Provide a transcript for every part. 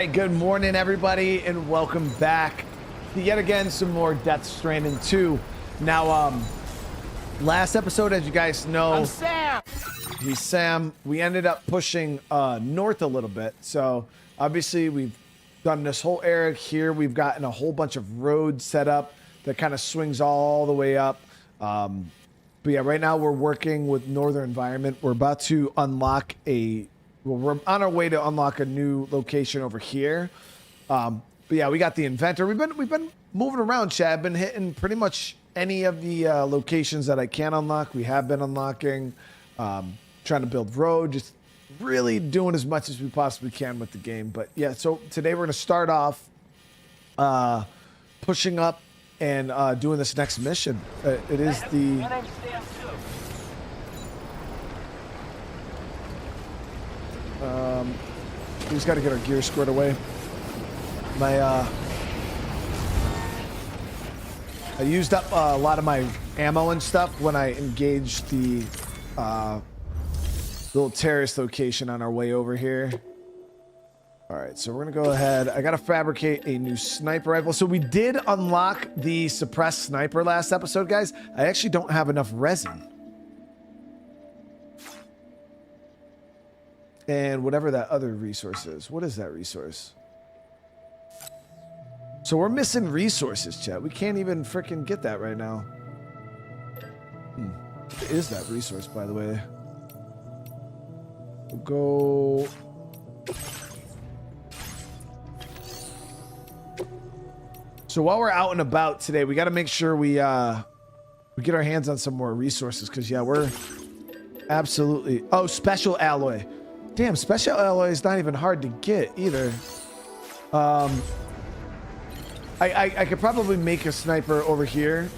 Hey, good morning, everybody, and welcome back to yet again some more Death Stranding 2. Now, last episode, as you guys know, I'm Sam. he's Sam. We ended up pushing north a little bit. So obviously, we've done this whole area here. We've gotten a whole bunch of roads set up that kind of swings all the way up. But yeah, right now we're working with Northern Environment. We're about to unlock we're on our way to unlock a new location over here. But yeah, we got the inventor. We've been moving around, Chad. Been hitting pretty much any of the locations that I can unlock. We have been unlocking, trying to build road, just really doing as much as we possibly can with the game. But yeah, so today we're gonna start off pushing up and doing this next mission. It is the. My name's Sam too. We just got to get our gear squared away. I used up a lot of my ammo and stuff when I engaged the little terrorist location on our way over here. All right, so we're gonna go ahead. I gotta fabricate a new sniper rifle. So we did unlock the suppressed sniper last episode, guys. I actually don't have enough resin. And whatever that other resource is. What is that resource? So we're missing resources, chat. We can't even freaking get that right now. What is that resource, by the way? We'll go... So while we're out and about today, we got to make sure we get our hands on some more resources, because yeah, we're absolutely... Oh, special alloy. Damn, special alloy is not even hard to get either. I could probably make a sniper over here,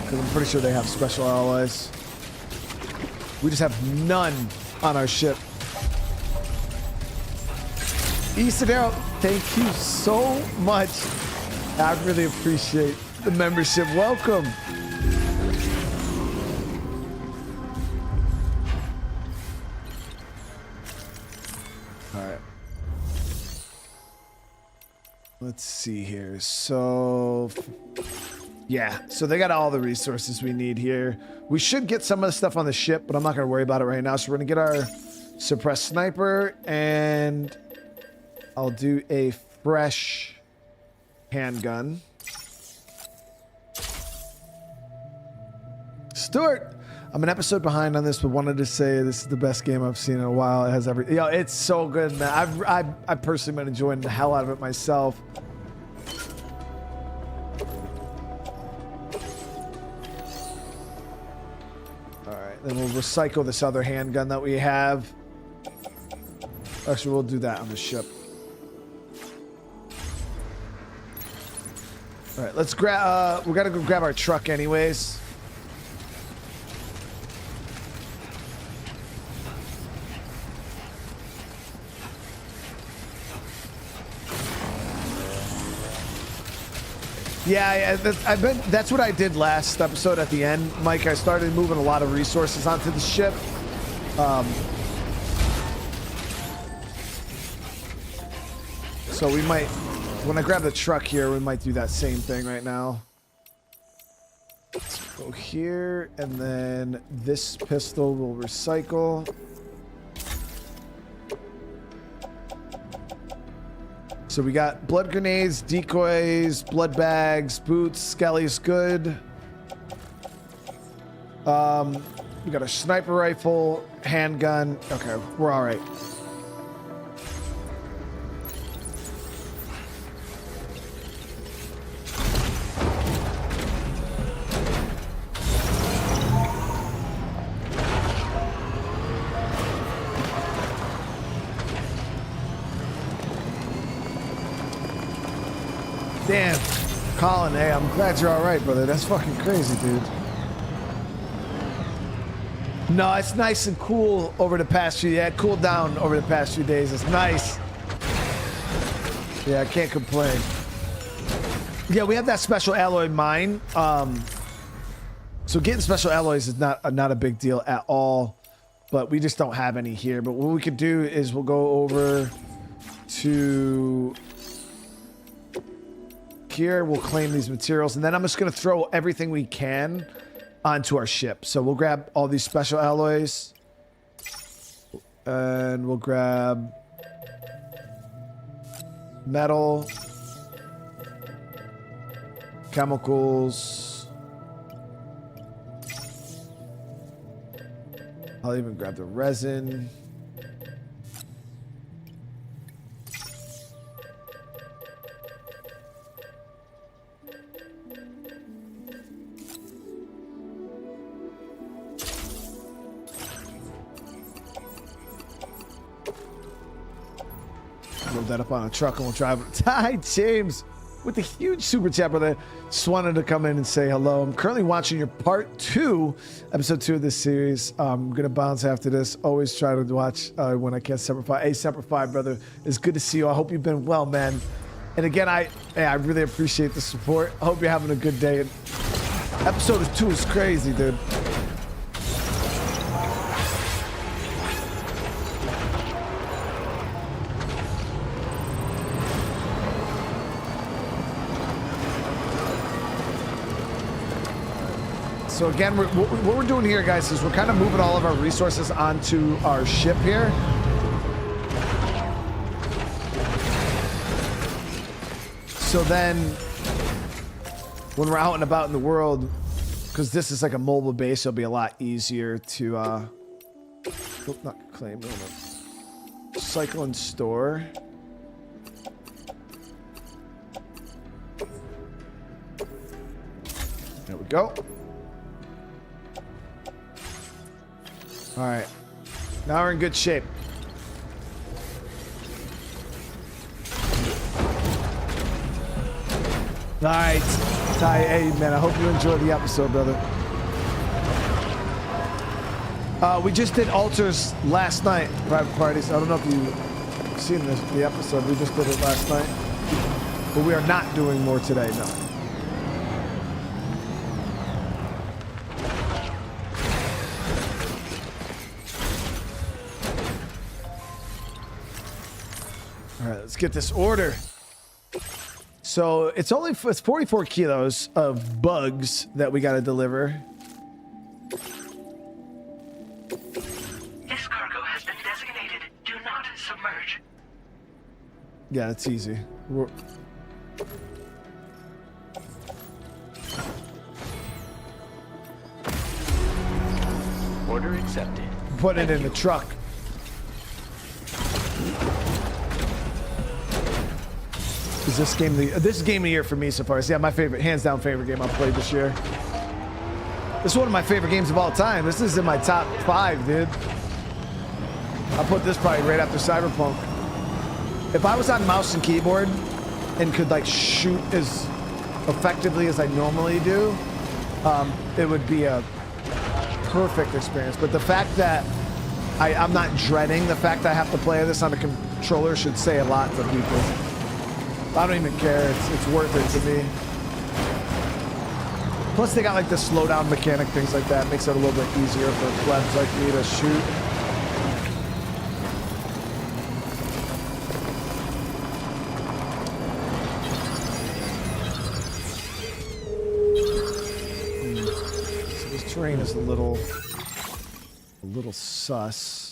because I'm pretty sure they have special alloys. We just have none on our ship. Isadero, thank you so much. I really appreciate the membership. Welcome. All right. Let's see here. So, yeah. So they got all the resources we need here. We should get some of the stuff on the ship, but I'm not going to worry about it right now. So we're going to get our suppressed sniper, and I'll do a fresh handgun. Stuart, I'm an episode behind on this, but wanted to say this is the best game I've seen in a while. It has every, it's so good, man. I've personally been enjoying the hell out of it myself. All right, then we'll recycle this other handgun that we have. Actually, we'll do that on the ship. All right, let's grab. We gotta go grab our truck, anyways. Yeah, that's what I did last episode at the end, Mike. I started moving a lot of resources onto the ship. So we might, when I grab the truck here, we might do that same thing right now. Let's go here, and then this pistol will recycle. So we got blood grenades, decoys, blood bags, boots, Skelly's good. We got a sniper rifle, handgun. Okay, we're all right. Damn, Colin, hey, I'm glad you're all right, brother. That's fucking crazy, dude. No, it's nice and cool over the past few, it cooled down over the past few days. It's nice. Yeah, I can't complain. Yeah, we have that special alloy mine. So getting special alloys is not a big deal at all, but we just don't have any here. But what we could do is we'll go over to here. We'll claim these materials, and then I'm just going to throw everything we can onto our ship. So we'll grab all these special alloys, and we'll grab metal, chemicals. I'll even grab the resin. Load that up on a truck and we'll drive it. Hi, James, with the huge super chat, brother. Just wanted to come in and say hello. I'm currently watching your part 2, episode 2 of this series. I'm gonna bounce after this. Always try to watch when I can. Semper Fi. Hey, Semper Fi, brother. It's good to see you. I hope you've been well, man. And again, I really appreciate the support. I hope you're having a good day. And episode 2 is crazy, dude. So again, what we're doing here, guys, is we're kind of moving all of our resources onto our ship here. So then, when we're out and about in the world, because this is like a mobile base, it'll be a lot easier to, not claim, cycle and store. There we go. All right, now we're in good shape. All right, Ty, hey man, I hope you enjoyed the episode, brother. We just did altars last night, private parties. I don't know if you've seen the episode. We just did it last night, but we are not doing more today, no. Let's get this order. So it's 44 kilos of bugs that we got to deliver. This cargo has been designated do not submerge. Yeah, that's easy. Order accepted. Put it in the truck. Is this game of the year for me so far? Yeah, my favorite, hands down favorite game I've played this year. This is one of my favorite games of all time. This is in my top 5, dude. I'll put this probably right after Cyberpunk. If I was on mouse and keyboard and could like shoot as effectively as I normally do, it would be a perfect experience. But the fact that I'm not dreading the fact that I have to play this on a controller should say a lot to people. I don't even care. It's worth it to me. Plus, they got like the slowdown mechanic, things like that. Makes it a little bit easier for plebs like me to shoot. So this terrain is a little sus.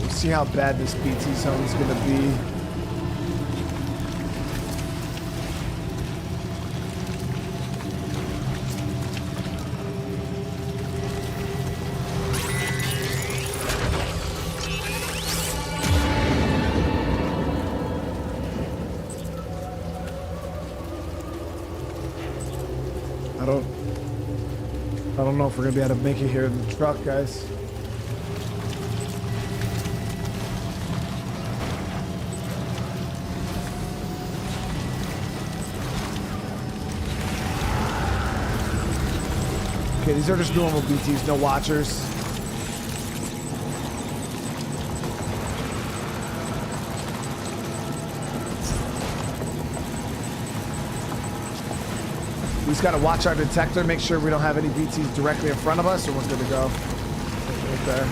See how bad this BT zone is gonna be. I don't know if we're gonna be able to make it here in the truck, guys. Okay, these are just normal BTs, no watchers. We just got to watch our detector, make sure we don't have any BTs directly in front of us, and we're good to go. Right there.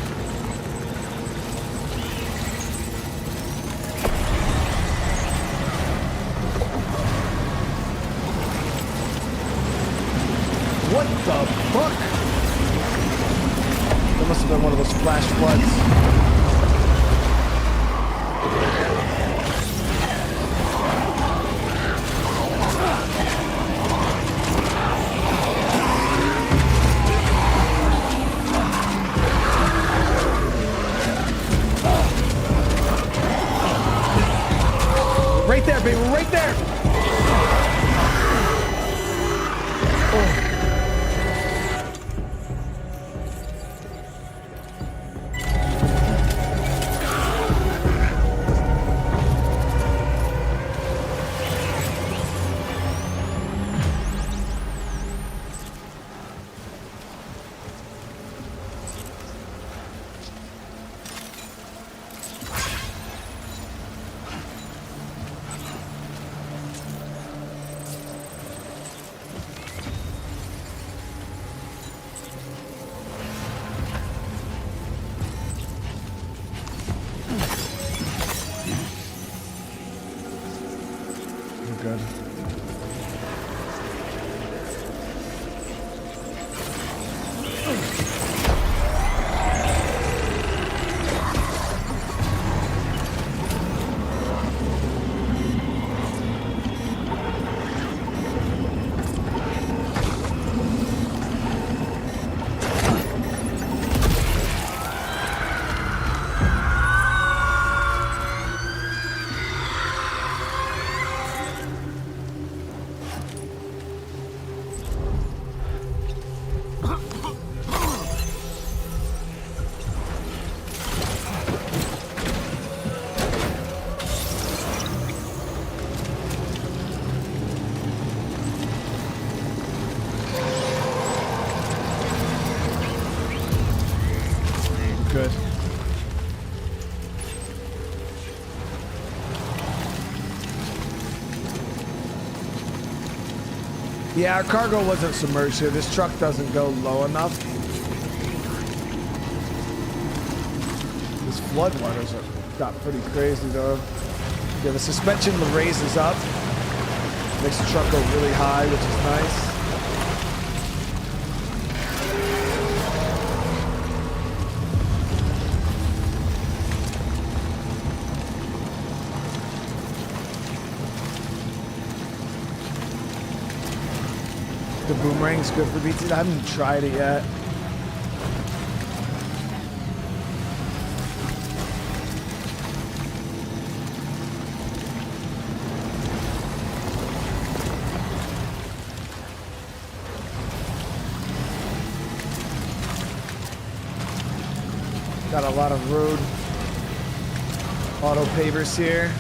What the fuck? That must have been one of those flash floods. Right there, baby, right there. Oh. Good. Good. Yeah, our cargo wasn't submerged here. This truck doesn't go low enough. This floodwaters got pretty crazy though. Yeah, the suspension raises up. Makes the truck go really high, which is nice. The boomerang's good for BT. I haven't tried it yet. Got a lot of road auto pavers here.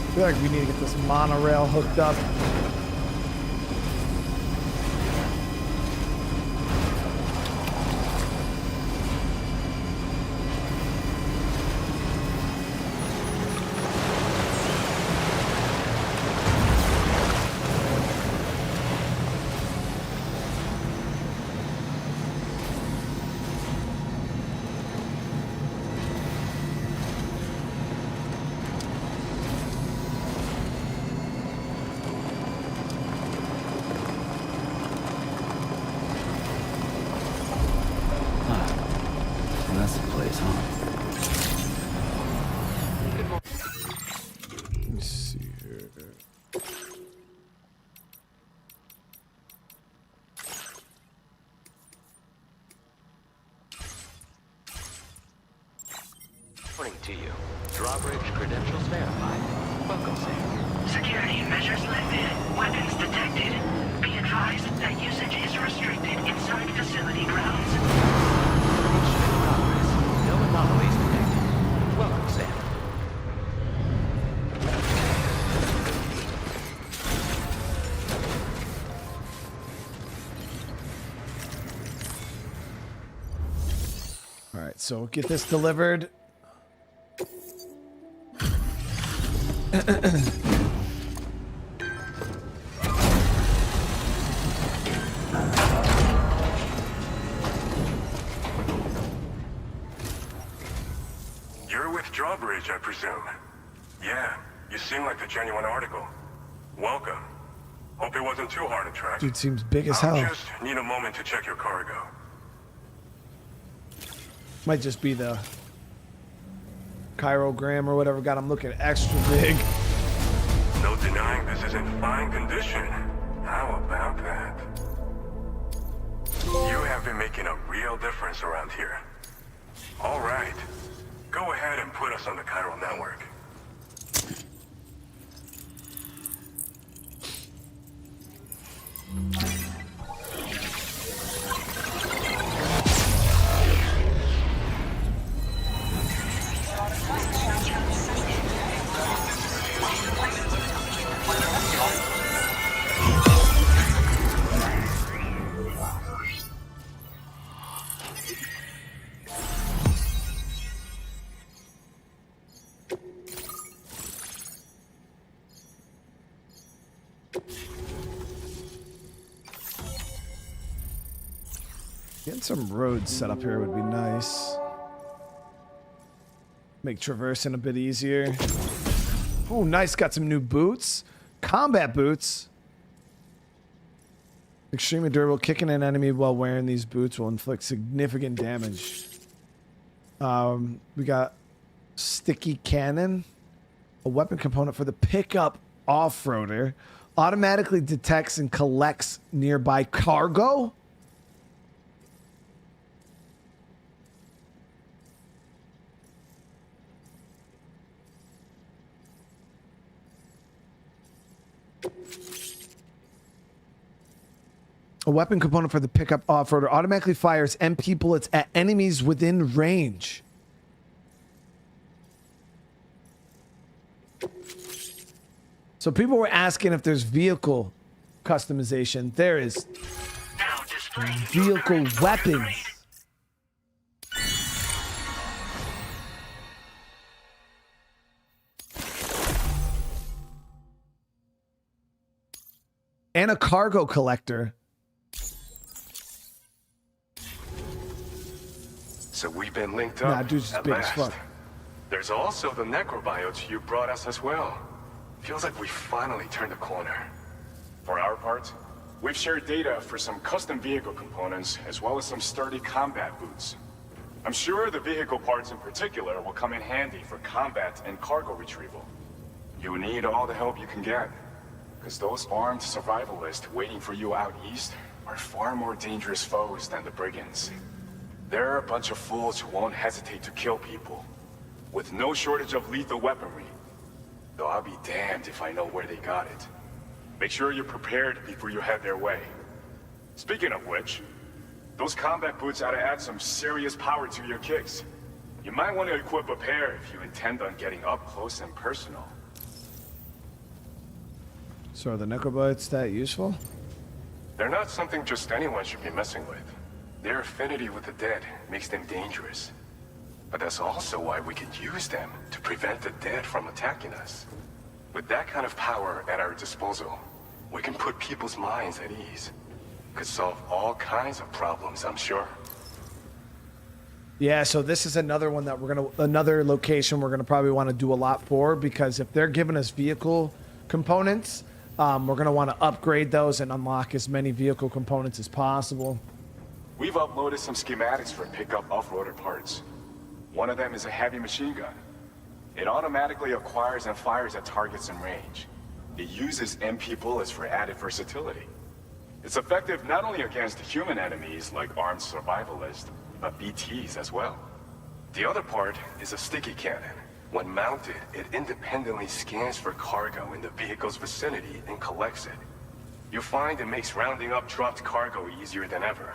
I feel like we need to get this monorail hooked up. Reporting to you. Drawbridge credentials verified. Welcome, Sam. Security measures lifted. Weapons detected. Be advised that usage is restricted inside facility grounds. Breach in progress. No anomalies detected. Welcome, Sam. All right, so get this delivered. You're with Drawbridge, I presume. Yeah, you seem like the genuine article. Welcome. Hope it wasn't too hard to track. Dude seems big as I'll hell. just need a moment to check your cargo. Might just be the chirogram or whatever got him looking extra big. No denying this is in fine condition. How about that? You have been making a real difference around here. All right. Go ahead and put us on the chiral network. Getting some roads set up here would be nice. Make traversing a bit easier. Oh, nice. Got some new boots. Combat boots. Extremely durable. Kicking an enemy while wearing these boots will inflict significant damage. We got sticky cannon. A weapon component for the pickup off-roader. Automatically detects and collects nearby cargo. A weapon component for the pickup off-roader automatically fires MP bullets at enemies within range. So people were asking if there's vehicle customization. There is Now displaying your vehicle current force weapons. grade. And a cargo collector. So we've been linked Nah, up dude's at big as last. fuck. There's also the necrobiotes you brought us as well. Feels like we finally turned a corner. For our part, we've shared data for some custom vehicle components, as well as some sturdy combat boots. I'm sure the vehicle parts in particular will come in handy for combat and cargo retrieval. You need all the help you can get, because those armed survivalists waiting for you out east are far more dangerous foes than the brigands. They're a bunch of fools who won't hesitate to kill people, with no shortage of lethal weaponry. Though I'll be damned if I know where they got it. Make sure you're prepared before you head their way. Speaking of which, those combat boots ought to add some serious power to your kicks. You might want to equip a pair if you intend on getting up close and personal. So are the necrobites that useful? They're not something just anyone should be messing with. Their affinity with the dead makes them dangerous. But that's also why we can use them to prevent the dead from attacking us. With that kind of power at our disposal, we can put people's minds at ease. Could solve all kinds of problems, I'm sure. Yeah, so this is another one that another location we're gonna probably want to do a lot for, because if they're giving us vehicle components, we're gonna want to upgrade those and unlock as many vehicle components as possible. We've uploaded some schematics for pickup off-roader parts. One of them is a heavy machine gun. It automatically acquires and fires at targets in range. It uses MP bullets for added versatility. It's effective not only against human enemies like armed survivalists, but BTs as well. The other part is a sticky cannon. When mounted, it independently scans for cargo in the vehicle's vicinity and collects it. You'll find it makes rounding up dropped cargo easier than ever.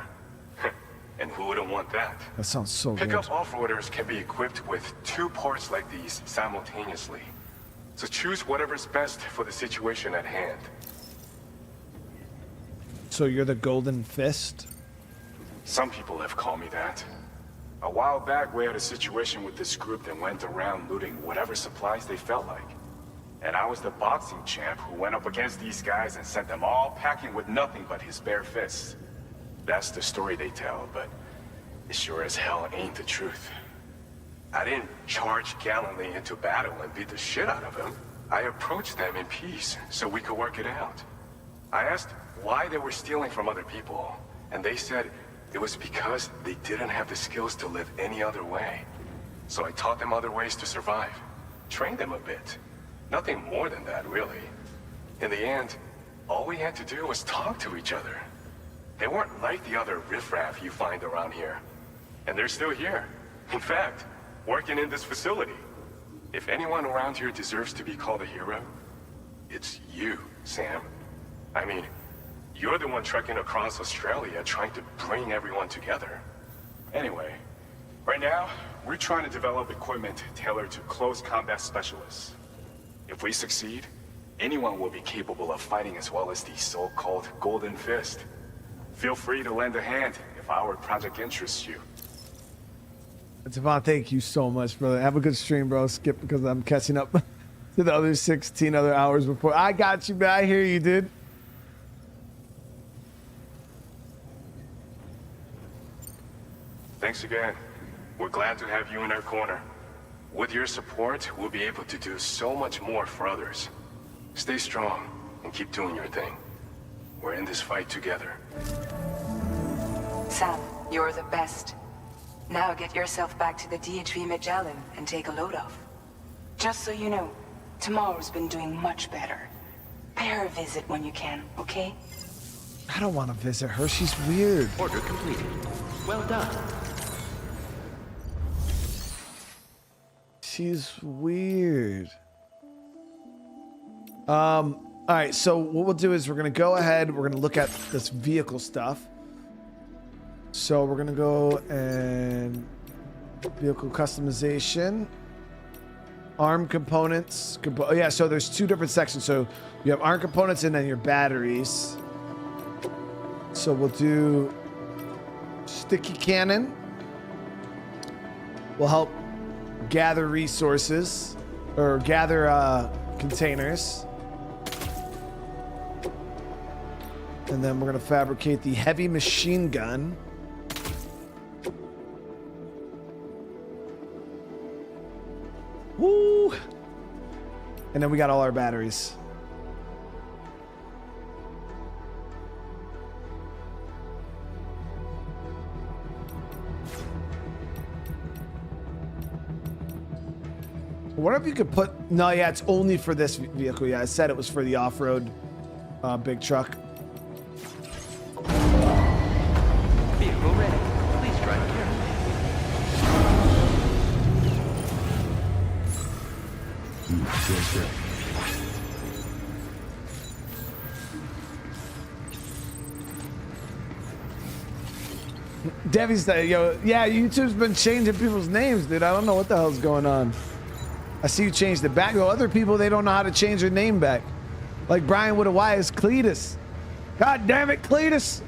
And who wouldn't want that? That sounds so good. Pickup off-roaders can be equipped with 2 parts like these simultaneously. So choose whatever's best for the situation at hand. So you're the Golden Fist? Some people have called me that. A while back, we had a situation with this group that went around looting whatever supplies they felt like. And I was the boxing champ who went up against these guys and sent them all packing with nothing but his bare fists. That's the story they tell, but it sure as hell ain't the truth. I didn't charge gallantly into battle and beat the shit out of them. I approached them in peace so we could work it out. I asked why they were stealing from other people, and they said it was because they didn't have the skills to live any other way. So I taught them other ways to survive, trained them a bit. Nothing more than that, really. In the end, all we had to do was talk to each other. They weren't like the other riffraff you find around here. And they're still here. In fact, working in this facility. If anyone around here deserves to be called a hero, it's you, Sam. I mean, you're the one trekking across Australia trying to bring everyone together. Anyway, right now, we're trying to develop equipment tailored to close combat specialists. If we succeed, anyone will be capable of fighting as well as the so-called Golden Fist. Feel free to lend a hand if our project interests you. Devon, thank you so much, brother. Have a good stream, bro. Skip because I'm catching up to the other 16 other hours before. I got you, man. I hear you, dude. Thanks again. We're glad to have you in our corner. With your support, we'll be able to do so much more for others. Stay strong and keep doing your thing. We're in this fight together. Sam, you're the best. Now get yourself back to the DHV Magellan and take a load off. Just so you know, tomorrow's been doing much better. Pay her a visit when you can, okay? I don't want to visit her. She's weird. Order completed. Well done. She's weird. All right, so what we'll do is we're gonna go ahead, we're gonna look at this vehicle stuff. So we're gonna go and vehicle customization, arm components. Yeah, so there's 2 different sections. So you have arm components and then your batteries. So we'll do sticky cannon. Will help gather resources or gather containers. And then we're gonna fabricate the heavy machine gun. Woo! And then we got all our batteries. I wonder if you could put... No, yeah, it's only for this vehicle. Yeah, I said it was for the off-road big truck. Vehicle ready. Please drive carefully. Debbie's like, yo, yeah, YouTube's been changing people's names, dude. I don't know what the hell's going on. I see you changed it back. Yo, other people, they don't know how to change their name back. Like Brian with a Y is Cletus. God damn it, Cletus.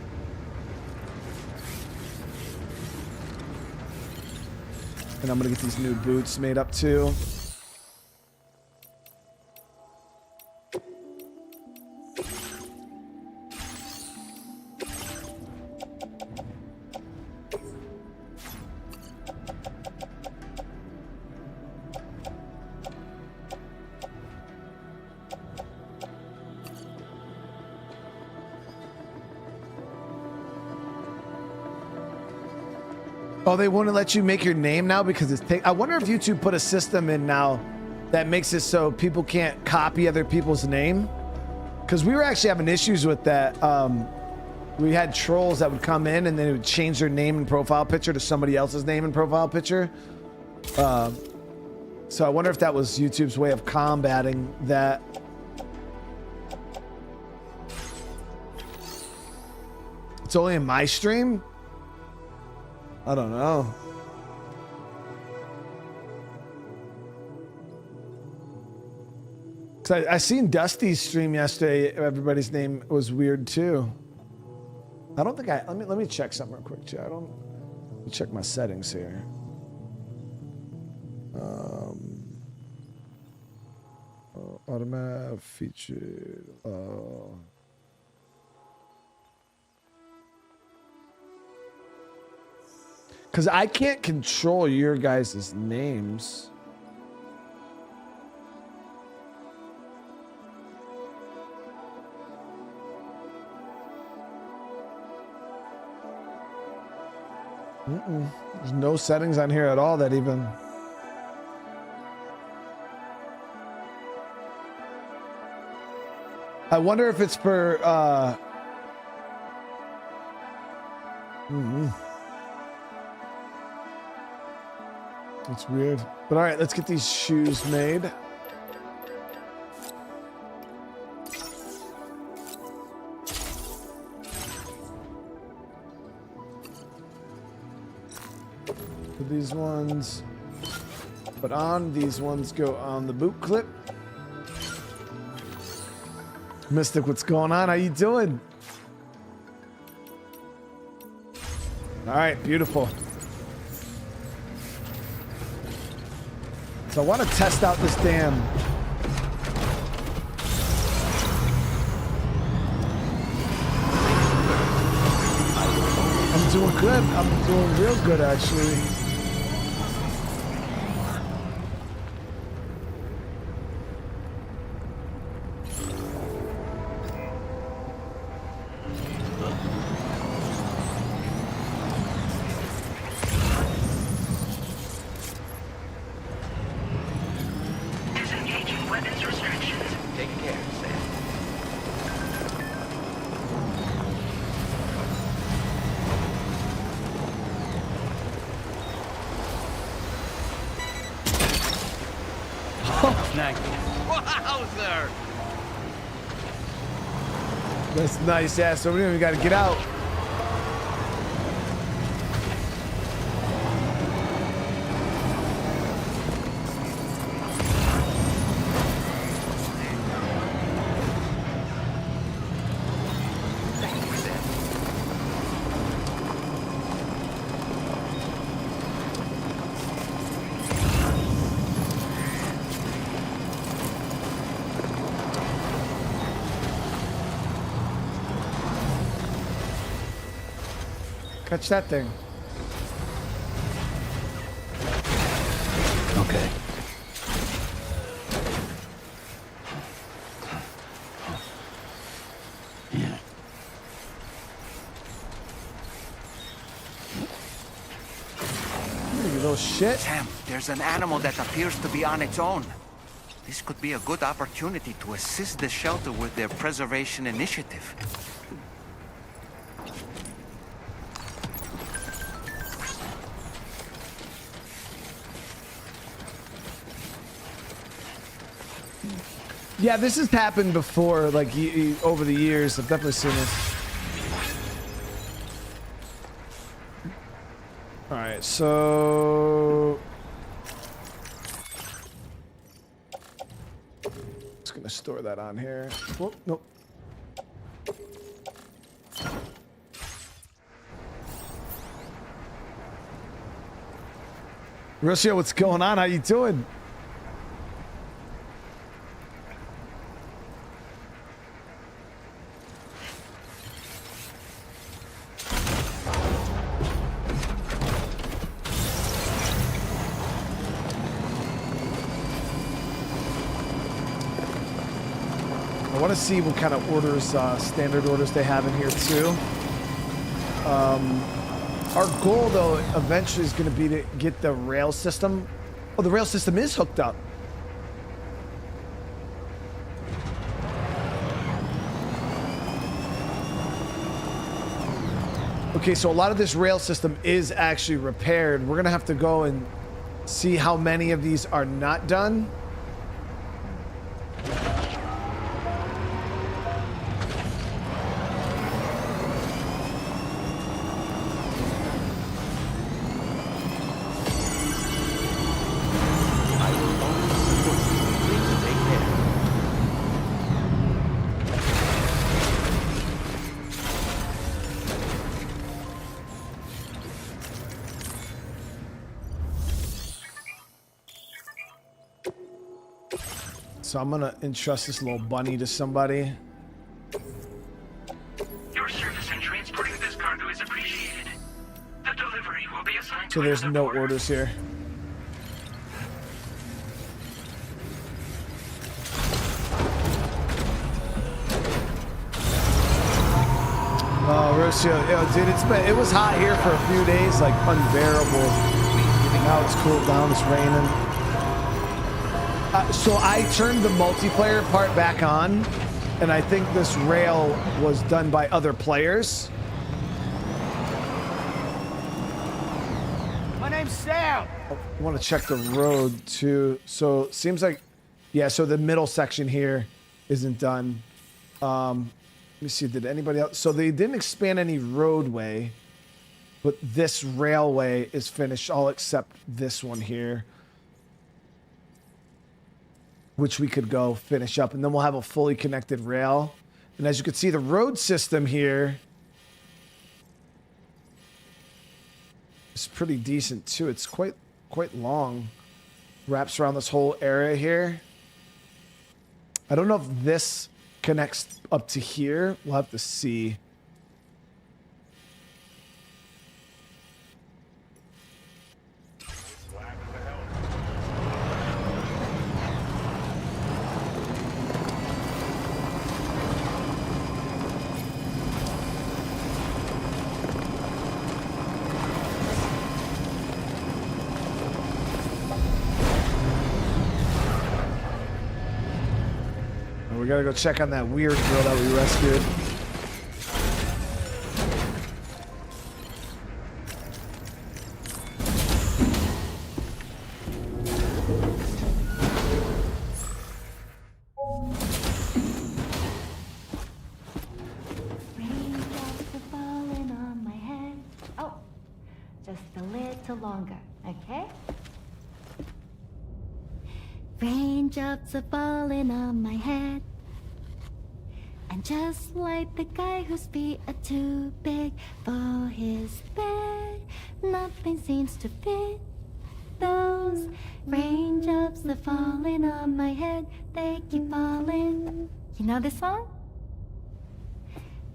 And I'm gonna get these new boots made up too. Oh, they won't let you make your name now because it's... I wonder if YouTube put a system in now that makes it so people can't copy other people's name. Because we were actually having issues with that. We had trolls that would come in and they would change their name and profile picture to somebody else's name and profile picture. So I wonder if that was YouTube's way of combating that. It's only in my stream? I don't know. So I seen Dusty's stream yesterday. Everybody's name was weird too. I don't think let me check something real quick, chat. Let me check my settings here. Automatic featured. Because I can't control your guys' names. There's no settings on here at all that even. I wonder if it's per. It's weird. But all right, let's get these shoes made. These ones put on, these ones go on the boot clip. Mystic, what's going on? How you doing? All right, beautiful. So I want to test out this damn. I'm doing good. I'm doing real good, actually. Disengaging weapons restrictions. Take care, Sam. Snagged it. Wowzer! That's nice, yeah. So we don't even got to get out. Catch that thing. Okay. You little shit. Sam, there's an animal that appears to be on its own. This could be a good opportunity to assist the shelter with their preservation initiative. Yeah, this has happened before, like over the years. I've definitely seen this. All right, so just gonna store that on here. Whoop, nope. Rocio, what's going on? How you doing? I want to see what kind of orders, standard orders they have in here too. Our goal though, eventually is going to be to get the rail system. Oh, the rail system is hooked up. Okay, so a lot of this rail system is actually repaired. We're going to have to go and see how many of these are not done. I will always support you. Please take care. So I'm gonna entrust this little bunny to somebody. Your service in transporting this cargo is appreciated. The delivery will be assigned So to there's another no porter. orders here. Oh, Rocio, yo, dude, it was hot here for a few days, like unbearable. Now it's cooled down, it's raining. So I turned the multiplayer part back on, and I think this rail was done by other players. My name's Sam. I want to check the road too. So it seems like, yeah, so the middle section here isn't done. Let me see, did anybody else? So they didn't expand any roadway, but this railway is finished, all except this one here, which we could go finish up, and then we'll have a fully connected rail. And as you can see, the road system here is pretty decent too. It's quite long. Wraps around this whole area here. I don't know if this connects up to here. We'll have to see. We gotta go check on that weird girl that we rescued. Raindrops are falling on my head. Oh, just a little longer, okay? Raindrops are falling on my head. And just like the guy whose feet are too big for his bed, nothing seems to fit. Those raindrops are falling on my head, they keep falling. You know this song?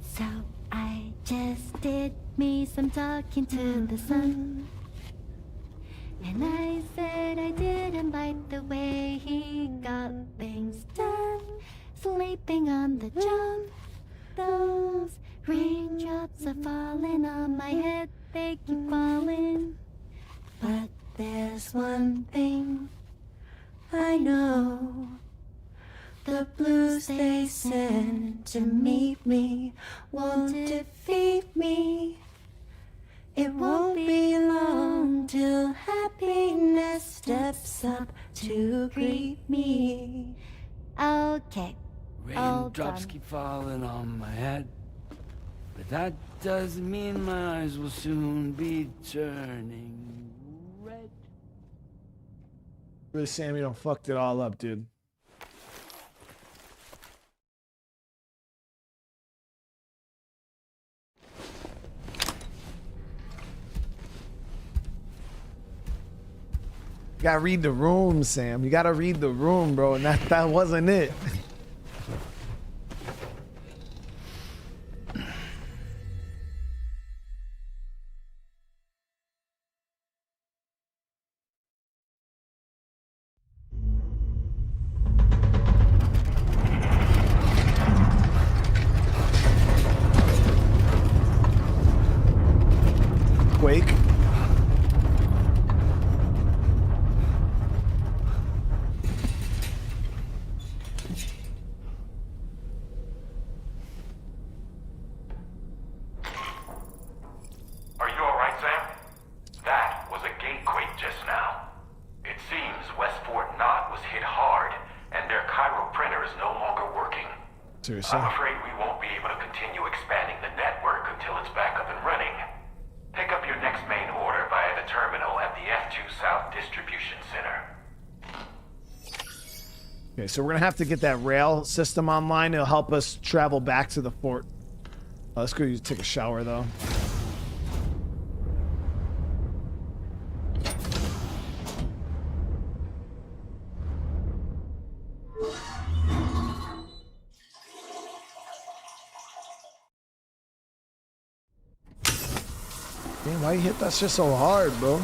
So I just did me some talking to the sun. And I said I didn't like the way he got things done. Sleeping on the job. Those raindrops are falling on my head, they keep falling. But there's one thing I know. The blues they send to meet me won't defeat me. It won't be long till happiness steps up to greet me. Okay. Raindrops keep falling on my head, but that doesn't mean my eyes will soon be turning red. Really, Sam, you don't fucked it all up, dude. You gotta read the room, Sam. You gotta read the room, bro, and that wasn't it. Quake. Are you alright, Sam? That was a gate quake just now. Seriously. I'm afraid we won't be able to continue expanding the network until it's back up and running. Pick up your next main order via the terminal at the F2 South Distribution Center. Okay, so we're gonna have to get that rail system online. It'll help us travel back to the fort. Let's go take a shower though. Man, why you hit that shit so hard, bro?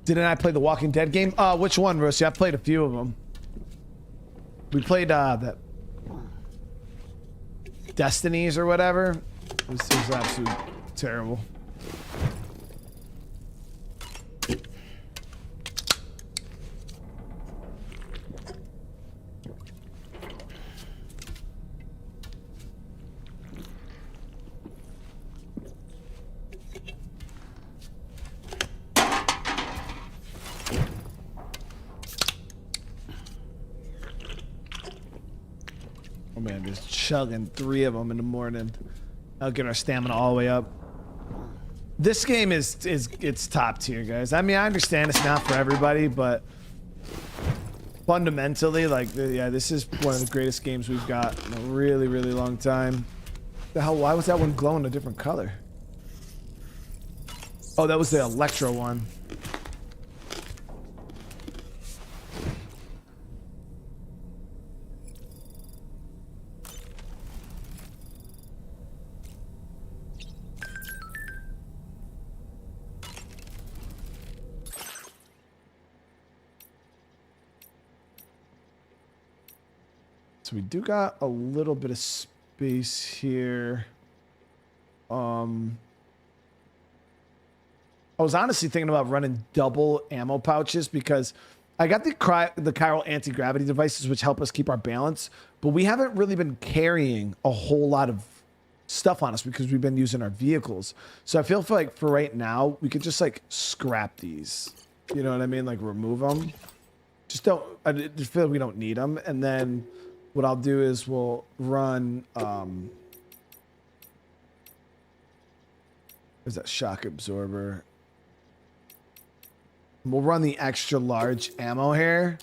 Didn't I play the Walking Dead game? Which one, Rusty? I played a few of them. We played that Destinies or whatever. This is absolutely terrible. Oh man, just chugging 3 of them in the morning. I'll get our stamina all the way up. This game is it's top tier, guys. I mean, I understand it's not for everybody, but fundamentally, like, yeah, this is one of the greatest games we've got in a really, really long time. The hell? Why was that one glowing a different color? Oh, that was the Electro one. So we do got a little bit of space here. I was honestly thinking about running double ammo pouches because I got the chiral anti-gravity devices, which help us keep our balance, but we haven't really been carrying a whole lot of stuff on us because we've been using our vehicles. So I feel like for right now, we could just like scrap these. You know what I mean? Like remove them. Just don't, I just feel like we don't need them. And then what I'll do is we'll run, there's that shock absorber. We'll run the extra large ammo here.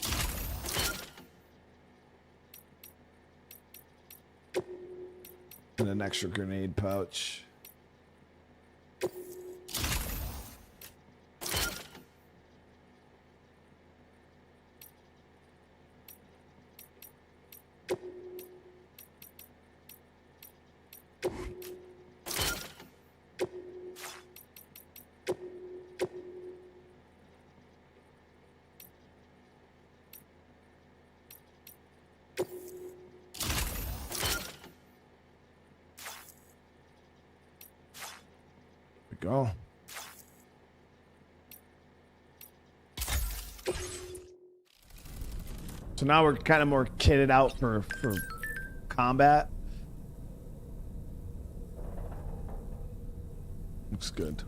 And an extra grenade pouch. Go. So now we're kind of more kitted out for combat. Looks good.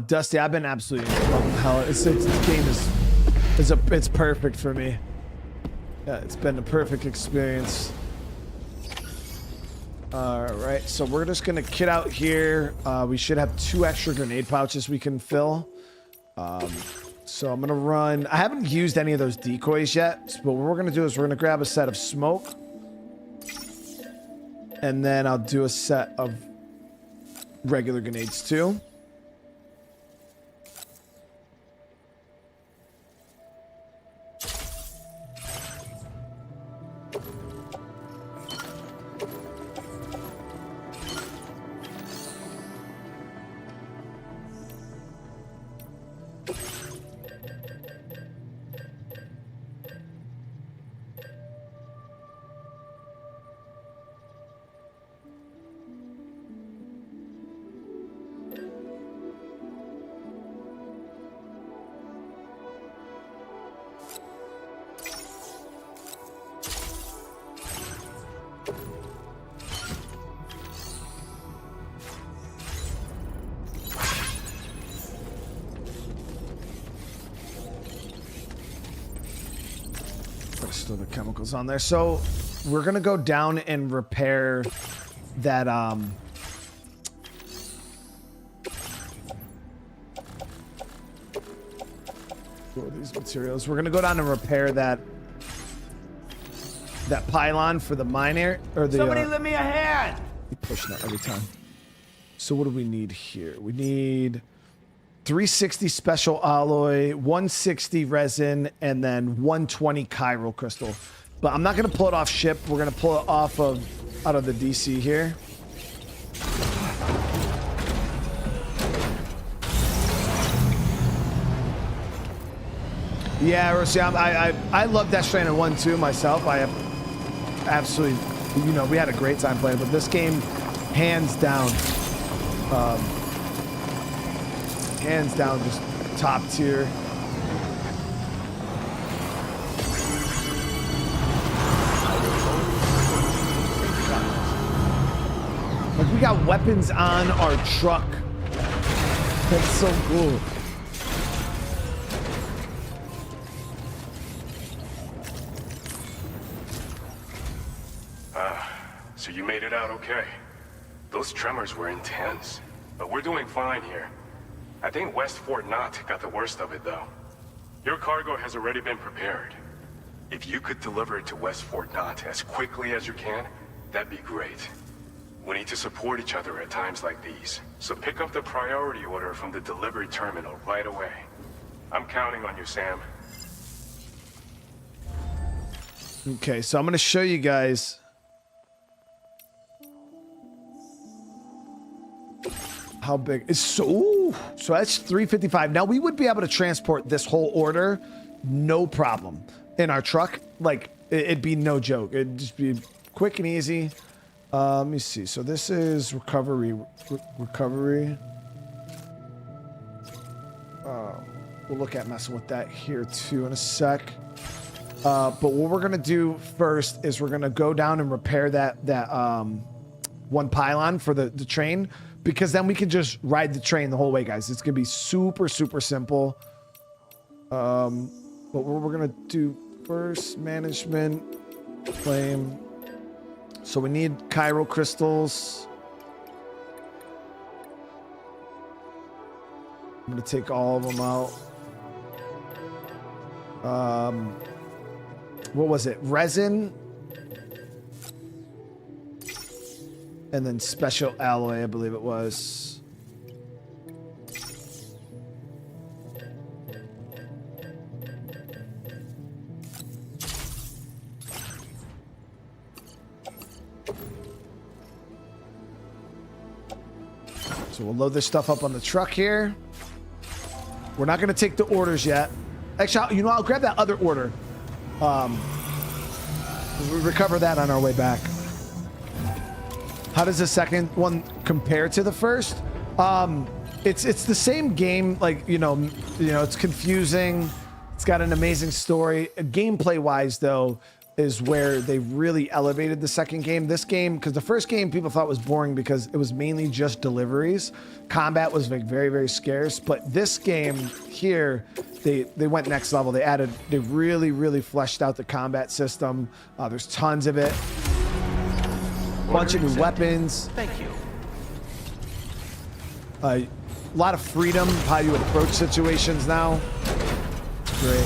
Dusty, I've been absolutely hell. This game it's perfect for me. Yeah, it's been a perfect experience. All right, so we're just gonna kit out here. We should have 2 extra grenade pouches we can fill. So I'm gonna run. I haven't used any of those decoys yet, but what we're gonna do is we're gonna grab a set of smoke, and then I'll do a set of regular grenades too. Still the chemicals on there. So we're gonna go down and repair that what are these materials? We're gonna go down and repair that pylon for the mine air or the Somebody lend me a hand. keep pushing that every time. So what do we need here? We need 360 special alloy, 160 resin, and then 120 chiral crystal. But I'm not gonna pull it off ship. We're gonna pull it out of the DC here. Yeah, Rossi, I love Death Stranding 1 too myself. I have absolutely, you know, we had a great time playing, but this game, hands down, just top tier. Like, we got weapons on our truck. That's so cool. So you made it out okay. Those tremors were intense, but we're doing fine here. I think West Fort Knott got the worst of it, though. Your cargo has already been prepared. If you could deliver it to West Fort Knott as quickly as you can, that'd be great. We need to support each other at times like these, so pick up the priority order from the delivery terminal right away. I'm counting on you, Sam. Okay, so I'm gonna show you guys how big it's so that's 355. Now we would be able to transport this whole order no problem in our truck. Like it'd be no joke. It'd just be quick and easy. Let me see. So this is recovery. We'll look at messing with that here too in a sec. But what we're gonna do first is we're gonna go down and repair that one pylon for the train, because then we can just ride the train the whole way, guys. It's gonna be super simple. But what we're gonna do first, management claim. So we need chiral crystals. I'm gonna take all of them out. What was it? Resin. And then special alloy, I believe it was. So we'll load this stuff up on the truck here. We're not going to take the orders yet. Actually, you know, I'll grab that other order. We'll recover that on our way back. How does the second one compare to the first? It's the same game. Like, you know, it's confusing. It's got an amazing story. Gameplay wise, though, is where they really elevated the second game. This game, because the first game people thought was boring because it was mainly just deliveries. Combat was like very scarce. But this game here, they went next level. They really fleshed out the combat system. There's tons of it. Bunch of new weapons. Thank you. A lot of freedom, how you approach situations now. Great.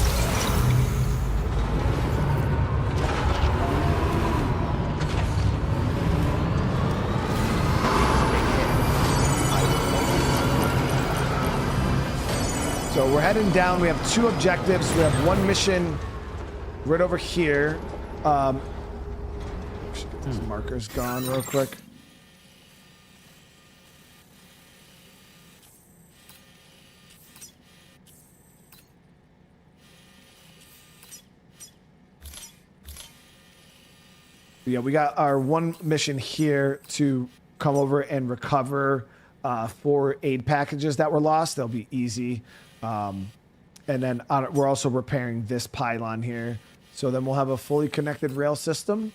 So we're heading down. We have two objectives. We have one mission right over here. Should get these markers gone real quick. Yeah, we got our one mission here to come over and recover 4 aid packages that were lost. They'll be easy. And then we're also repairing this pylon here. So then we'll have a fully connected rail system.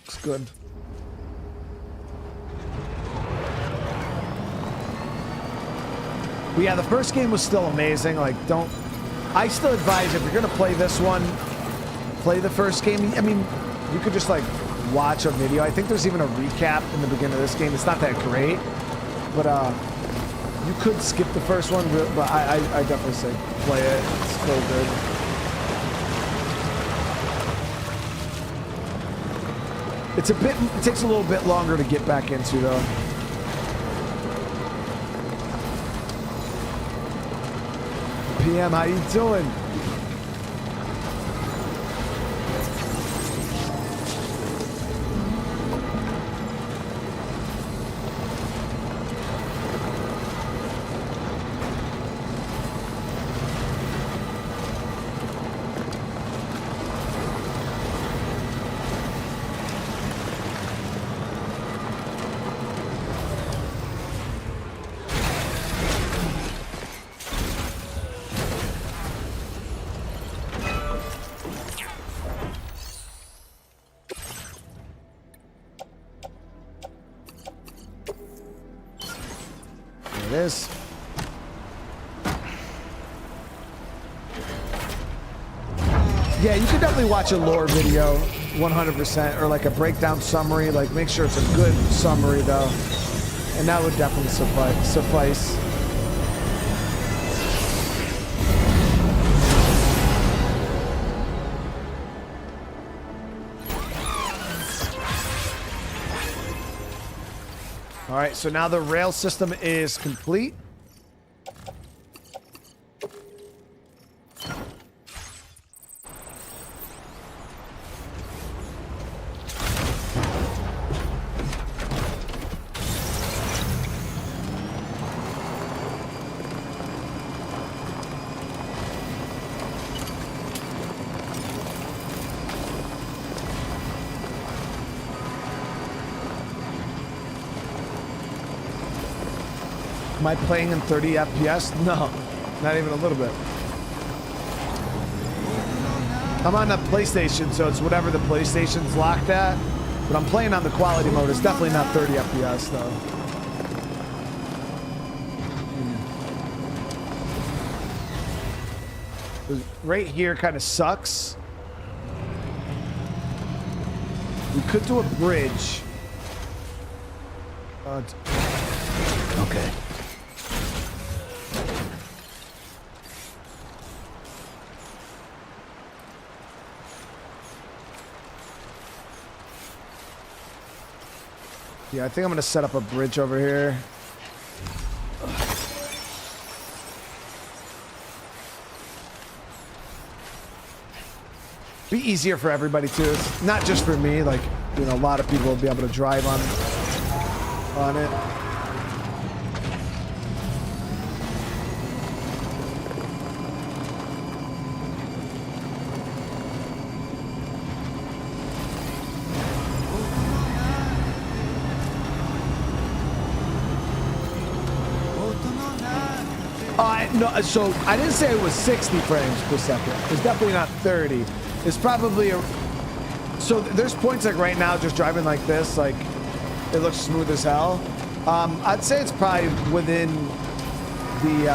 Looks good. But yeah, the first game was still amazing. Like, I still advise if you're going to play this one, play the first game, I mean, you could just like watch a video. I think there's even a recap in the beginning of this game. It's not that great, but you could skip the first one, but I definitely say play it. It's so good. It's a bit, it takes a little bit longer to get back into though. PM, how you doing? Is. Yeah, you can definitely watch a lore video 100% or like a breakdown summary. Like make sure it's a good summary though. And that would definitely suffice. All right, so now the rail system is complete. Am I playing in 30 FPS? No, not even a little bit. I'm on the PlayStation, so it's whatever the PlayStation's locked at. But I'm playing on the quality mode. It's definitely not 30 FPS though. Right here kind of sucks. We could do a bridge. Okay. Yeah, I think I'm gonna set up a bridge over here. Be easier for everybody too. It's not just for me. Like, you know, a lot of people will be able to drive on it. No, so I didn't say it was 60 frames per second. It's definitely not 30. It's probably a... So there's points like right now, just driving like this, like it looks smooth as hell. I'd say it's probably within the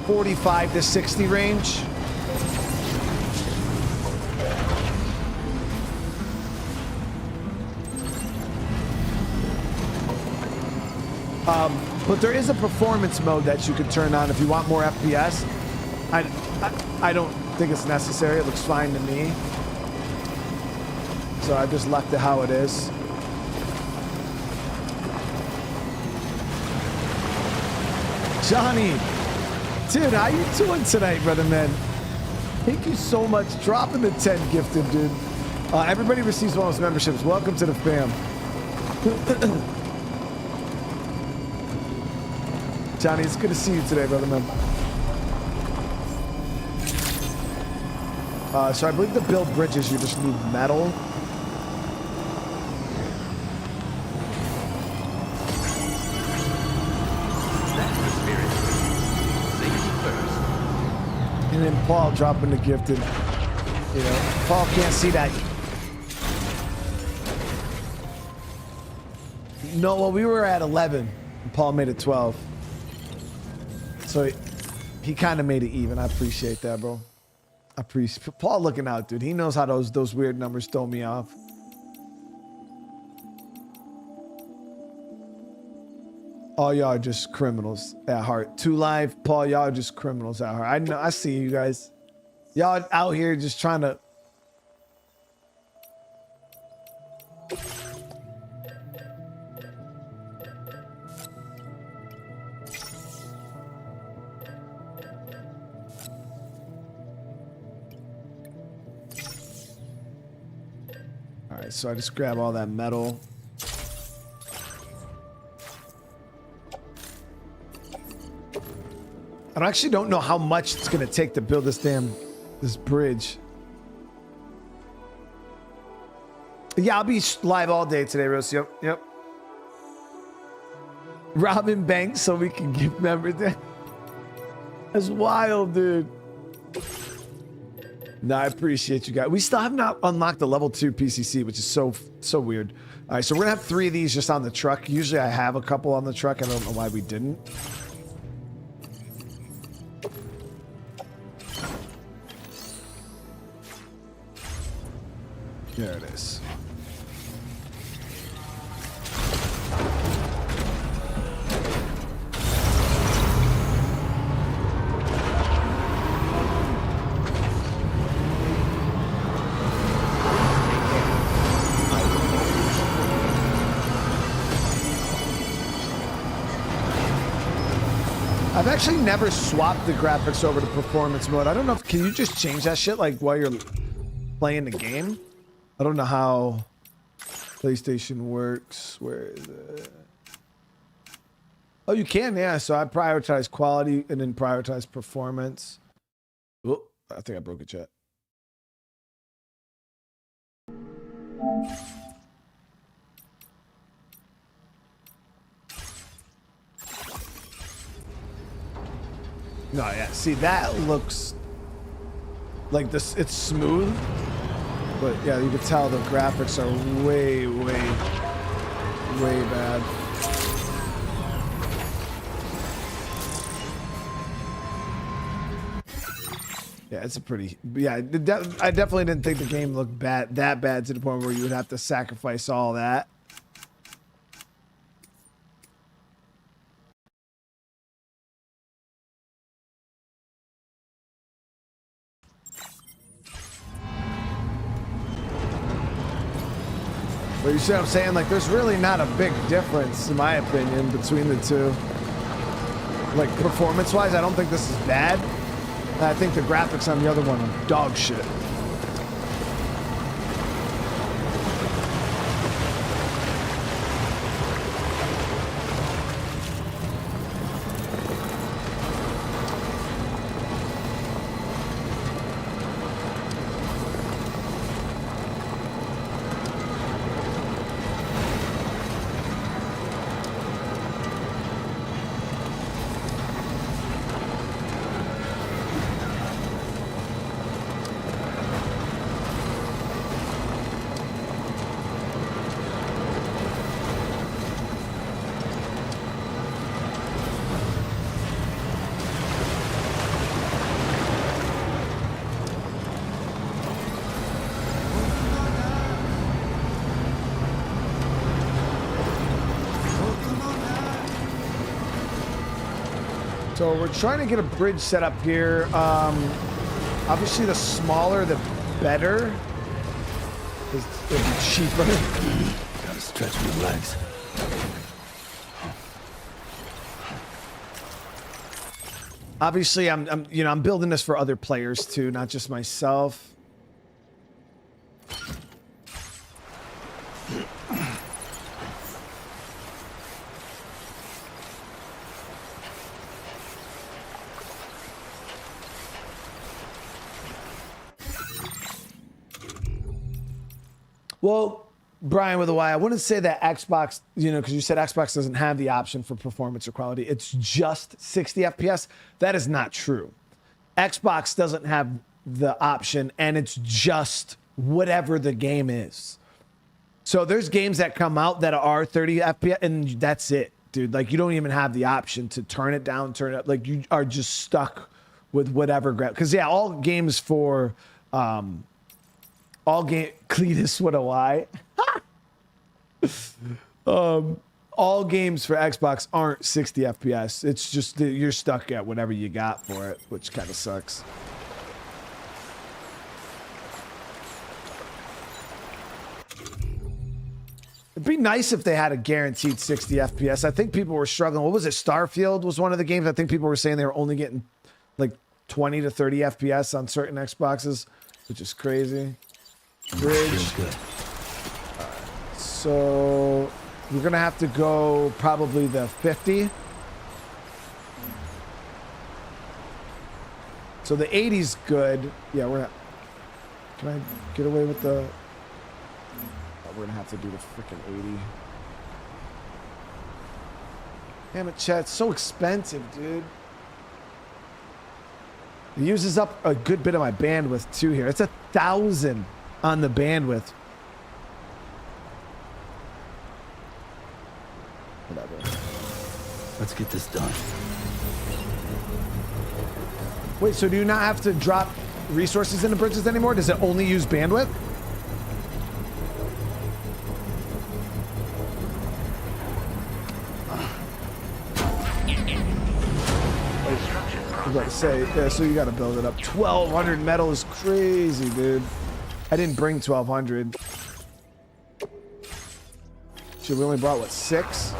45 to 60 range. But there is a performance mode that you could turn on if you want more FPS. I don't think it's necessary. It looks fine to me. So I just left it how it is. Johnny, dude, how you doing tonight, brother man? Thank you so much. Dropping the 10 gifted, dude. Everybody receives one of those memberships. Welcome to the fam. Johnny, it's good to see you today, brother man. So I believe to build bridges, you just need metal. And then Paul dropping the gifted. You know, Paul can't see that. No, well, we were at 11, and Paul made it 12. So he kind of made it even. I appreciate that, bro. I appreciate Paul looking out, dude. He knows how those weird numbers throw me off. All y'all are just criminals at heart. 2 Live, Paul, y'all are just criminals at heart. I know, I see you guys. Y'all out here just trying to. All right, so I just grab all that metal. I actually don't know how much it's gonna take to build this bridge. Yeah, I'll be live all day today, Rose. Yep. Robin Banks, so we can give members. That's wild, dude. No, I appreciate you guys. We still have not unlocked the level 2 PCC, which is so weird. All right, so we're gonna have 3 of these just on the truck. Usually I have a couple on the truck. I don't know why we didn't. There it is. I've actually never swapped the graphics over to performance mode. I don't know if, can you just change that shit like while you're playing the game? I don't know how PlayStation works. Where is it? Oh, you can, yeah. So I prioritize quality and then prioritize performance. Oh, I think I broke a chat. No, yeah. See, that looks like this. It's smooth. But yeah, you can tell the graphics are way bad. Yeah, it's a pretty. Yeah, I definitely didn't think the game looked that bad to the point where you would have to sacrifice all that. But you see what I'm saying? Like, there's really not a big difference, in my opinion, between the two. Like, performance-wise, I don't think this is bad. I think the graphics on the other one are dog shit. So we're trying to get a bridge set up here. Obviously, the smaller, the better. It'll be cheaper. Gotta stretch my legs. Obviously, I'm building this for other players too, not just myself. Well, Brian with a Y, I wouldn't say that Xbox, because you said Xbox doesn't have the option for performance or quality. It's just 60 FPS. That is not true. Xbox doesn't have the option, and it's just whatever the game is. So there's games that come out that are 30 FPS, and that's it, dude. Like, you don't even have the option to turn it down, turn it up. Like, you are just stuck with whatever because yeah, all games for Cletus with a Y. All games for Xbox aren't 60 FPS. It's just that you're stuck at whatever you got for it, which kind of sucks. It'd be nice if they had a guaranteed 60 FPS. I think people were struggling. What was it? Starfield was one of the games. I think people were saying they were only getting like 20 to 30 FPS on certain Xboxes, which is crazy. Bridge. Good. So we're gonna have to go probably the 50. So the 80's good. Yeah, we're not. Can I get away with the? We're gonna have to do the freaking 80. Damn it, chat. It's so expensive, dude. It uses up a good bit of my bandwidth too here. It's 1,000 on the bandwidth. Whatever. Let's get this done. Wait, so do you not have to drop resources into bridges anymore? Does it only use bandwidth? I was about to say, yeah, so you gotta build it up. 1,200 metal is crazy, dude. I didn't bring 1,200. Shit, we only brought, what, 6?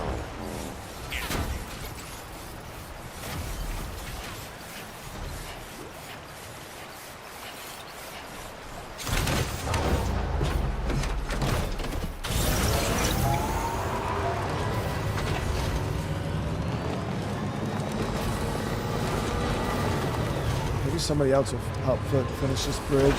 Somebody else will help finish this bridge.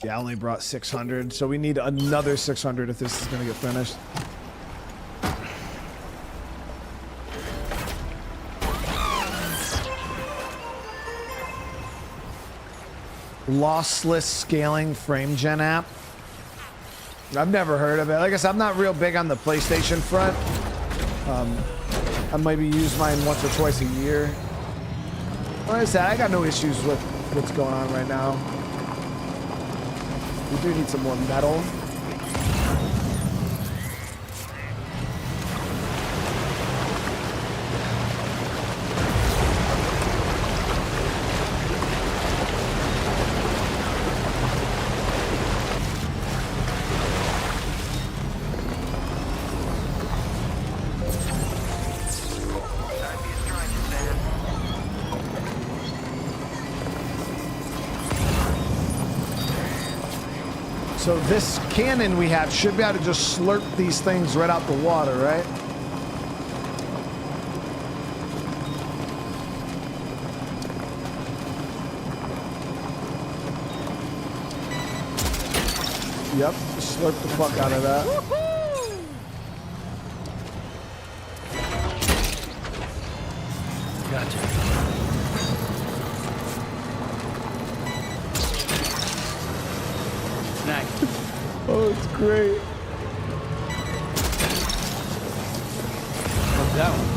Yeah, I only brought 600, so we need another 600 if this is going to get finished. Lossless scaling frame gen app. I've never heard of it. Like I said, I'm not real big on the PlayStation front. I maybe use mine once or twice a year. Like I said, I got no issues with what's going on right now. We do need some more metal. So this cannon we have should be able to just slurp these things right out the water, right? Yep, slurp the fuck out of that. Gotcha. Oh, it's great. What's that one?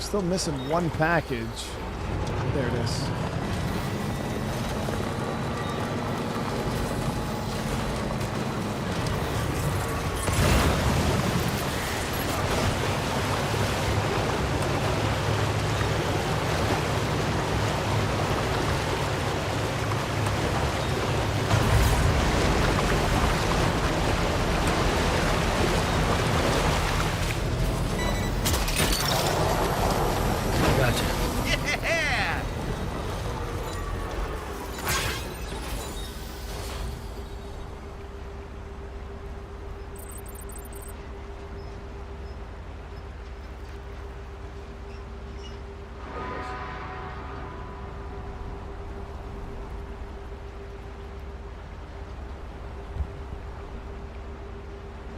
Still missing one package. There it is.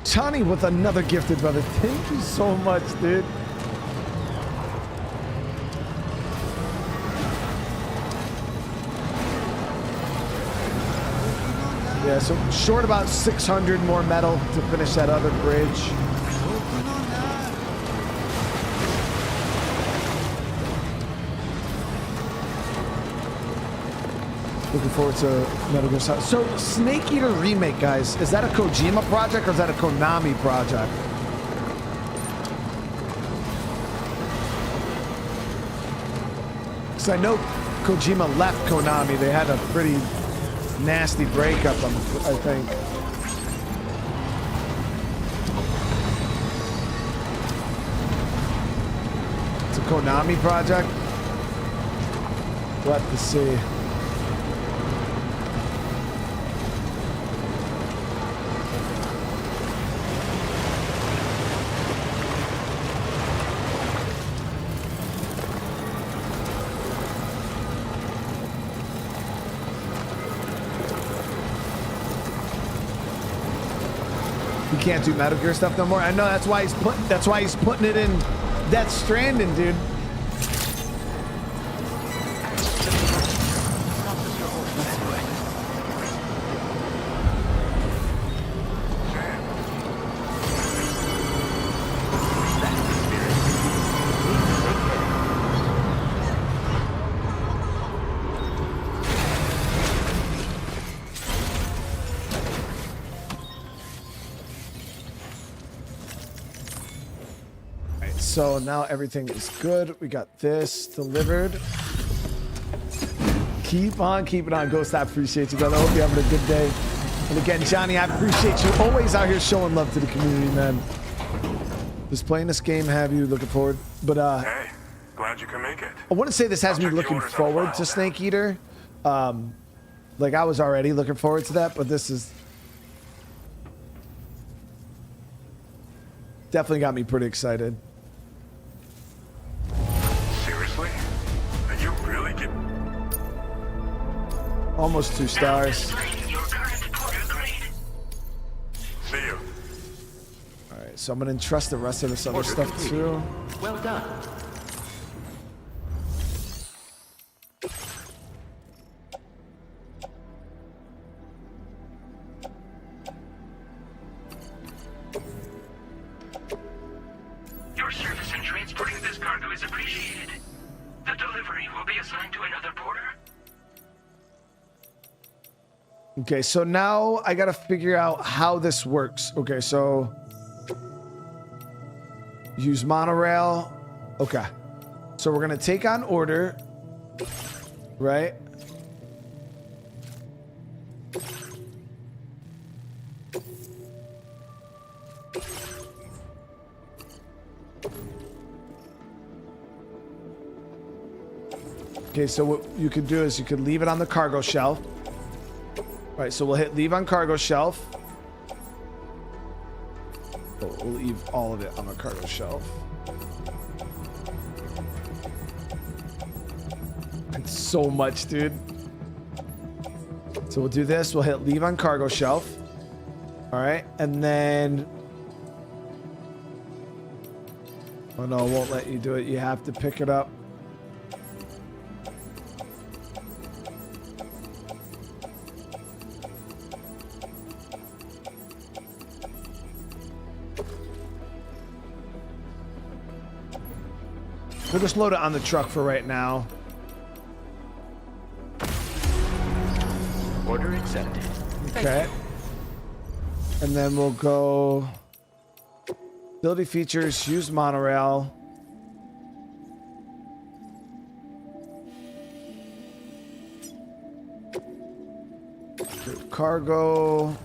Johnny with another gifted brother. Thank you so much, dude. Yeah, so short about 600 more metal to finish that other bridge. Looking forward to Metal Gear Solid. So, Snake Eater Remake, guys, is that a Kojima project or is that a Konami project? Because I know Kojima left Konami. They had a pretty nasty breakup, I think. It's a Konami project? We'll have to see. Can't do Metal Gear stuff no more. I know that's why he's putting it in Death Stranding, dude. So now everything is good. We got this delivered. Keep on keeping on, Ghost. I appreciate you, brother. I hope you're having a good day. And again, Johnny, I appreciate you always out here showing love to the community, man. Just playing this game, have you looking forward? But Hey, glad you can make it. I want to say this has me looking forward to Snake Eater. Like I was already looking forward to that, but this is definitely got me pretty excited. Almost 2 stars. See you. All right, so I'm gonna entrust the rest of this other stuff too. Well done. Your service in transporting this cargo is appreciated. The delivery will be assigned to another porter. Okay, so now I gotta figure out how this works. Okay, so use monorail. Okay, so we're gonna take on order, right? Okay, so what you could do is you could leave it on the cargo shelf. All right, so we'll hit leave on cargo shelf. We'll leave all of it on the cargo shelf. It's so much, dude. So we'll do this. We'll hit leave on cargo shelf. All right, and then... Oh no, it won't let you do it. You have to pick it up. We'll just load it on the truck for right now. Order accepted. Okay. And then we'll go ability features, use monorail. Cargo.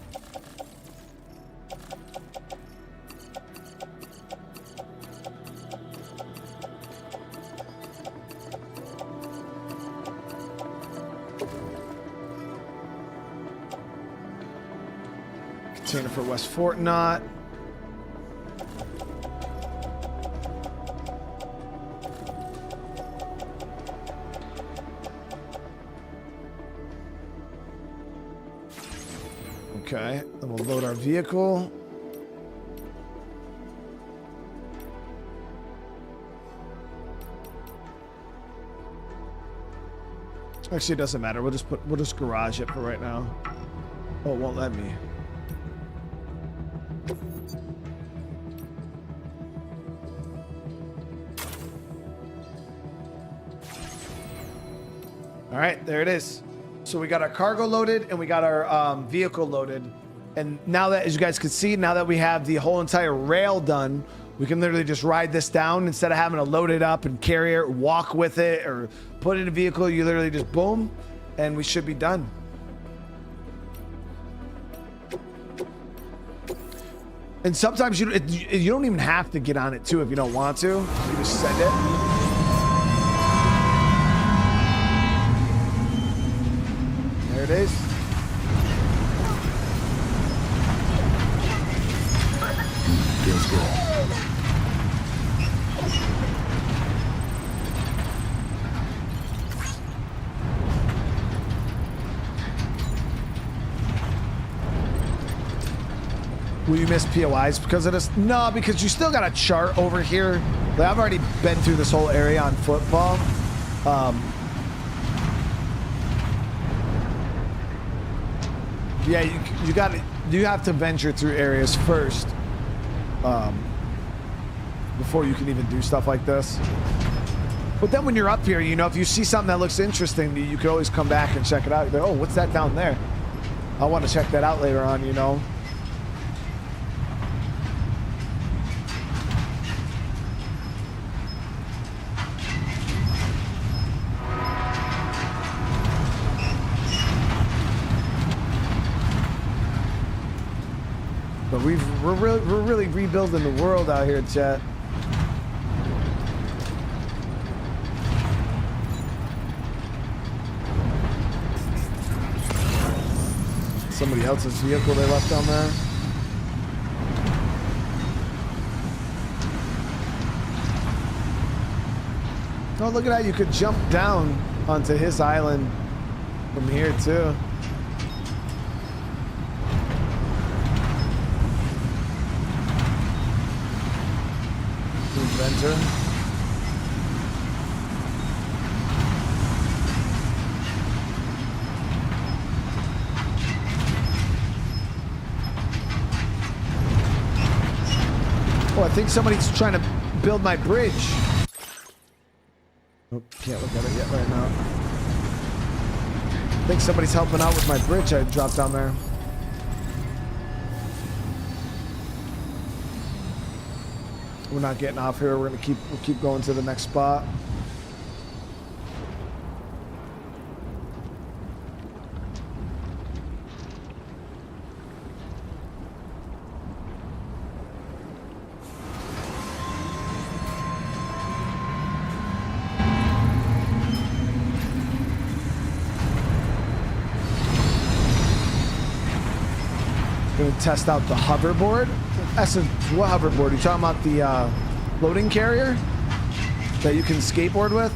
Container for West Fort Knot. Okay, then we'll load our vehicle. Actually, it doesn't matter. We'll just garage it for right now. Oh, it won't let me. All right, there it is. So we got our cargo loaded and we got our vehicle loaded. And now that, as you guys can see, now that we have the whole entire rail done, we can literally just ride this down instead of having to load it up and carry it, walk with it, or put it in a vehicle. You literally just boom, and we should be done. And sometimes you don't even have to get on it too if you don't want to. You just send it. There it is. Feels good. Will you miss POIs because of this? No, because you still got a chart over here. Like, I've already been through this whole area on football. Yeah, you have to venture through areas first before you can even do stuff like this. But then when you're up here, you know, if you see something that looks interesting, you can always come back and check it out. You're like, oh, what's that down there? I want to check that out later on, you know. But we're really rebuilding the world out here, chat. Somebody else's vehicle they left down there. Oh, look at that. You could jump down onto his island from here, too. Inventor. Oh, I think somebody's trying to build my bridge. Nope, can't look at it yet right now. I think somebody's helping out with my bridge I dropped down there. We're not getting off here. We'll keep going to the next spot. Gonna test out the hoverboard. What hoverboard? Are you talking about the loading carrier that you can skateboard with?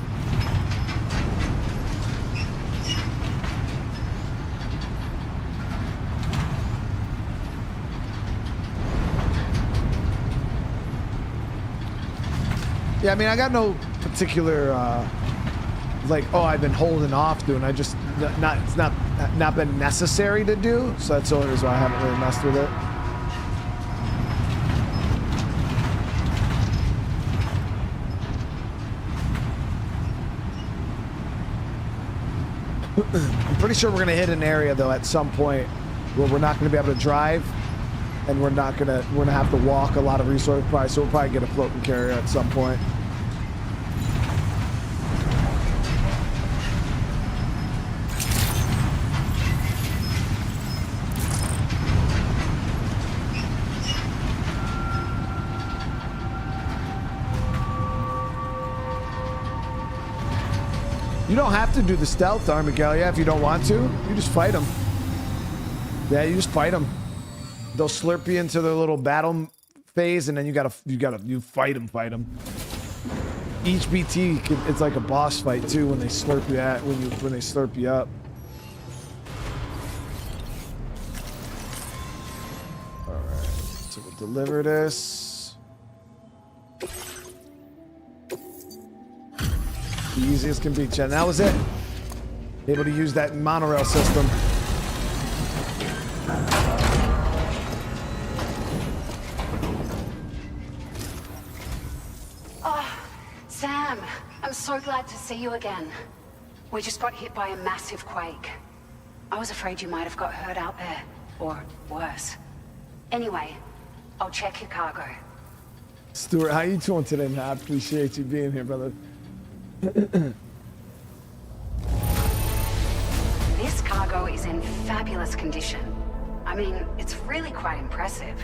Yeah, I mean, I got no particular like, oh, I've been holding off doing. It's not been necessary to do, so that's the only reason why I haven't really messed with it. I'm pretty sure we're gonna hit an area though at some point where we're not gonna be able to drive, and we're gonna have to walk a lot of resources probably. So we'll probably get a floating carrier at some point. You don't have to do the stealth, Armigalia, if you don't want to. You just fight them. Yeah, you just fight them. They'll slurp you into their little battle phase, and then you fight them. Each BT, it's like a boss fight too when they slurp you when they slurp you up. All right, so we'll deliver this. Easy as can be, Chen. That was it. Able to use that monorail system. Oh, Sam, I'm so glad to see you again. We just got hit by a massive quake. I was afraid you might have got hurt out there, or worse. Anyway, I'll check your cargo. Stuart, how you doing today, man? I appreciate you being here, brother. This cargo is in fabulous condition. I mean, it's really quite impressive.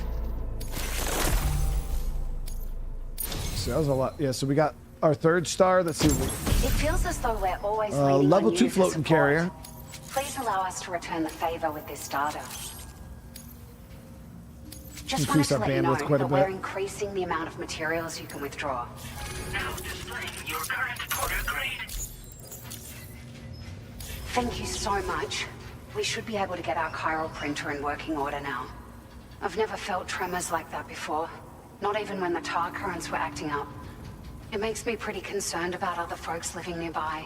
So that was a lot. Yeah, so we got our 3rd star. Let's see. It feels as though we're always leaning level on 2 you for floating support. carrier. Please allow us to return the favor with this data. Just Increase wanted our to let you bandwidth know quite a that we're bit. increasing the amount of materials you can withdraw. Now displaying your current order grade. Thank you so much. We should be able to get our chiral printer in working order now. I've never felt tremors like that before. Not even when the tar currents were acting up. It makes me pretty concerned about other folks living nearby.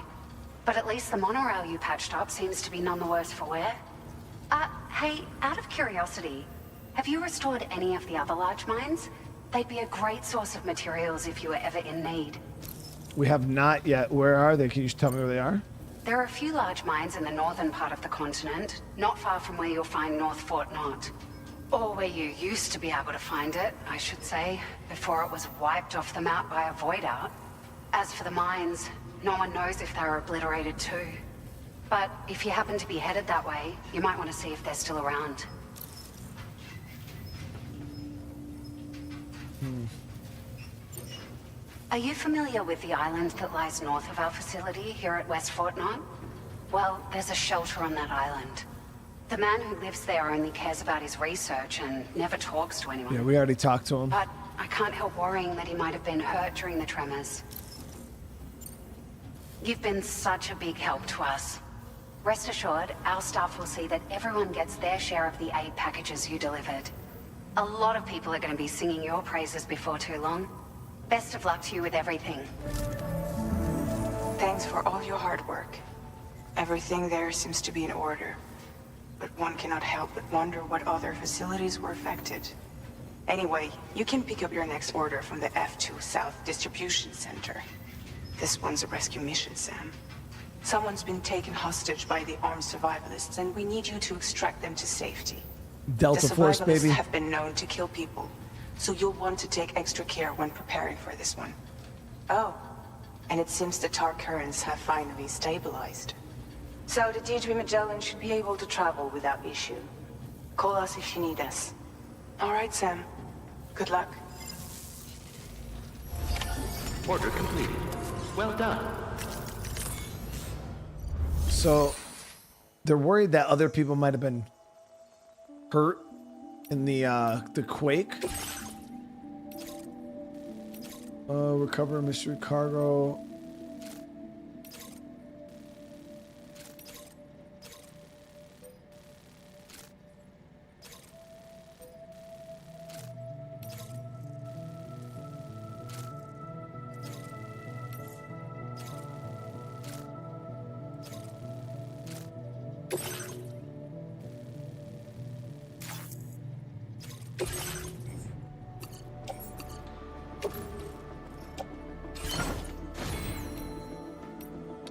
But at least the monorail you patched up seems to be none the worse for wear. Hey, out of curiosity, have you restored any of the other large mines? They'd be a great source of materials if you were ever in need. We have not yet. Where are they? Can you just tell me where they are? There are a few large mines in the northern part of the continent, not far from where you'll find North Fort Knot. Or where you used to be able to find it, I should say, before it was wiped off the map by a void out. As for the mines, no one knows if they were obliterated too. But if you happen to be headed that way, you might want to see if they're still around. Are you familiar with the island that lies north of our facility here at West Fort Knot? Well, there's a shelter on that island. The man who lives there only cares about his research and never talks to anyone. Yeah, we already talked to him. But I can't help worrying that he might have been hurt during the tremors. You've been such a big help to us. Rest assured, our staff will see that everyone gets their share of the aid packages you delivered. A lot of people are going to be singing your praises before too long. Best of luck to you with everything. Thanks for all your hard work. Everything there seems to be in order. But one cannot help but wonder what other facilities were affected. Anyway, you can pick up your next order from the F2 South Distribution Center. This one's a rescue mission, Sam. Someone's been taken hostage by the armed survivalists, and we need you to extract them to safety. Delta the Force, survivalists baby. have been known to kill people, so you'll want to take extra care when preparing for this one. Oh, and it seems the tar currents have finally stabilized. So the D3 Magellan should be able to travel without issue. Call us if you need us. All right, Sam. Good luck. Order completed. Well done. So they're worried that other people might have been hurt in the quake. Recover mystery cargo.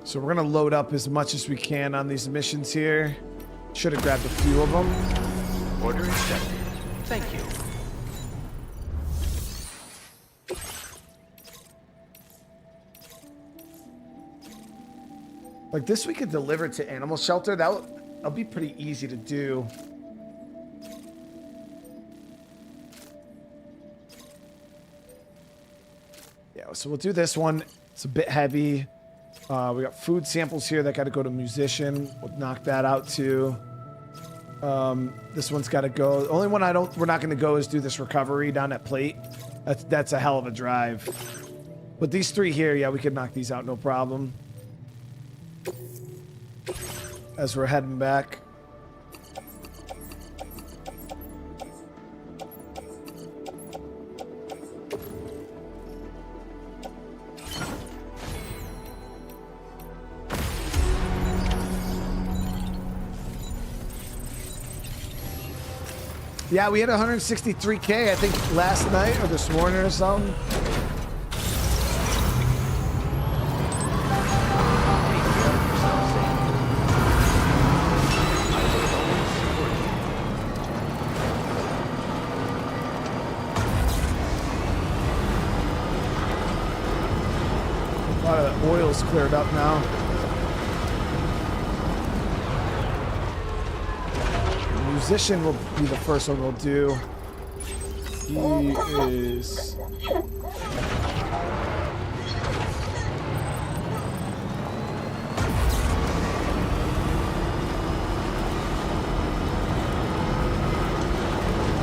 So we're gonna load up as much as we can on these missions here. Should have grabbed a few of them. Order accepted. Thank you. Like this, we could deliver to animal shelter. That'll be pretty easy to do. Yeah, so we'll do this one. It's a bit heavy. We got food samples here that got to go to musician. We'll knock that out too. This one's got to go. The only one we're not going to go is do this recovery down at plate. That's a hell of a drive. But these three here, yeah, we could knock these out no problem. As we're heading back. Yeah, we had 163K, I think, last night or this morning or something. A lot of the oil's cleared up now. The musician will be the first one we'll do. He is...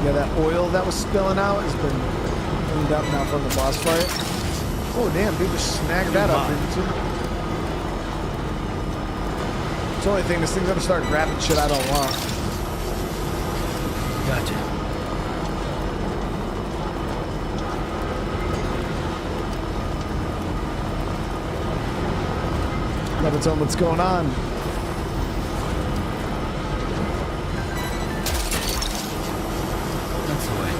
Yeah, that oil that was spilling out has been cleaned up now from the boss fight. Oh, damn, dude just snagged that up, didn't you? It's the only thing, this thing's gonna start grabbing shit I don't want. Gotcha. Gotta tell them what's going on. That's the way.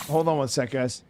Hold on one sec, guys.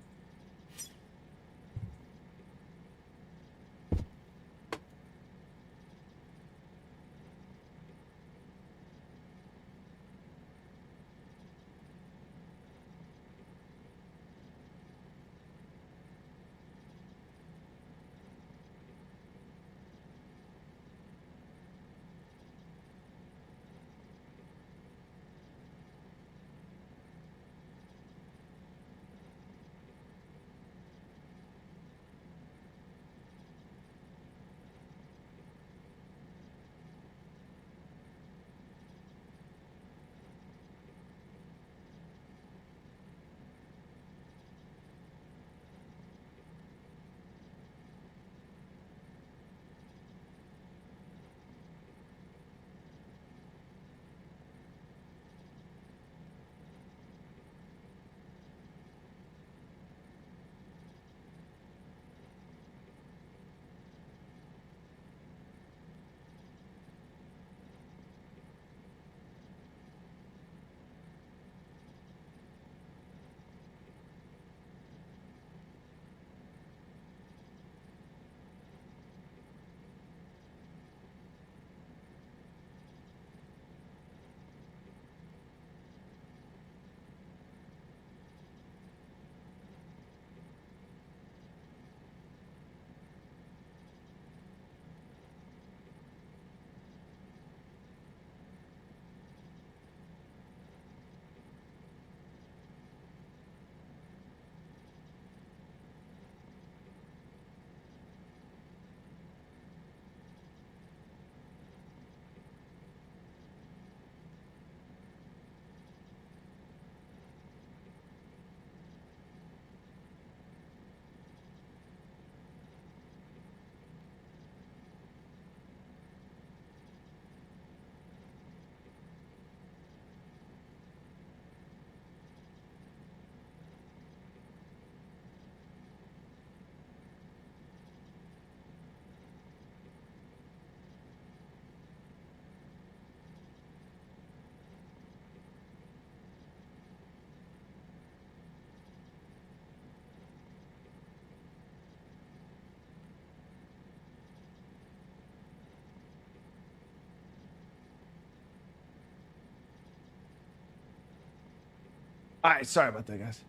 All right, sorry about that, guys.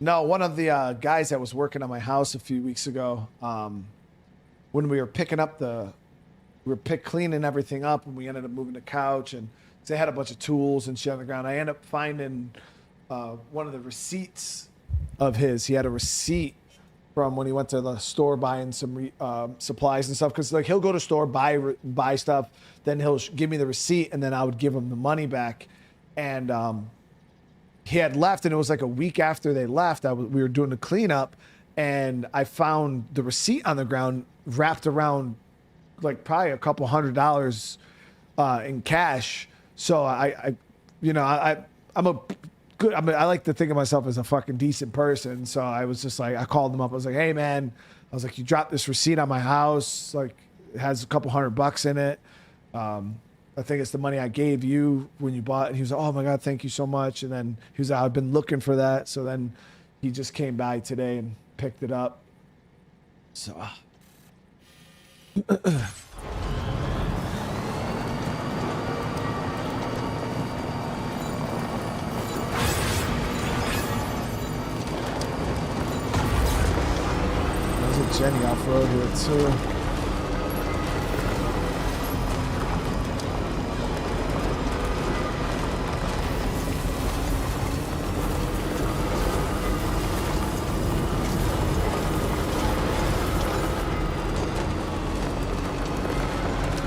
No, one of the guys that was working on my house a few weeks ago, when we were picking up cleaning everything up, and we ended up moving the couch, and they had a bunch of tools and shit on the ground. I ended up finding one of the receipts of his. He had a receipt from when he went to the store buying some supplies and stuff. Because like he'll go to store buy stuff, then he'll give me the receipt, and then I would give him the money back. And he had left, and it was like a week after they left. We were doing the cleanup, and I found the receipt on the ground wrapped around like probably a couple $100 in cash. So I'm a good. I mean, I like to think of myself as a fucking decent person. So I was just like, I called them up. I was like, hey man, I was like, you dropped this receipt on my house. Like it has a couple $100 in it. I think it's the money I gave you when you bought it. And he was like, oh my God, thank you so much. And then he was like, I've been looking for that. So then he just came by today and picked it up. So, there's a Jenny off-road here too.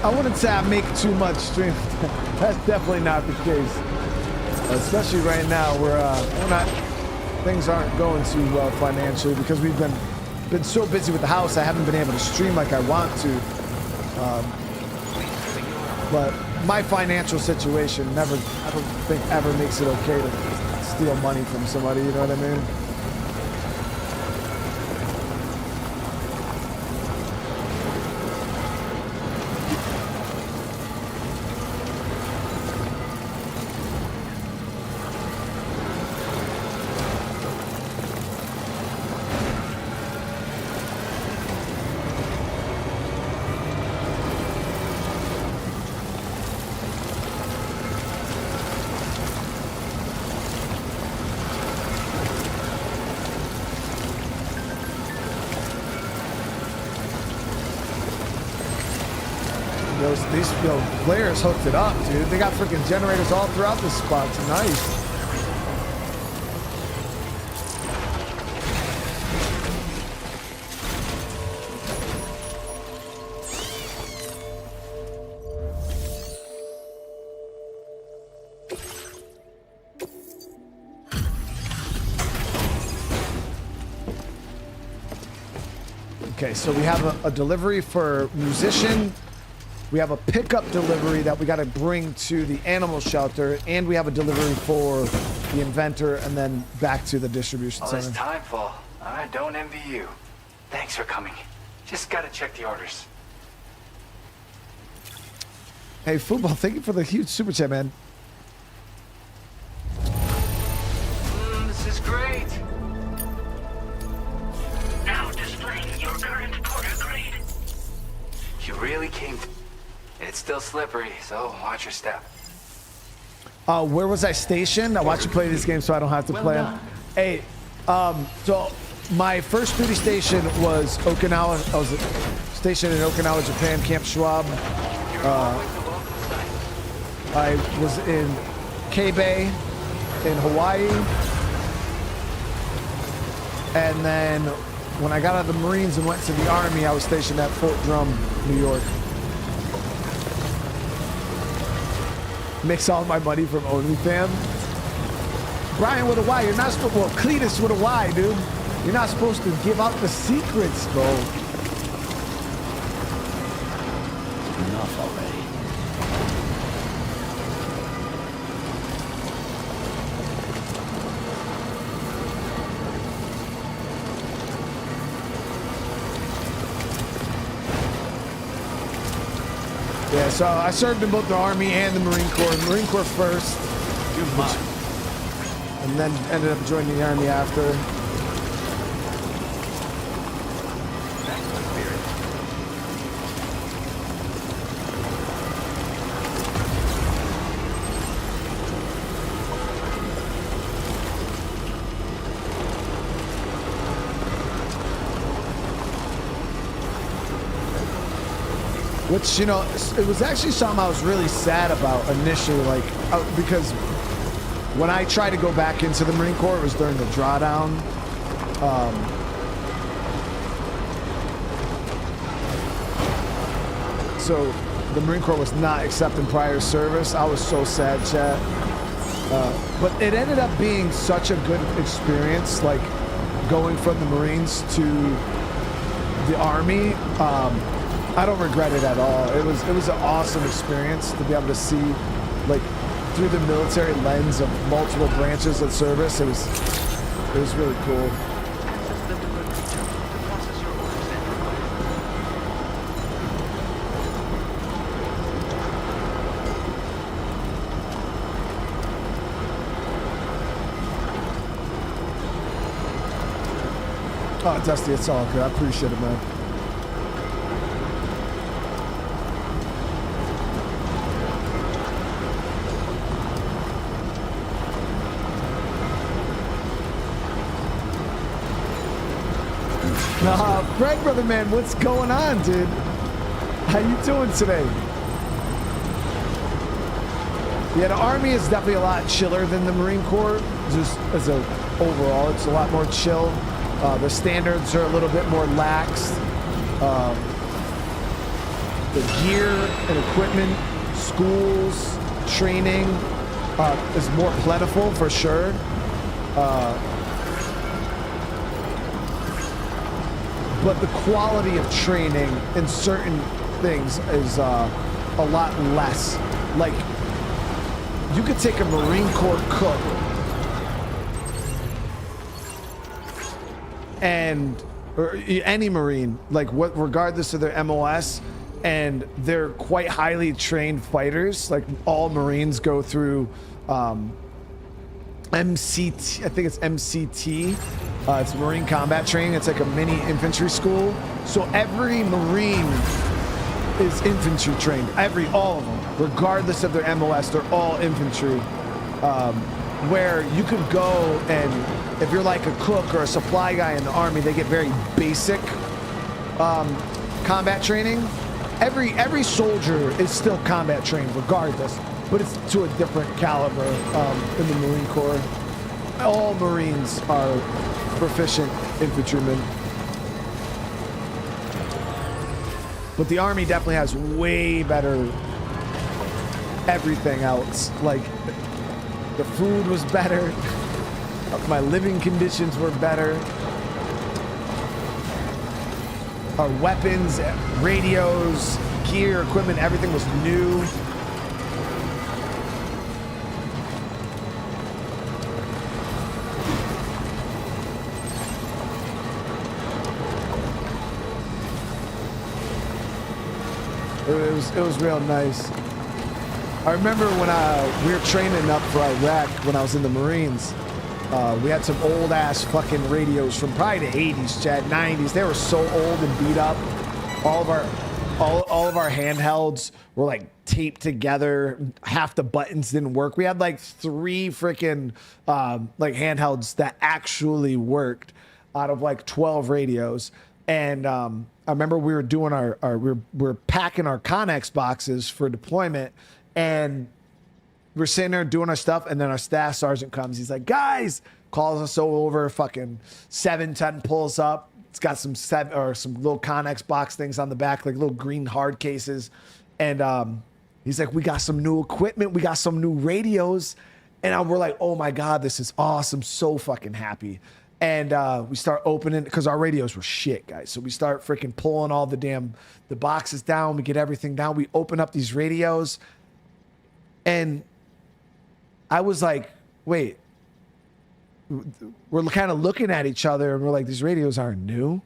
I wouldn't say I make too much stream. That's definitely not the case. Especially right now, we're not. Things aren't going too well financially because we've been so busy with the house. I haven't been able to stream like I want to. But my financial situation I don't think ever makes it okay to steal money from somebody. You know what I mean? These players hooked it up, dude. They got freaking generators all throughout this spot. It's nice. Okay, so we have a delivery for musician. We have a pickup delivery that we got to bring to the animal shelter, and we have a delivery for the inventor, and then back to the distribution All center. this time, Fall. I don't envy you. Thanks for coming. Just gotta check the orders. Hey, Football, thank you for the huge super chat, man. This is great. Now displaying your current porter grade. You really came. It's still slippery, so watch your step. Where was I stationed? I watched you play this game, so I don't have to play them. Hey, so my first duty station was Okinawa. I was stationed in Okinawa, Japan, Camp Schwab. I was in K-Bay in Hawaii. And then when I got out of the Marines and went to the Army, I was stationed at Fort Drum, New York. Makes all my money from OnlyFans. Brian with a Y, you're not supposed, well, Cletus with a Y, dude. You're not supposed to give out the secrets, bro. Enough already. Yeah, so I served in both the Army and the Marine Corps. Marine Corps first. And then ended up joining the Army after. Which, you know, it was actually something I was really sad about initially, like, because when I tried to go back into the Marine Corps, it was during the drawdown. So the Marine Corps was not accepting prior service. I was so sad, chat. But it ended up being such a good experience, like going from the Marines to the Army. I don't regret it at all. It was an awesome experience to be able to see, like, through the military lens of multiple branches of service. It was really cool. Access the delivery terminal to process your orders and requests. Oh, Dusty, it's all good. I appreciate it, man. Greg, brother man, what's going on, dude? How you doing today? Yeah, the Army is definitely a lot chiller than the Marine Corps. Just as a overall, it's a lot more chill. The standards are a little bit more lax. The gear and equipment, schools, training is more plentiful for sure. But the quality of training in certain things is a lot less. Like, you could take a Marine Corps cook or any Marine, like what, regardless of their MOS, and they're quite highly trained fighters. Like all Marines go through MCT, I think it's MCT. It's Marine Combat Training. It's like a mini infantry school. So every Marine is infantry trained. All of them, regardless of their MOS, they're all infantry. Where you could go and if you're like a cook or a supply guy in the Army, they get very basic combat training. Every soldier is still combat trained regardless, but it's to a different caliber in the Marine Corps. All Marines are proficient infantrymen. But the Army definitely has way better everything else. Like, the food was better. My living conditions were better. Our weapons, radios, gear, equipment, everything was new. It was real nice. I remember when we were training up for Iraq when I was in the Marines. We had some old ass fucking radios from probably the 80s, Chad, 90s. They were so old and beat up. All of our handhelds were like taped together. Half the buttons didn't work. We had like 3 freaking like handhelds that actually worked out of like 12 radios. And I remember we were doing we were packing our Connex boxes for deployment, and we're sitting there doing our stuff, and then our staff sergeant comes. He's like, guys, calls us over, fucking 710 pulls up. It's got some little Connex box things on the back, like little green hard cases. And he's like, we got some new equipment. We got some new radios. And we're like, oh my God, this is awesome. So fucking happy. And we start opening, because our radios were shit, guys. So we start freaking pulling all the boxes down. We get everything down. We open up these radios. And I was like, wait, we're kind of looking at each other and we're like, these radios aren't new.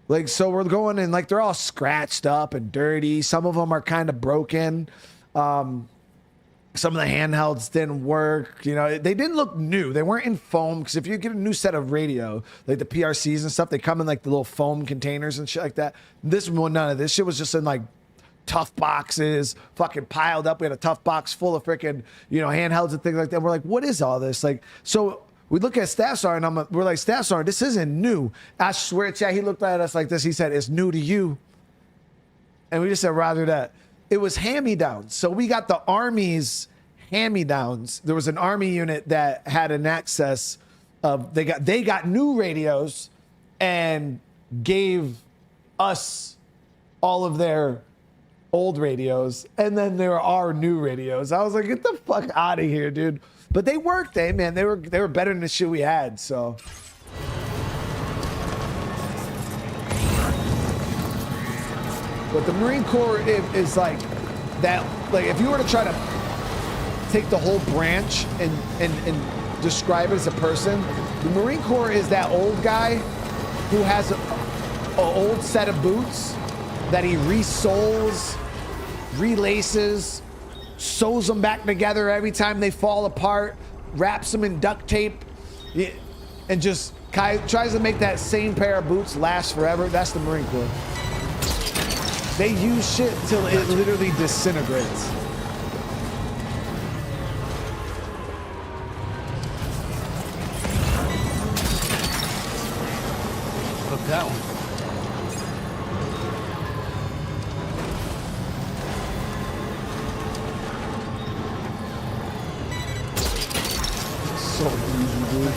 Like, so we're going and like, they're all scratched up and dirty. Some of them are kind of broken. Some of the handhelds didn't work. You know, they didn't look new. They weren't in foam, because if you get a new set of radio, like the PRCs and stuff, they come in like the little foam containers and shit like that. This one, none of this shit was just in like tough boxes, fucking piled up. We had a tough box full of freaking, handhelds and things like that. We're like, what is all this? Like, so we look at Staff Sergeant and we're like, Staff Sergeant, this isn't new. I swear, Chad, he looked at us like this. He said, it's new to you. And we just said, rather that. It was hand-me-downs. So we got the Army's hand-me-downs. There was an Army unit that had an access of, they got new radios and gave us all of their old radios, and then there are new radios. I was like, get the fuck out of here, dude. But they worked, man. They were better than the shit we had, so. But the Marine Corps is like that. Like, if you were to try to take the whole branch and describe it as a person, the Marine Corps is that old guy who has a old set of boots that he resoles, relaces, sews them back together every time they fall apart, wraps them in duct tape, and just tries to make that same pair of boots last forever. That's the Marine Corps. They use shit till it literally disintegrates. Look, that one. So easy, dude.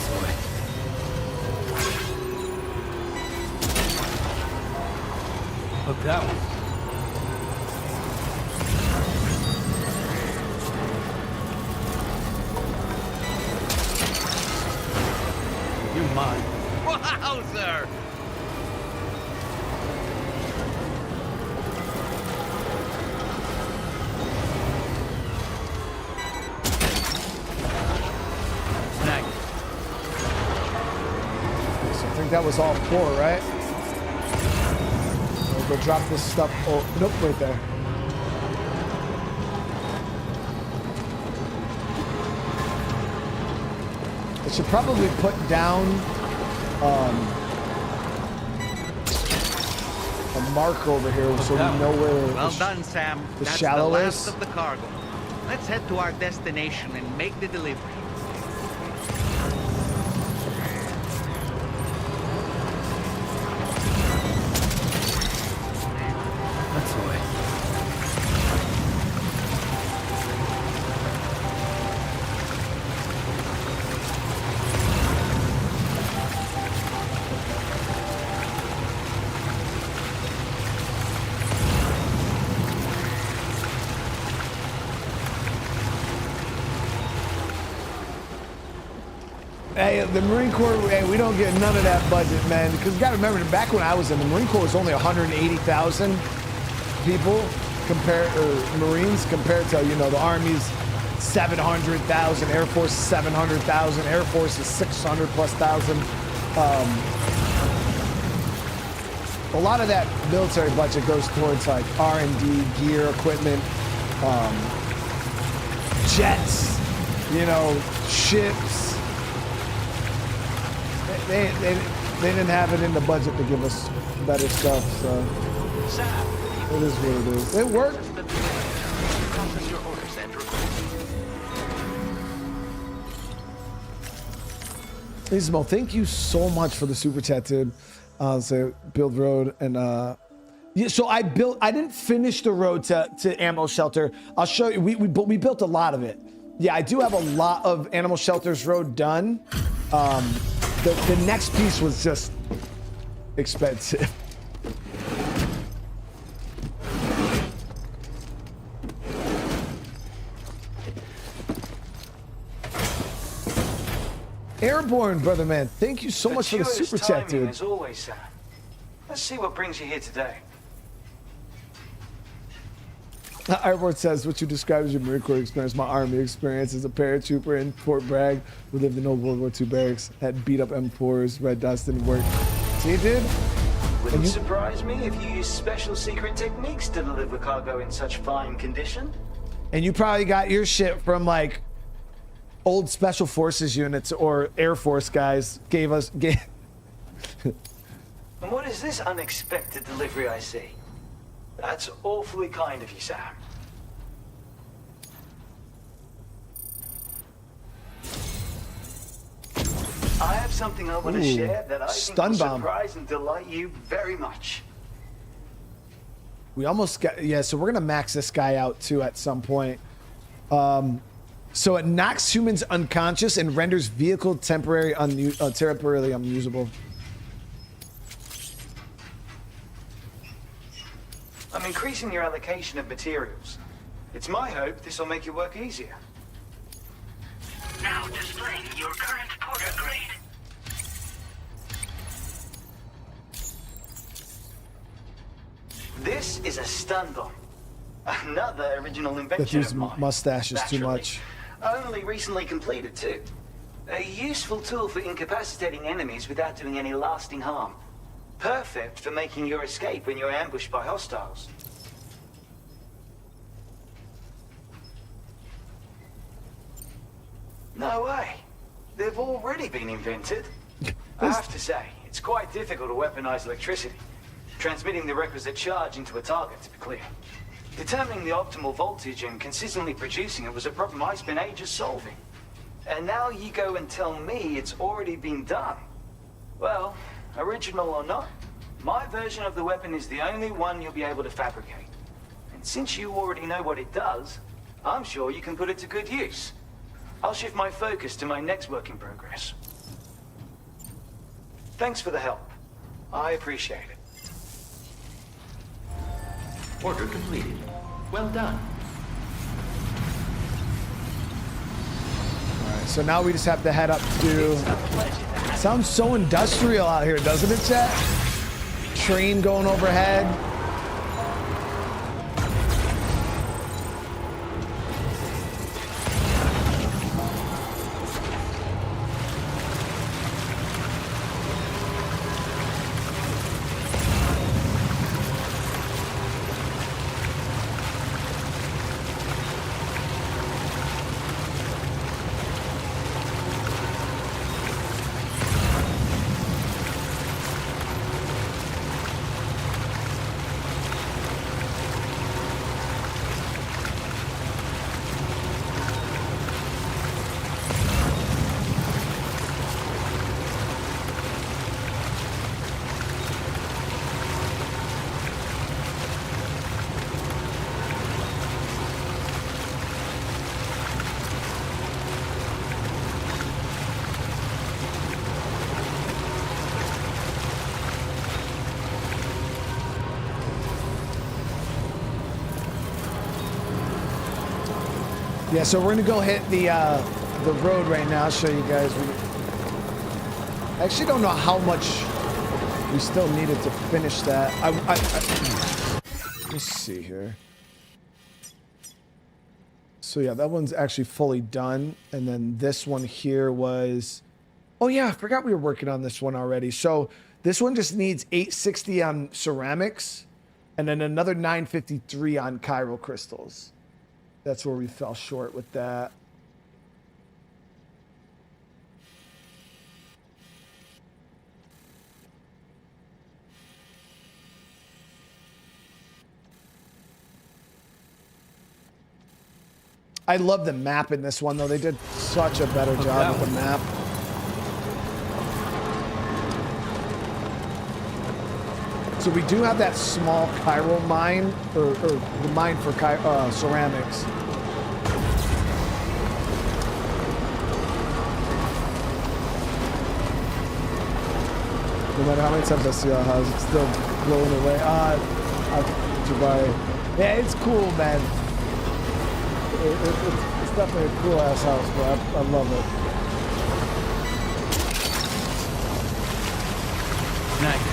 Look, that one. You're mine. Wowzer! Snag. So I think that was all 4, right? I'll go drop this stuff. Oh, nope, right there. I should probably put down a mark over here so we know where Well done, Sam. the That's shallow the last is. of the cargo. Let's head to our destination and make the delivery. That's the way. Hey, the Marine Corps, hey, we don't get none of that budget, man. Because you got to remember, back when I was in the Marine Corps, was only 180,000 people Marines compared to, you know, the Army's 700,000, Air Force 700,000, Air Force is 600 plus thousand. A lot of that military budget goes towards like R&D, gear, equipment, jets, you know, ships. They didn't have it in the budget to give us better stuff, so it is what it is. It worked. Process your orders, Andrew. Ismo, thank you so much for the super chat, dude. So build road and yeah. So I didn't finish the road to Animal Shelter. I'll show you. We built a lot of it. Yeah, I do have a lot of Animal Shelter's road done. The next piece was just expensive. Airborne, brother man. Thank you so much for the super chat, dude. As always, Sam. Let's see what brings you here today. Airborne says, what you described as your Marine Corps experience, my Army experience as a paratrooper in Fort Bragg. We lived in old World War II barracks, had beat up M4s, red dust, didn't work. See, dude? Wouldn't surprise me if you use special secret techniques to deliver cargo in such fine condition. And you probably got your shit from like old Special Forces units or Air Force guys gave us. And what is this unexpected delivery I see? That's awfully kind of you, Sam. I have something I want to share that I think will surprise and delight you very much. We almost got, yeah, so we're gonna max this guy out too at some point. So it knocks humans unconscious and renders vehicle temporarily unusable. I'm increasing your allocation of materials. It's my hope this will make your work easier. Now displaying your current porter grade. This is a stun bomb. Another original invention That dude's of mine. mustache is too Naturally. much. Only recently completed, too. A useful tool for incapacitating enemies without doing any lasting harm. Perfect for making your escape when you're ambushed by hostiles. No way. They've already been invented. I have to say, it's quite difficult to weaponize electricity. Transmitting the requisite charge into a target, to be clear. Determining the optimal voltage and consistently producing it was a problem I spent ages solving. And now you go and tell me it's already been done. Well, original or not, my version of the weapon is the only one you'll be able to fabricate. And since you already know what it does, I'm sure you can put it to good use. I'll shift my focus to my next work in progress. Thanks for the help. I appreciate it. Order completed. Well done. Alright, so now we just have to head up to... Sounds so industrial out here, doesn't it, chat? Train going overhead. Yeah, so we're gonna go hit the road right now. I'll show you guys. I actually don't know how much we still needed to finish that. Let's see here. So yeah, that one's actually fully done, and then this one here was. Oh yeah, I forgot we were working on this one already. So this one just needs 860 on ceramics, and then another 953 on chiral crystals. That's where we fell short with that. I love the map in this one, though. They did such a better job with the map. So we do have that small chiral mine, or the mine for ceramics. No matter how many times I see our house, it's still blowing away. Yeah, it's cool, man. It's definitely a cool ass house, bro. I love it. Nice.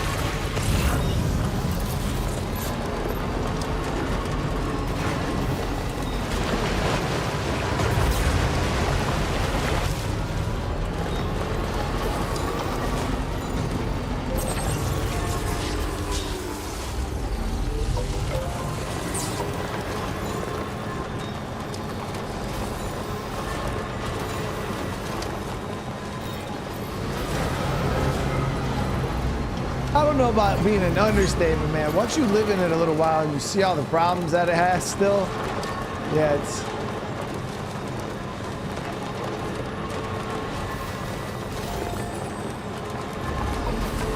I don't know about being an understatement, man. Once you live in it a little while and you see all the problems that it has still, yeah, it's...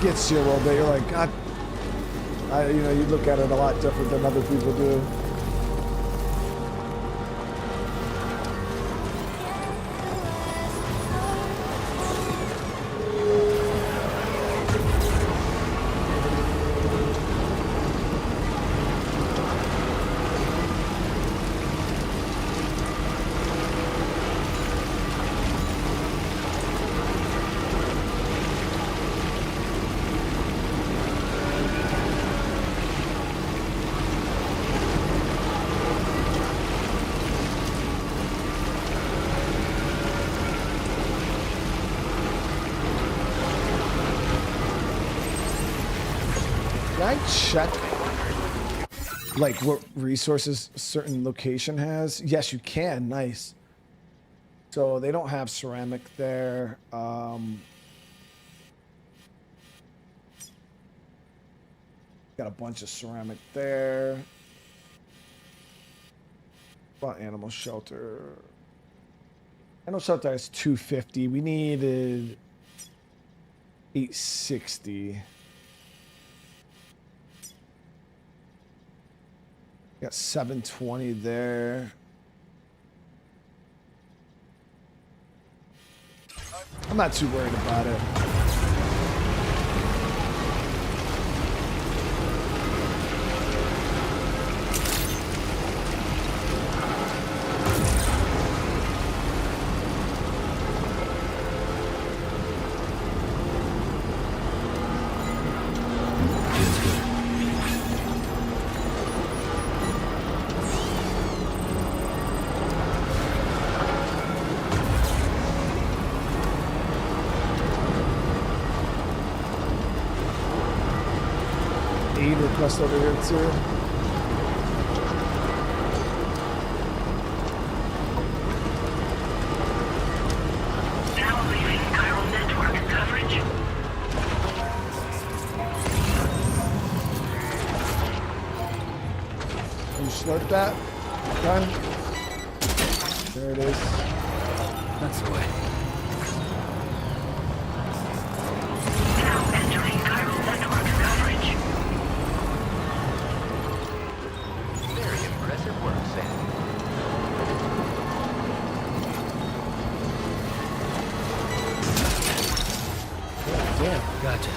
gets you a little bit. You're like, God, you know, you look at it a lot different than other people do. I check like what resources a certain location has? Yes, you can. Nice. So they don't have ceramic there. Got a bunch of ceramic there. What about animal shelter? Animal shelter has 250. We needed 860. Got 720 there. I'm not too worried about it. Request over here too. Now leaving chiral network coverage. Can you slurp that? Done. There it is. That's the way. Now entering chiral network coverage. Very impressive work, Sam. Damn. Gotcha.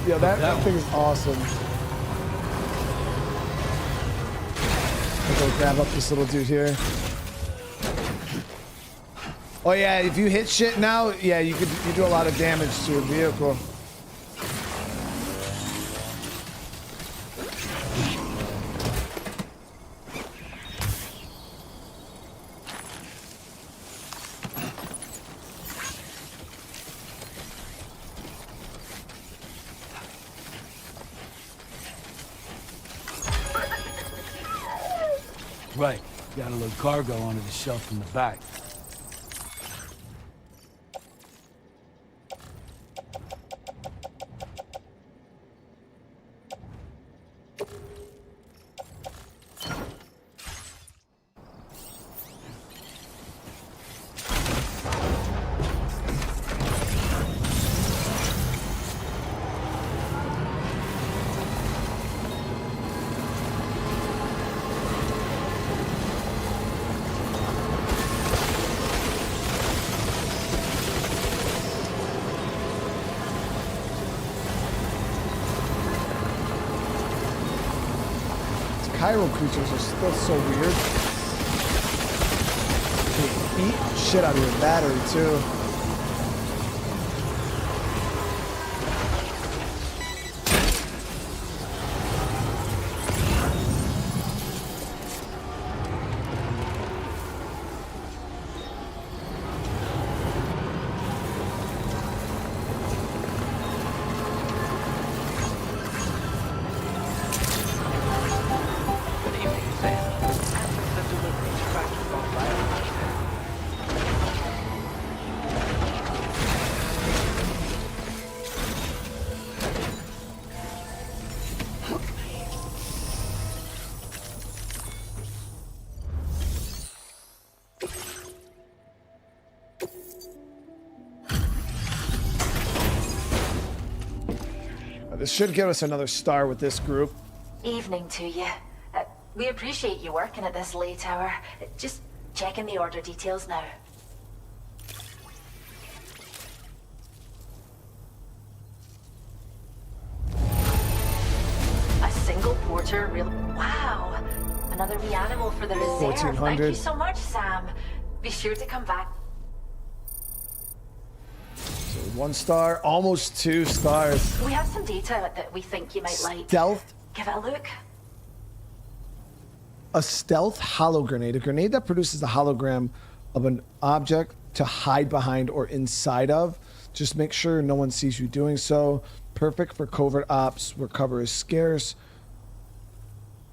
Yeah, that thing is awesome. I'll go grab up this little dude here. Oh yeah, if you hit shit now, yeah, you do a lot of damage to a vehicle. Right. Gotta load cargo onto the shelf in the back. Chiral creatures are still so weird. They eat shit out of your battery too. Good evening, Sam. The deliveries tracked on wireless. This should give us another star with this group. Evening to you. We appreciate you working at this late hour. Just checking the order details now. A shelter real... Wow! Another wee animal for the reserve. 1400. Thank you so much, Sam. Be sure to come back. So 1 star, almost 2 stars. We have some data that we think you might like. Stealth. Give it a look. A stealth hollow grenade. A grenade that produces a hologram of an object to hide behind or inside of. Just make sure no one sees you doing so. Perfect for covert ops where cover is scarce.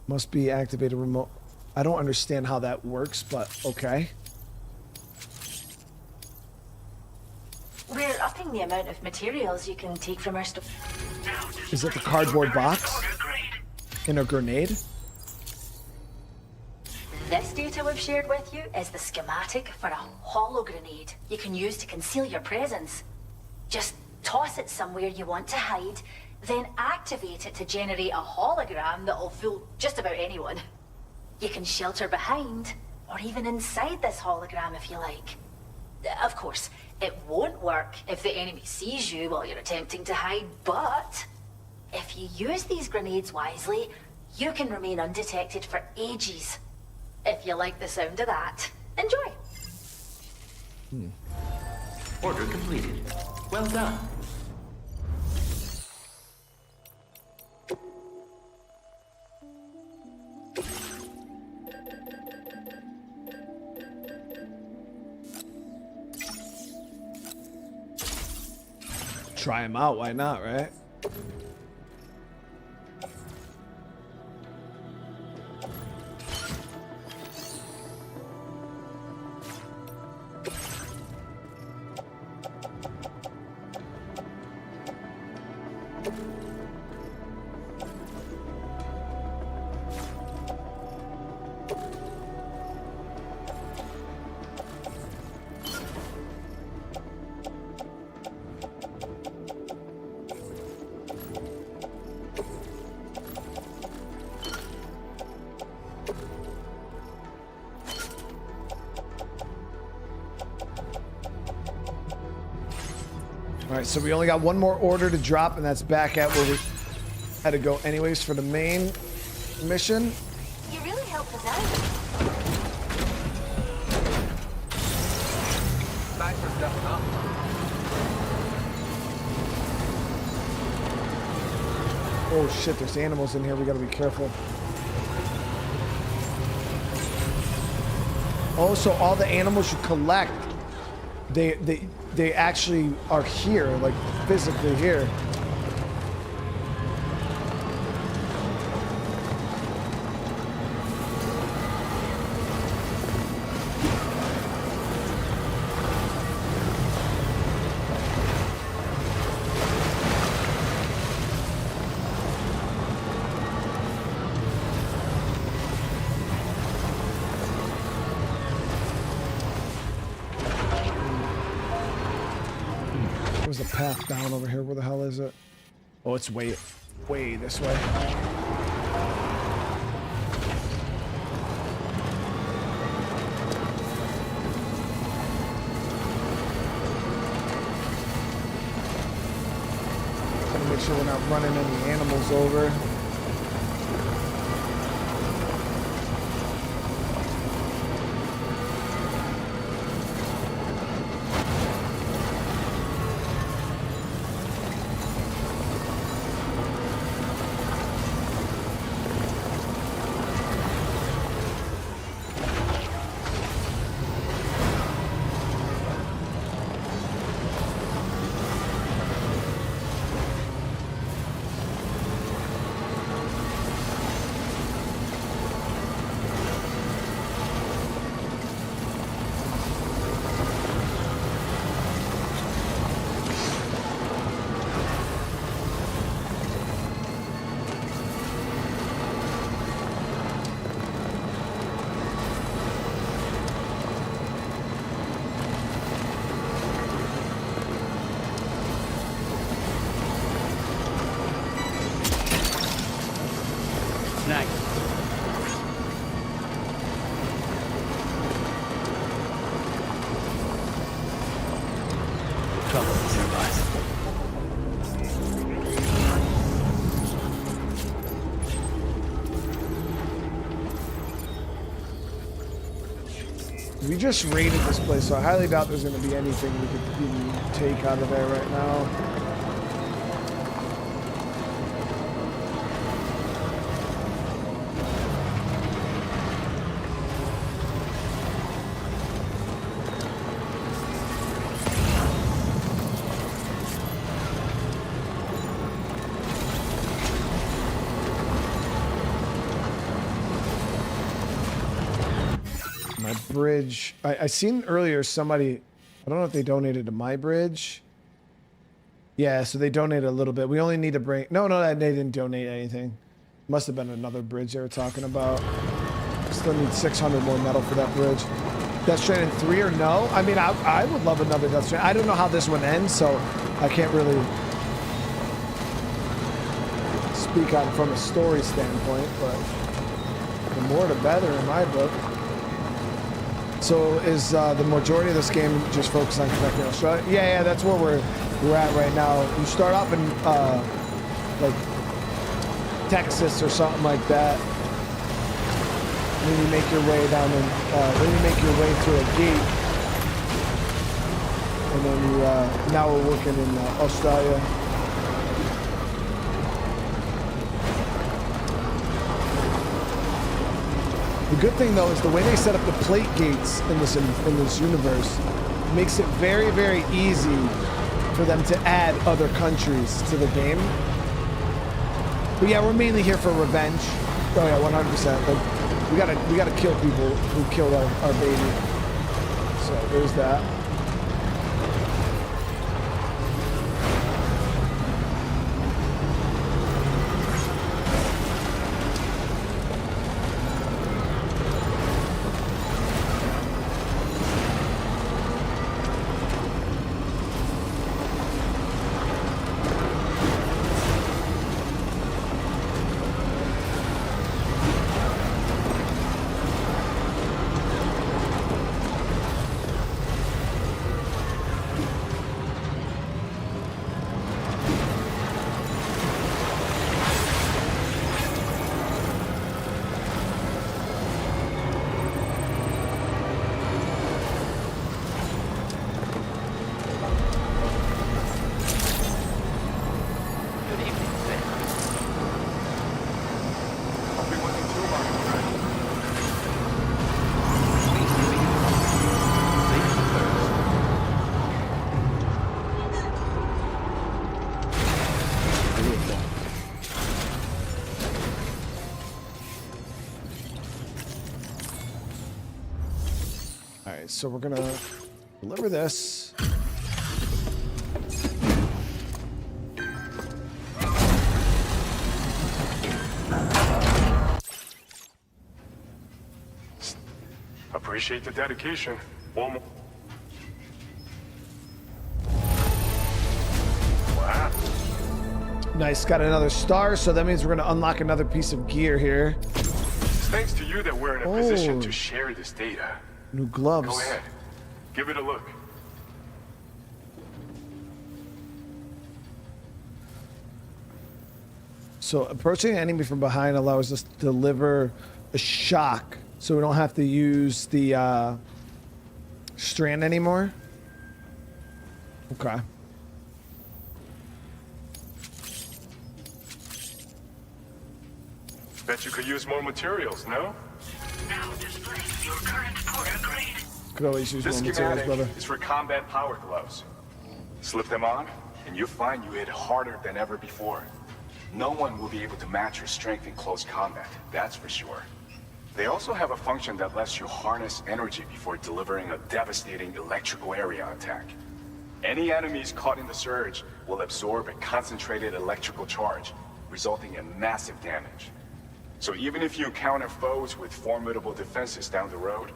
Must be activated remote. I don't understand how that works, but okay. We're upping the amount of materials you can take from our stuff. Is it the cardboard box? In a grenade? This data we've shared with you is the schematic for a hollow grenade you can use to conceal your presence. Just toss it somewhere you want to hide, then activate it to generate a hologram that'll fool just about anyone. You can shelter behind, or even inside this hologram if you like. Of course, it won't work if the enemy sees you while you're attempting to hide, but if you use these grenades wisely, you can remain undetected for ages. If you like the sound of that, enjoy. Order completed. Well done. Try them out, why not, right? All right, so we only got one more order to drop, and that's back at where we had to go anyways for the main mission. You really helped us out. Thanks for stepping up. Oh shit, there's animals in here. We gotta be careful. Oh, so all the animals you collect, they actually are here, like physically here. There's a path down over here. Where the hell is it? Oh, it's way this way. Gotta make sure we're not running any animals over. We just raided this place, so I highly doubt there's going to be anything we could even take out of there right now. Bridge. I seen earlier somebody, I don't know if they donated to my bridge. Yeah, so they donated a little bit. We only need to bring, no, they didn't donate anything. Must have been another bridge they were talking about. Still need 600 more metal for that bridge. Death Stranding 3 or no? I mean, I would love another Death Stranding. I don't know how this one ends, so I can't really speak on from a story standpoint, but the more the better in my book. So is the majority of this game just focused on connecting Australia? Yeah, that's where we're at right now. You start off in like Texas or something like that. And then you make your way down and then you make your way through a gate. And then you now we're working in Australia. The good thing though is the way they set up the plate gates in this universe makes it very, very easy for them to add other countries to the game. But yeah, we're mainly here for revenge. Oh yeah, 100%. Like we gotta kill people who killed our baby. So there's that. So we're gonna deliver this. Appreciate the dedication. One more. Wow. Nice, got another star, so that means we're gonna unlock another piece of gear here. It's thanks to you that we're in a position to share this data. New gloves. Go ahead. Give it a look. So approaching an enemy from behind allows us to deliver a shock, so we don't have to use the strand anymore. Okay. Bet you could use more materials, no? Now display your current porter grade. Could always use This more materials, brother. schematic is for combat power gloves. Slip them on, and you'll find you hit harder than ever before. No one will be able to match your strength in close combat, that's for sure. They also have a function that lets you harness energy before delivering a devastating electrical area attack. Any enemies caught in the surge will absorb a concentrated electrical charge, resulting in massive damage. So even if you encounter foes with formidable defenses down the road,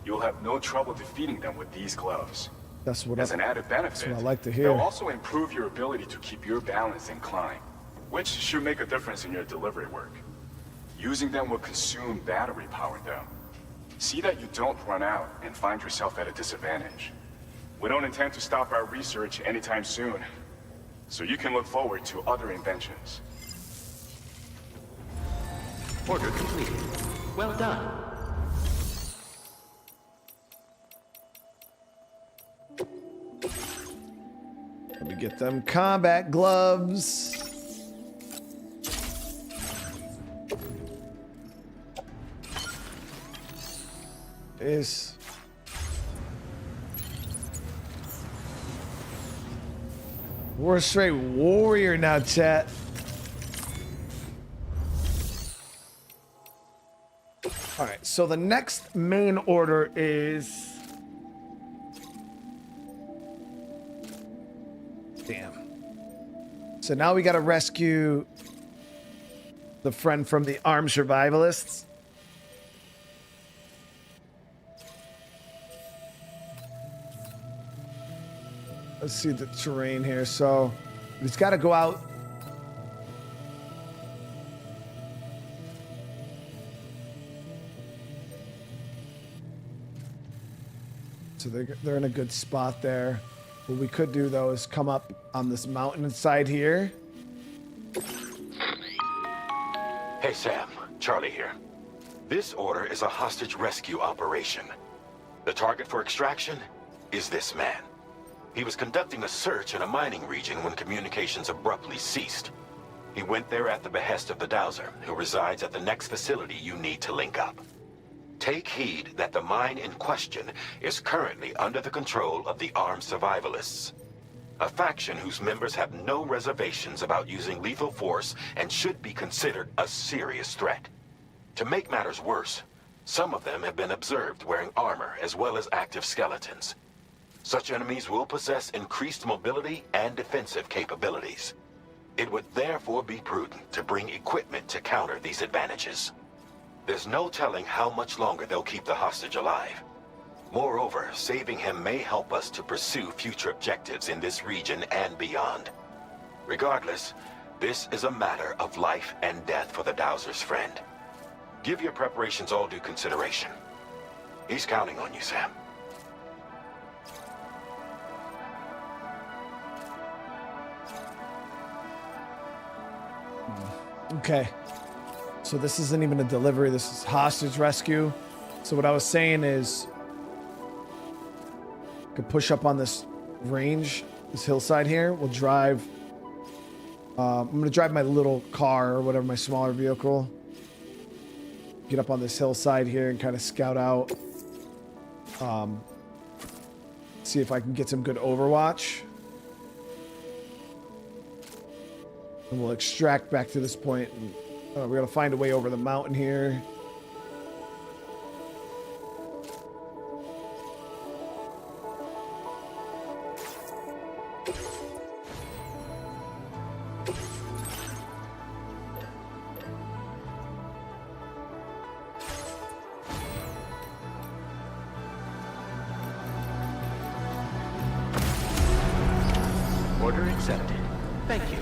you'll have no trouble defeating them with these gloves. That's what As an added benefit, that's what I like to hear. they'll also improve your ability to keep your balance and climb, which should make a difference in your delivery work. Using them will consume battery power though. See that you don't run out and find yourself at a disadvantage. We don't intend to stop our research anytime soon, so you can look forward to other inventions. Order completed. Well done. Get them combat gloves. Is we're a straight warrior now, chat. All right, so the next main order is damn. So now we got to rescue the friend from the armed survivalists. Let's see the terrain here. So he's got to go out. So they're in a good spot there. What we could do though is come up on this mountain side here. Hey Sam, Charlie here. This order is a hostage rescue operation. The target for extraction is this man. He was conducting a search in a mining region when communications abruptly ceased. He went there at the behest of the Dowser, who resides at the next facility you need to link up. Take heed that the mine in question is currently under the control of the armed survivalists, a faction whose members have no reservations about using lethal force and should be considered a serious threat. To make matters worse, some of them have been observed wearing armor as well as active skeletons. Such enemies will possess increased mobility and defensive capabilities. It would therefore be prudent to bring equipment to counter these advantages. There's no telling how much longer they'll keep the hostage alive. Moreover, saving him may help us to pursue future objectives in this region and beyond. Regardless, this is a matter of life and death for the Dowser's friend. Give your preparations all due consideration. He's counting on you, Sam. Okay. So this isn't even a delivery. This is hostage rescue. So what I was saying is I could push up on this range, this hillside here. We'll drive. I'm going to drive my little car or whatever, my smaller vehicle. Get up on this hillside here and kind of scout out. See if I can get some good overwatch. And we'll extract back to this point. And, we're going to find a way over the mountain here. Order accepted. Thank you.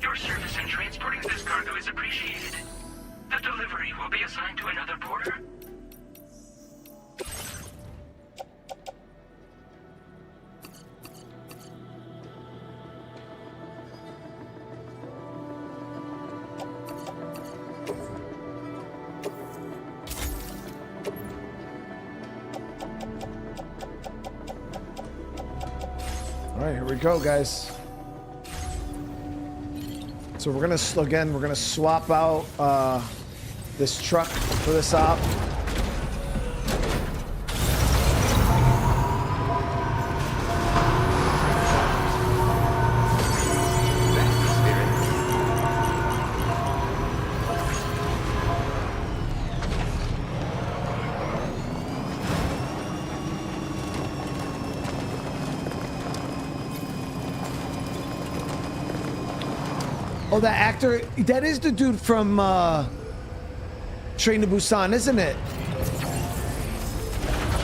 Your service in transporting this cargo is appreciated. The delivery will be assigned to another porter. All right, here we go, guys. So we're gonna swap out this truck for this op. Oh, that actor, that is the dude from Train to Busan, isn't it?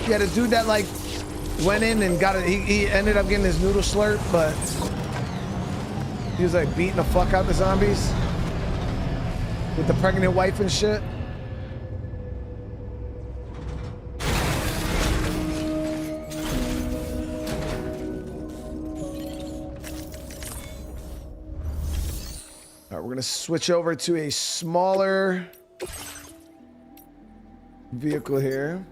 Yeah, the dude that like went in and got it. He ended up getting his noodle slurp, but he was like beating the fuck out the zombies with the pregnant wife and shit. gonna switch over to a smaller vehicle here.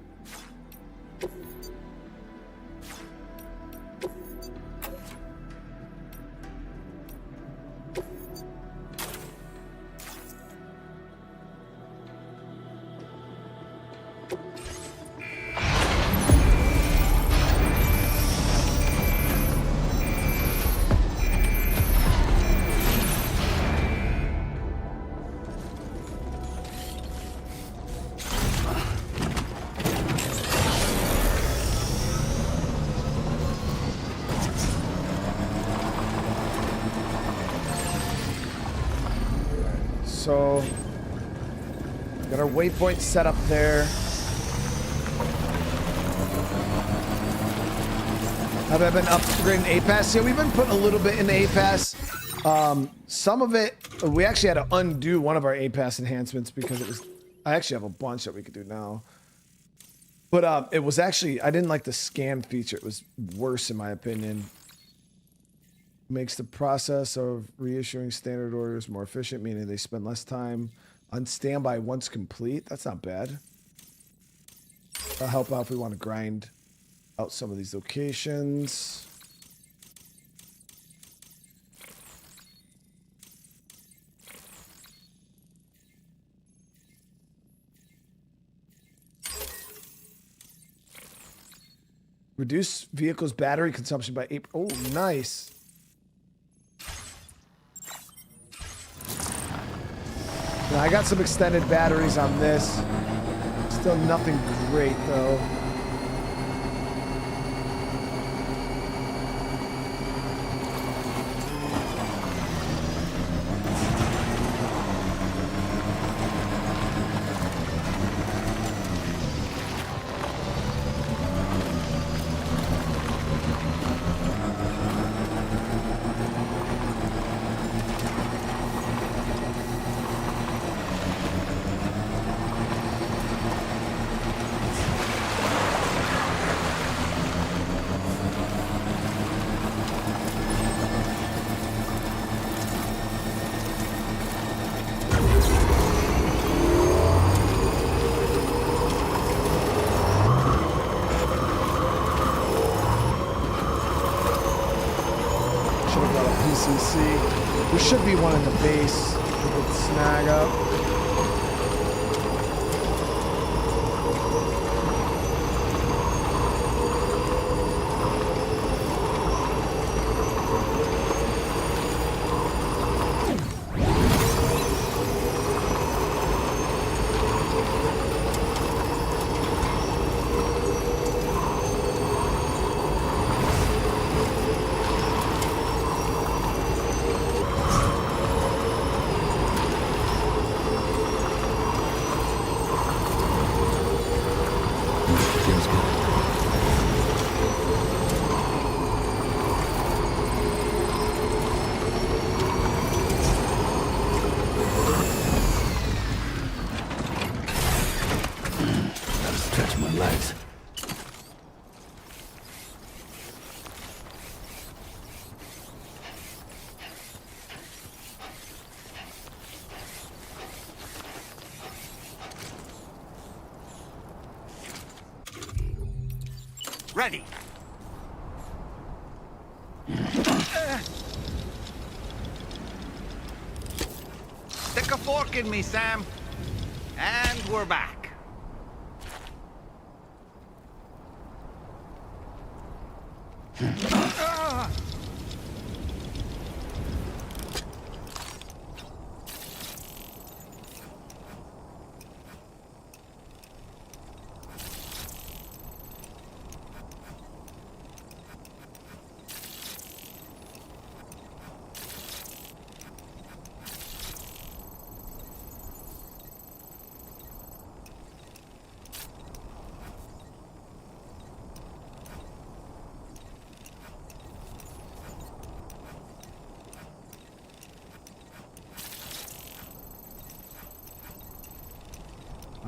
So, got our waypoint set up there. Have I been upgrading APAS? Yeah, we've been putting a little bit in the APAS. Some of it, we actually had to undo one of our APAS enhancements because it was, I actually have a bunch that we could do now. But it was actually, I didn't like the scan feature. It was worse in my opinion. Makes the process of reissuing standard orders more efficient, meaning they spend less time on standby once complete. That's not bad. That'll help out if we want to grind out some of these locations. Reduce vehicles' battery consumption by 8. Oh, nice. Now, I got some extended batteries on this. Still nothing great, though. There should be one in the base we could snag up. Ready. Stick a fork in me, Sam. And we're back.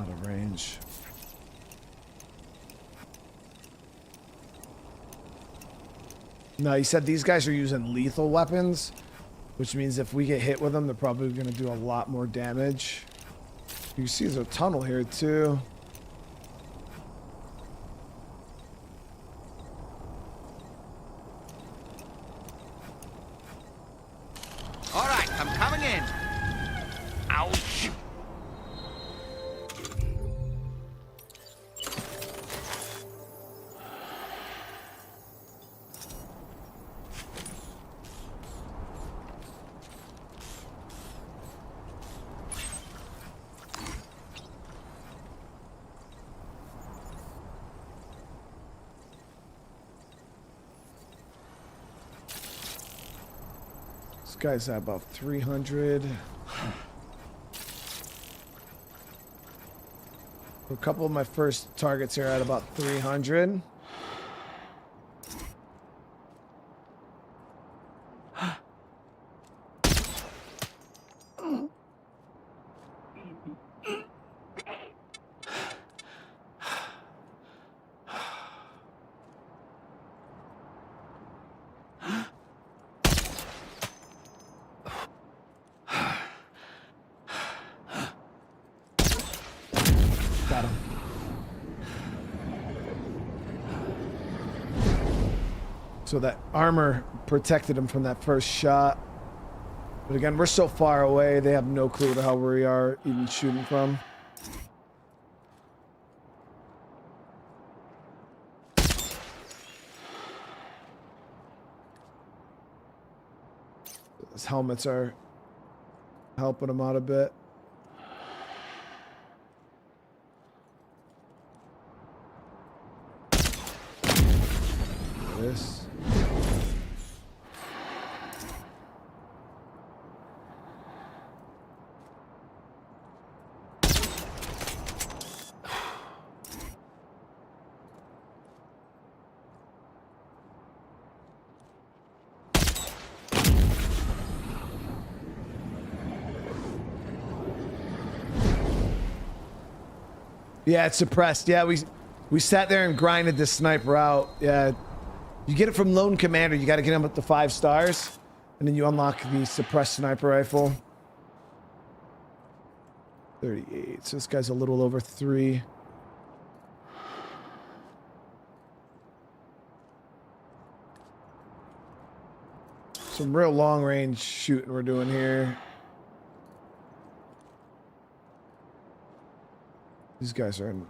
Out of range. No, he said these guys are using lethal weapons. which means if we get hit with them, they're probably going to do a lot more damage. You can see there's a tunnel here too. All right, I'm coming in. Ouch. This guy's at about 300. A couple of my first targets here at about 300. Got him. So that armor protected him from that first shot. But again, we're so far away, they have no clue to how we are even shooting from. His helmets are helping him out a bit. This. Yeah, it's suppressed. Yeah, we sat there and grinded this sniper out. Yeah. You get it from Lone Commander. You got to get him up to 5 stars. And then you unlock the suppressed sniper rifle. 38. So this guy's a little over 3. Some real long range shooting we're doing here. These guys are in...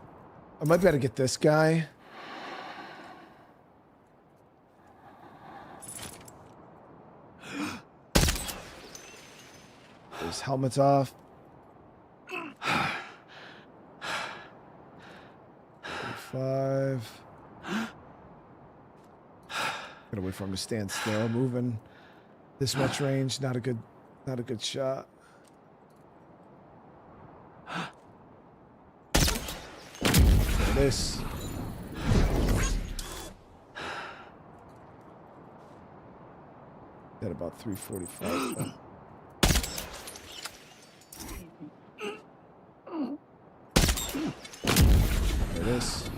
I might be able to get this guy. His helmet's off. 5. Gotta wait for him to stand still. Moving this much range, not a good shot. There it is. At about 345. There it is.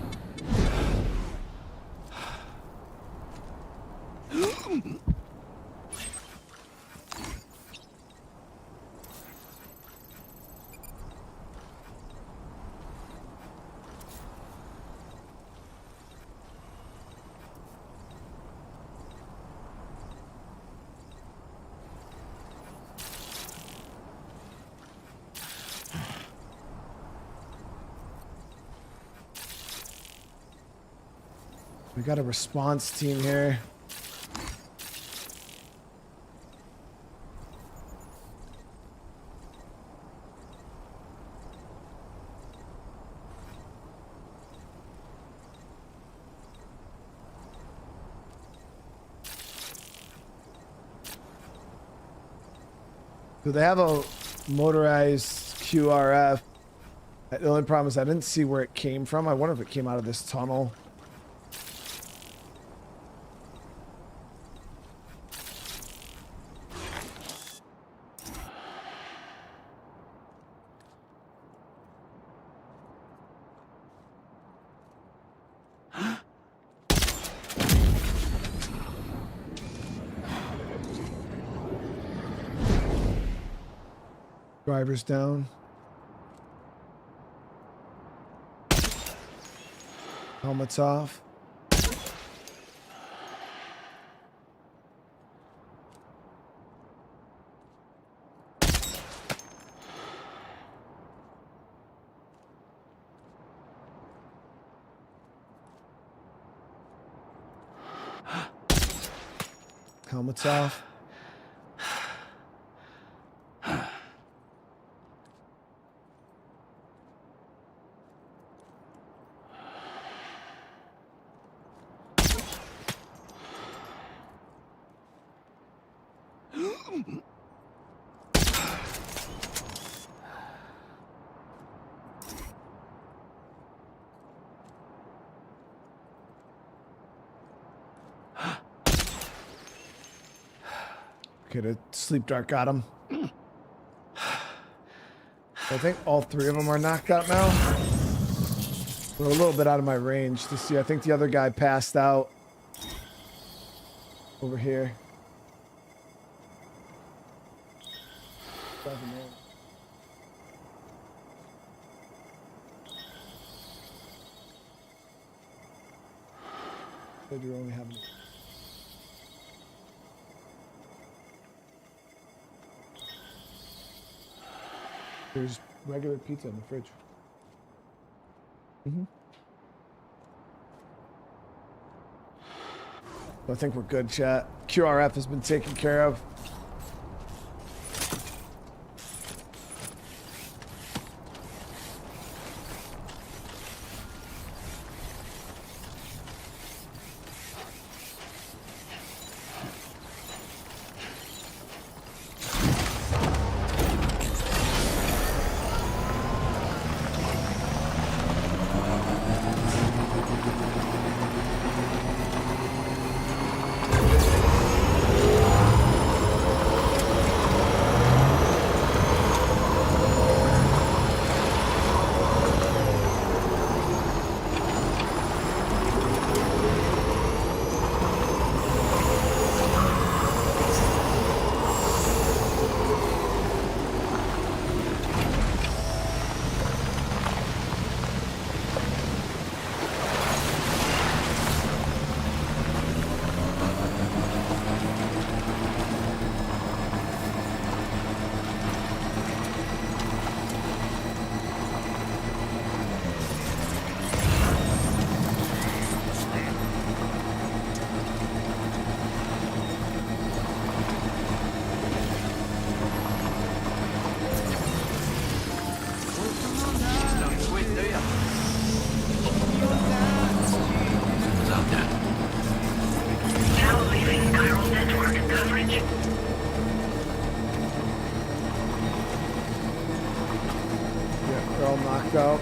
We got a response team here. So they have a motorized QRF. The only problem is I didn't see where it came from. I wonder if it came out of this tunnel. Driver's down. Helmet's off. Helmet's off. Okay, the sleep dart got him. I think all three of them are knocked out now. We're a little bit out of my range to see. I think the other guy passed out over here. Said you're only having. There's regular pizza in the fridge. I think we're good, chat. QRF has been taken care of. Go.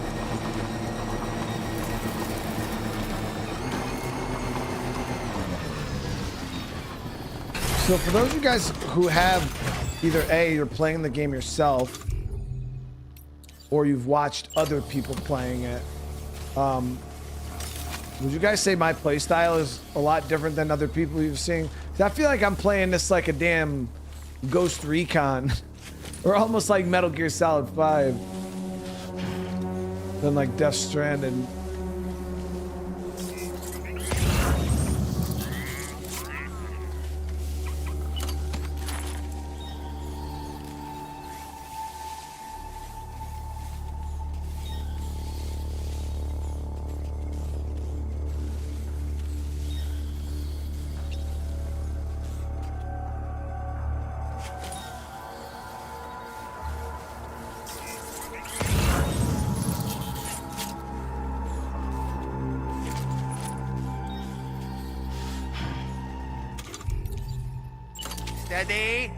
So for those of you guys who have either A, you're playing the game yourself, or you've watched other people playing it, would you guys say my playstyle is a lot different than other people you've seen? 'Cause I feel like I'm playing this like a damn Ghost Recon, or almost like Metal Gear Solid 5. Than like Death Stranding. Steady.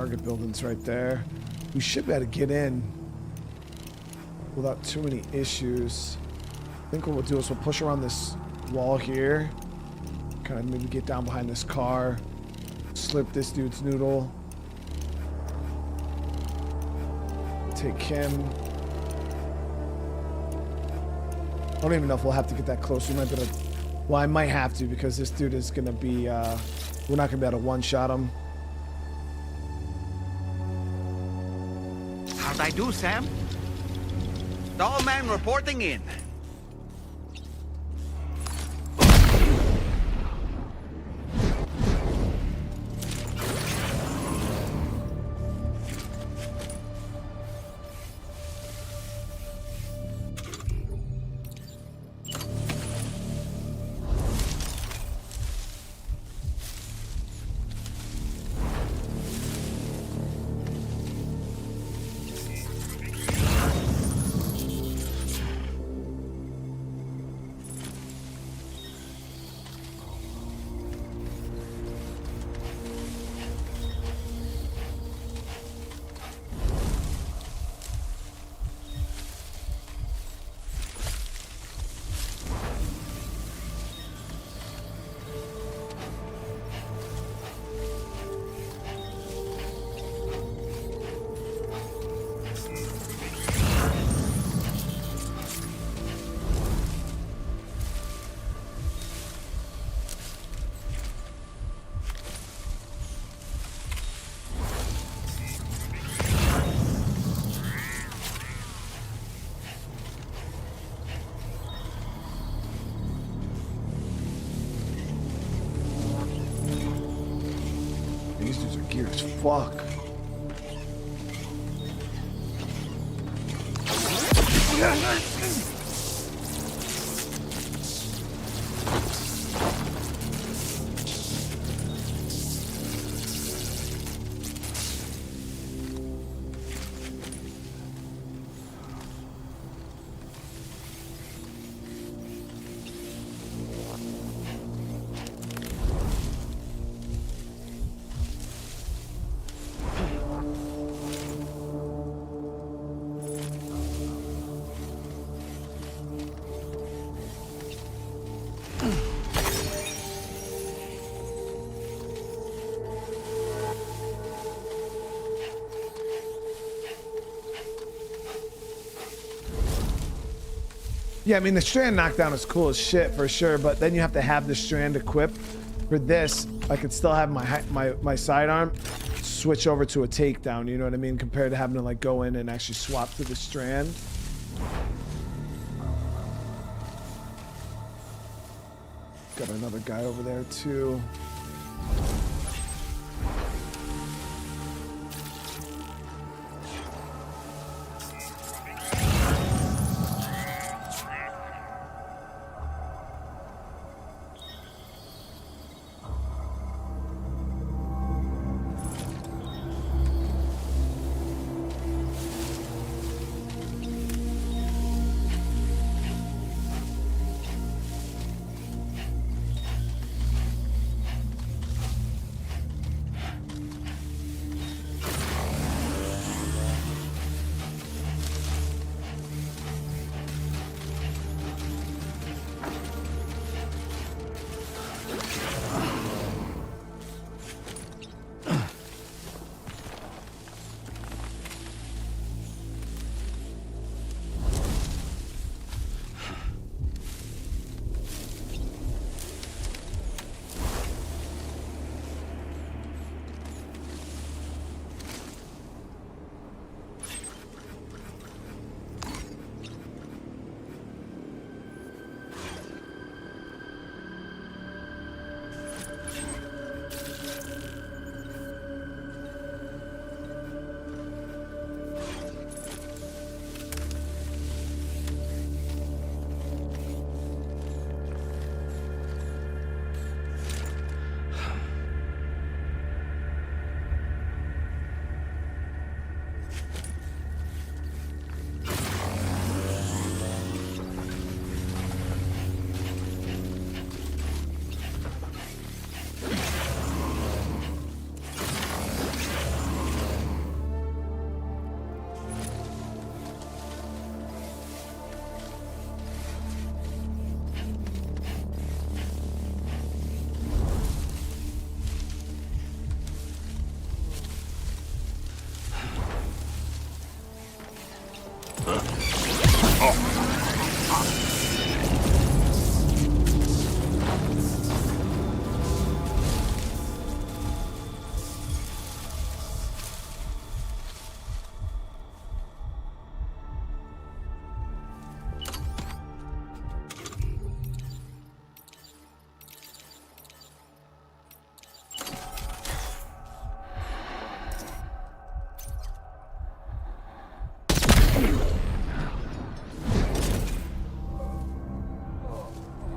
target building's right there. We should be able to get in without too many issues. I think what we'll do is we'll push around this wall here. Kind of maybe get down behind this car. Slip this dude's noodle. Take him. I don't even know if we'll have to get that close. We might be able to, well, I might have to because this dude is going to be, we're not going to be able to one-shot him. How'd I do, Sam? Tall man reporting in. These dudes are geared as fuck. Yeah, I mean, the strand knockdown is cool as shit for sure, but then you have to have the strand equipped. For this, I could still have my sidearm switch over to a takedown, you know what I mean? Compared to having to like go in and actually swap to the strand. Got another guy over there too.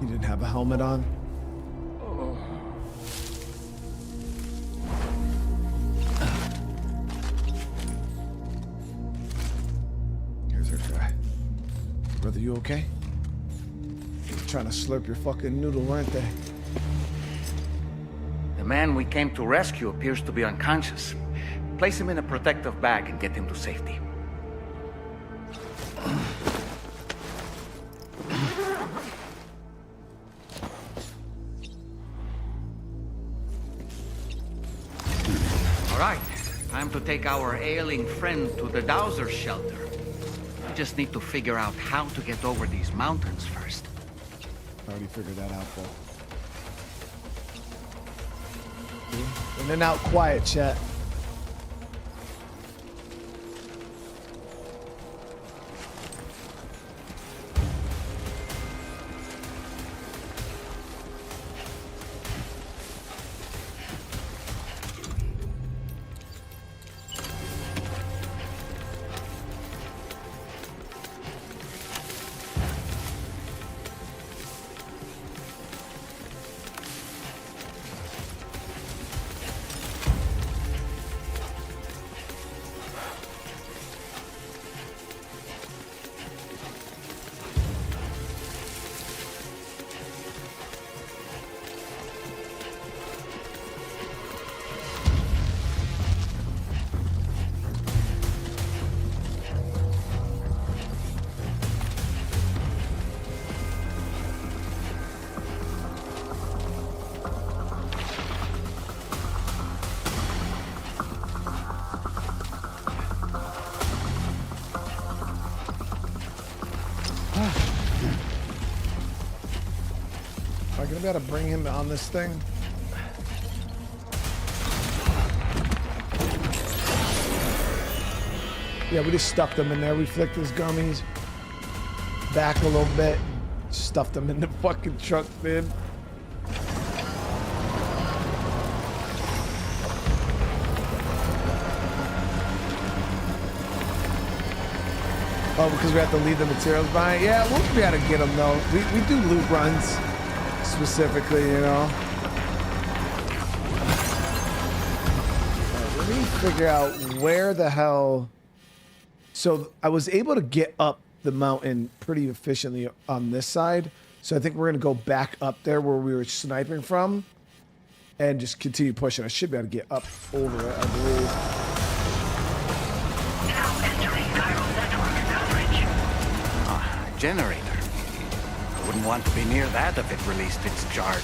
He didn't have a helmet on. Here's our guy. Brother, you okay? Trying to slurp your fucking noodle, aren't they? The man we came to rescue appears to be unconscious. Place him in a protective bag and get him to safety. All right, time to take our ailing friend to the Dowser shelter. We just need to figure out how to get over these mountains first. Already figured that out, though. In and out quiet, chat. Am I gonna be able to bring him on this thing? Yeah, we just stuffed him in there. We flicked his gummies back a little bit. Stuffed him in the fucking truck, man. Oh, because we have to leave the materials behind? Yeah, we'll be able to get them, though. We do loot runs, specifically, you know. Right, let me figure out where the hell... So I was able to get up the mountain pretty efficiently on this side. So I think we're going to go back up there where we were sniping from and just continue pushing. I should be able to get up over it, I believe. Generator. I wouldn't want to be near that if it released its charge.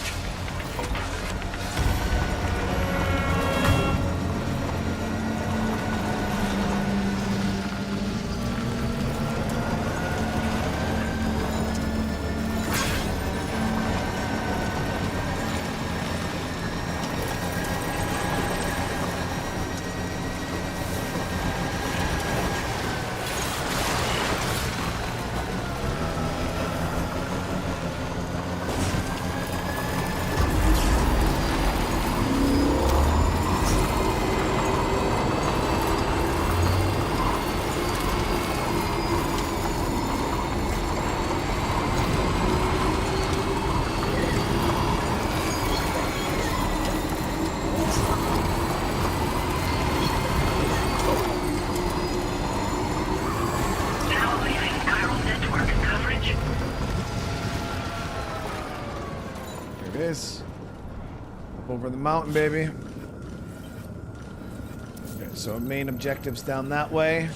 Over the mountain, baby. Okay, so main objectives down that way. Of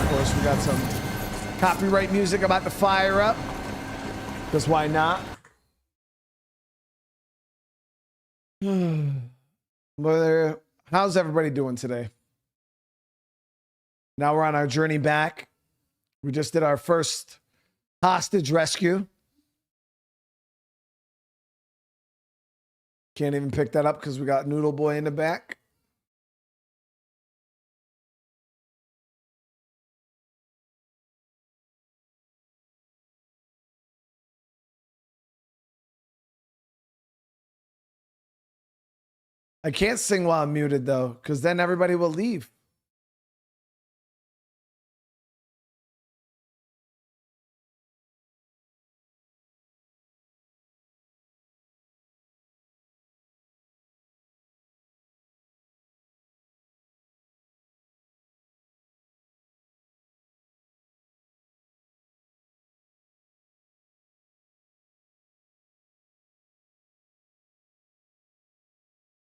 course, we got some copyright music about to fire up. Because why not? But how's everybody doing today? Now we're on our journey back. We just did our first hostage rescue. Can't even pick that up because we got Noodle Boy in the back. I can't sing while I'm muted though, because then everybody will leave.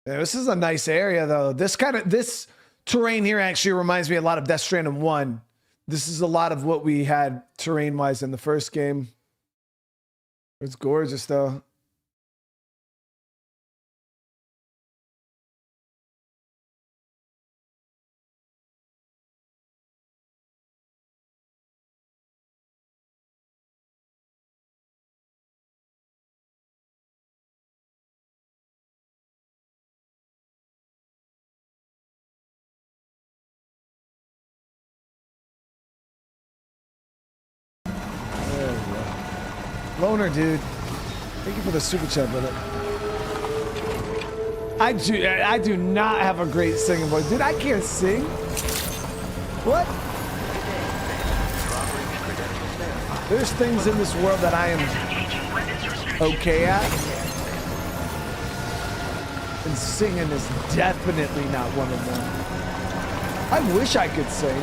Yeah, this is a nice area though. This terrain here actually reminds me a lot of Death Stranding 1. This is a lot of what we had terrain wise in the first game. It's gorgeous though. Loner, dude. Thank you for the super chat, brother. I do not have a great singing voice. Dude, I can't sing. What? There's things in this world that I am okay at. And singing is definitely not one of them. I wish I could sing.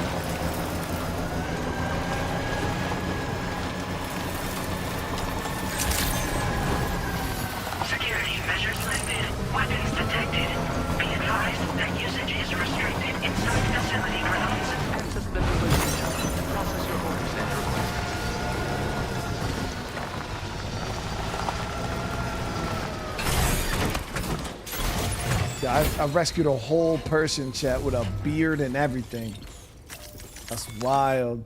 I've rescued a whole person, chat, with a beard and everything. That's wild.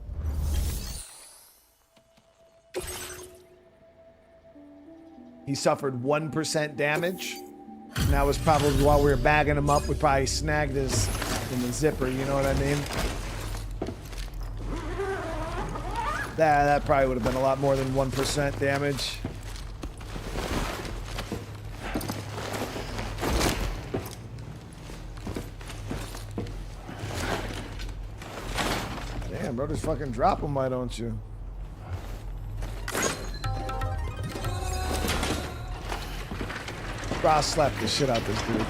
He suffered 1% damage. And that was probably while we were bagging him up. We probably snagged his in the zipper, you know what I mean? That probably would have been a lot more than 1% damage. Damn, bro, just fucking drop him, why don't you? Bro, I'll slap the shit out this dude.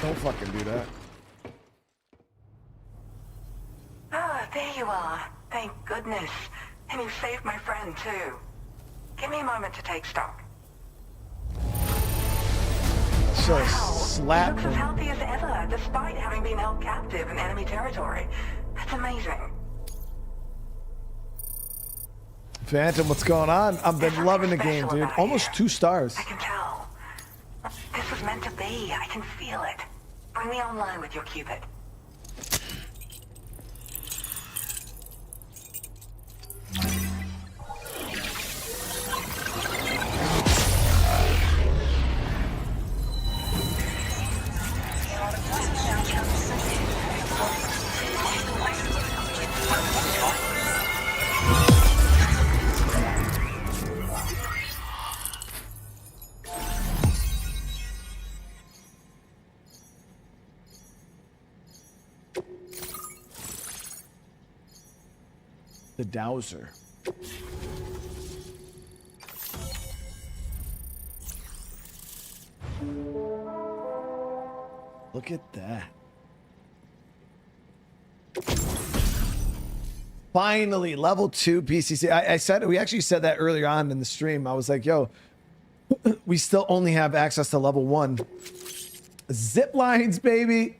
Don't fucking do that. Ah, there you are. Thank goodness. And you saved my friend, too. Give me a moment to take stock. So slap He looks as healthy as ever, despite having been held captive in enemy territory. That's amazing. Phantom, what's going on? I've been loving the game, dude. Almost 2 stars. I can tell. This was meant to be. I can feel it. Bring me online with your Cupid. The Dowser. Look at that. Finally, level 2 PCC. I said, we actually said that earlier on in the stream. I was like, yo, we still only have access to level 1. Zip lines, baby.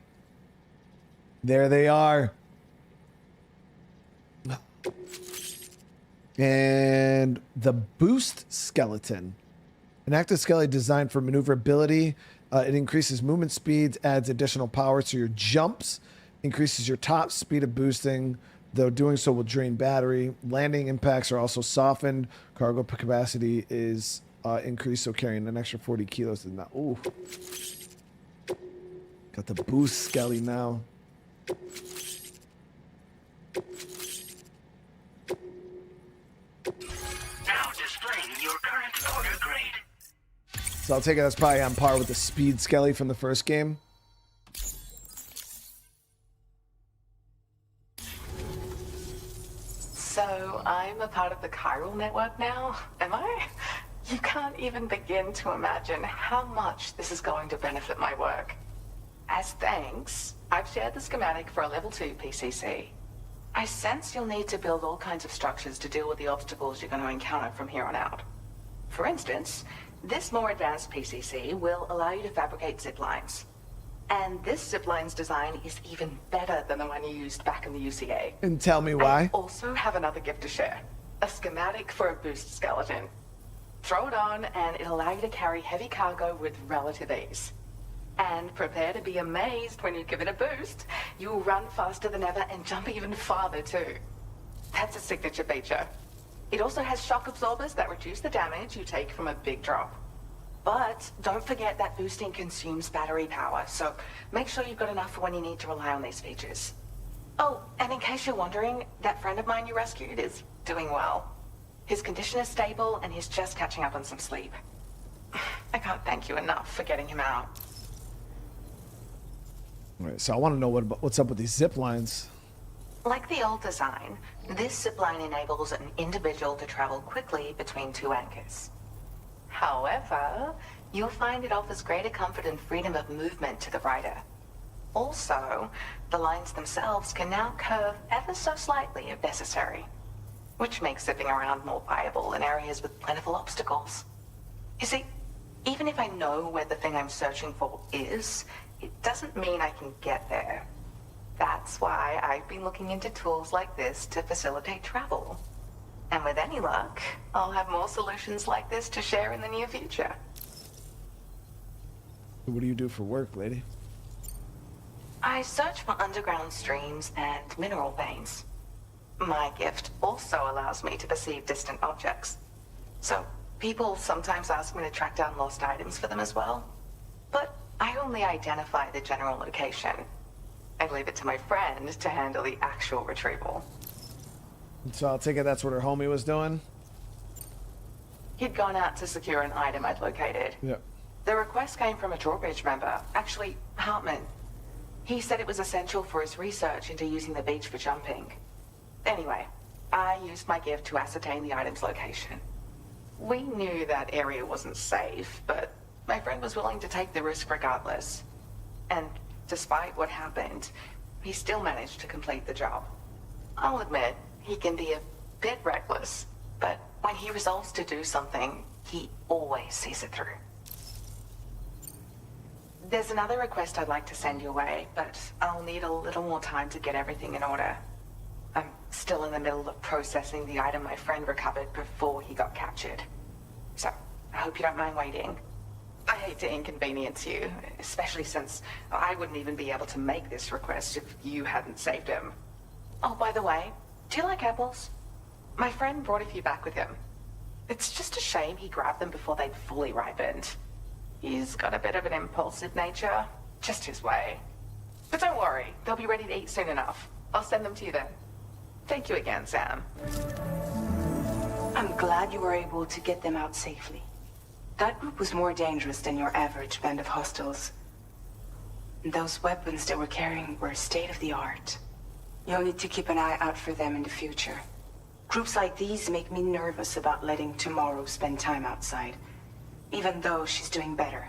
There they are. And the boost skeleton. An active skeleton designed for maneuverability. It increases movement speeds, adds additional power to your jumps, increases your top speed of boosting, though doing so will drain battery. Landing impacts are also softened. Cargo capacity is increased, so carrying an extra 40 kilos is not. Ooh. Got the boost skelly now. Now displaying your current order grade. So I'll take it that's probably on par with the speed skelly from the first game. So I'm a part of the chiral network now, am I? You can't even begin to imagine how much this is going to benefit my work. As thanks, I've shared the schematic for a level 2 PCC. I sense you'll need to build all kinds of structures to deal with the obstacles you're going to encounter from here on out. For instance, this more advanced PCC will allow you to fabricate zip lines. And this zip line's design is even better than the one you used back in the UCA. And tell me why. I also have another gift to share. A schematic for a boost skeleton. Throw it on and it'll allow you to carry heavy cargo with relative ease. And prepare to be amazed when you give it a boost. You'll run faster than ever and jump even farther too. That's a signature feature. It also has shock absorbers that reduce the damage you take from a big drop. But don't forget that boosting consumes battery power, so make sure you've got enough for when you need to rely on these features. Oh, and in case you're wondering, that friend of mine you rescued is doing well. His condition is stable and he's just catching up on some sleep. I can't thank you enough for getting him out. All right, so I want to know what's up with these zip lines. Like the old design, this zipline enables an individual to travel quickly between two anchors. However, you'll find it offers greater comfort and freedom of movement to the rider. Also, the lines themselves can now curve ever so slightly if necessary, which makes zipping around more viable in areas with plentiful obstacles. You see, even if I know where the thing I'm searching for is, it doesn't mean I can get there. That's why I've been looking into tools like this to facilitate travel. And with any luck, I'll have more solutions like this to share in the near future. What do you do for work, lady? I search for underground streams and mineral veins. My gift also allows me to perceive distant objects. So people sometimes ask me to track down lost items for them as well. But I only identify the general location. I leave it to my friend to handle the actual retrieval. So I'll take it that's what her homie was doing? He'd gone out to secure an item I'd located. Yep. The request came from a drawbridge member, actually, Heartman. He said it was essential for his research into using the beach for jumping. Anyway, I used my gift to ascertain the item's location. We knew that area wasn't safe, but my friend was willing to take the risk regardless. And despite what happened, he still managed to complete the job. I'll admit, he can be a bit reckless, but when he resolves to do something, he always sees it through. There's another request I'd like to send your way, but I'll need a little more time to get everything in order. I'm still in the middle of processing the item my friend recovered before he got captured. So, I hope you don't mind waiting. I hate to inconvenience you, especially since I wouldn't even be able to make this request if you hadn't saved him. Oh, by the way, do you like apples? My friend brought a few back with him. It's just a shame he grabbed them before they'd fully ripened. He's got a bit of an impulsive nature, just his way. But don't worry, they'll be ready to eat soon enough. I'll send them to you then. Thank you again, Sam. I'm glad you were able to get them out safely. That group was more dangerous than your average band of hostiles. Those weapons they were carrying were state-of-the-art. You'll need to keep an eye out for them in the future. Groups like these make me nervous about letting Tomorrow spend time outside, even though she's doing better.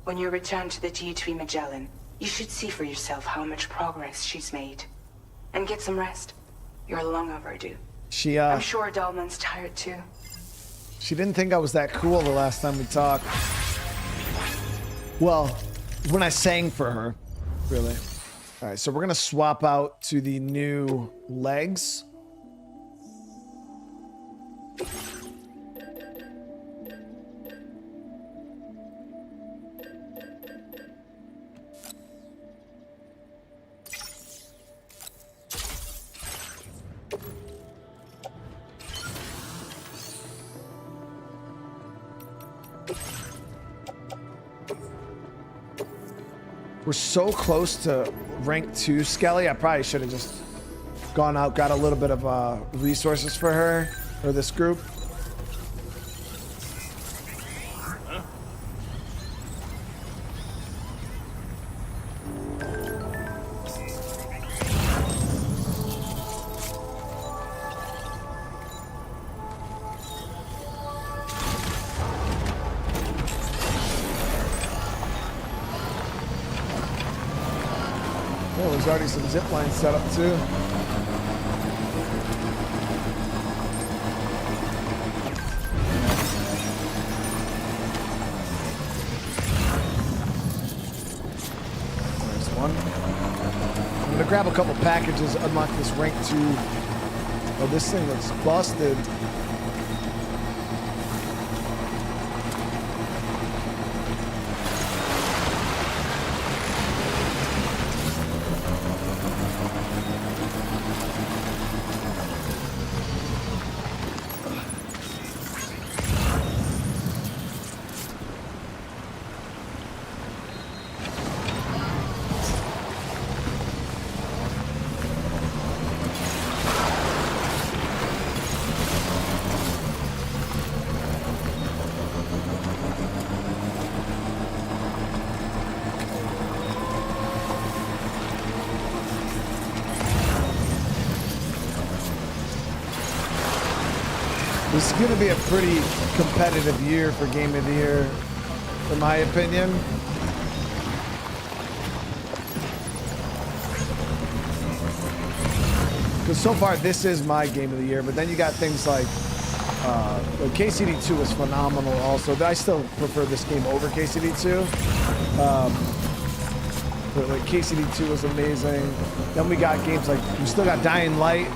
When you return to the GHV Magellan, you should see for yourself how much progress she's made. And get some rest. You're long overdue. I'm sure Dahlman's tired too. She didn't think I was that cool the last time we talked. Well, when I sang for her, really. All right, so we're gonna swap out to the new legs. We're so close to rank 2 Skelly. I probably should have just gone out, got a little bit of resources for her, or this group. there's already some zip lines set up too. There's one. I'm gonna grab a couple packages, unlock this rank 2. Oh, this thing looks busted. This is going to be a pretty competitive year for Game of the Year, in my opinion. Because so far, this is my Game of the Year, but then you got things like KCD2 was phenomenal also. I still prefer this game over KCD2. But like KCD2 was amazing. Then we got games like, we still got Dying Light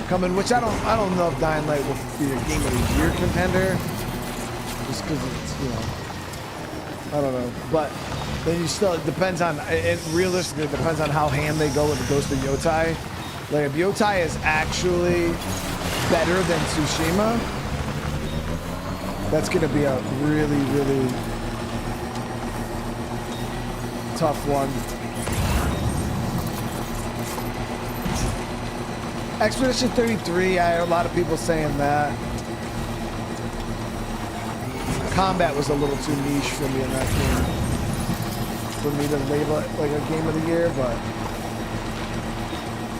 coming, which I don't know if Dying Light will be a Game of the Year contender, just because it's, you know, I don't know. But then you still, it depends on, it realistically depends on how ham they go with the Ghost of Yotai. Like if Yotai is actually better than Tsushima, that's gonna be a really, really tough one. Expedition 33, I heard a lot of people saying that. Combat was a little too niche for me in that game, for me to label it like a Game of the Year, but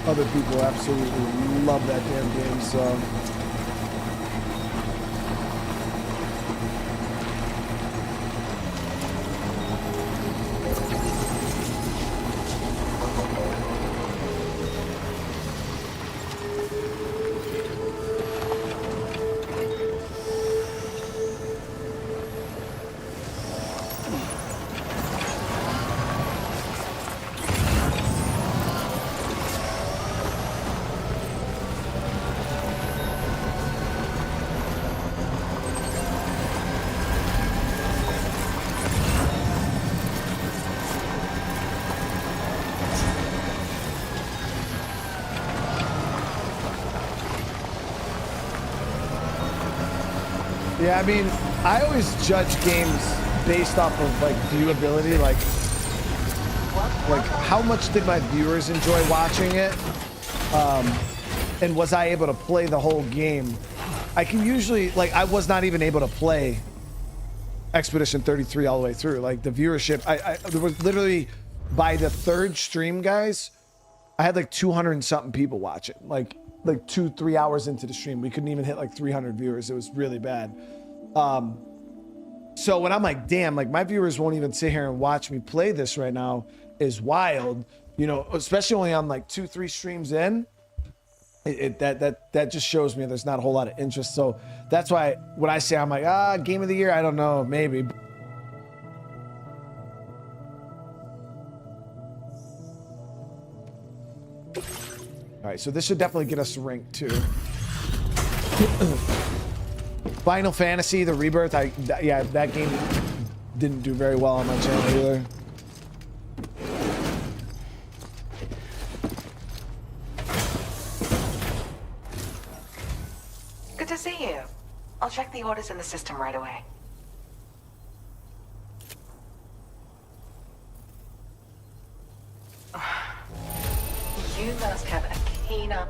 other people absolutely love that damn game, so. Yeah, I mean, I always judge games based off of like viewability, like how much did my viewers enjoy watching it, and was I able to play the whole game? I can usually, like, I was not even able to play Expedition 33 all the way through. Like the viewership, there was literally by the third stream, guys, I had like 200 and something people watching, like 2-3 hours into the stream. We couldn't even hit like 300 viewers. It was really bad. So when I'm like, damn, like my viewers won't even sit here and watch me play this right now is wild, you know, especially only on like 2-3 streams in. That just shows me there's not a whole lot of interest. So that's why when I say, I'm like, Game of the Year, I don't know, maybe. All right, so this should definitely get us ranked 2. Final Fantasy, the Rebirth, yeah, that game didn't do very well on my channel either. Good to see you. I'll check the orders in the system right away. You must have a keen up.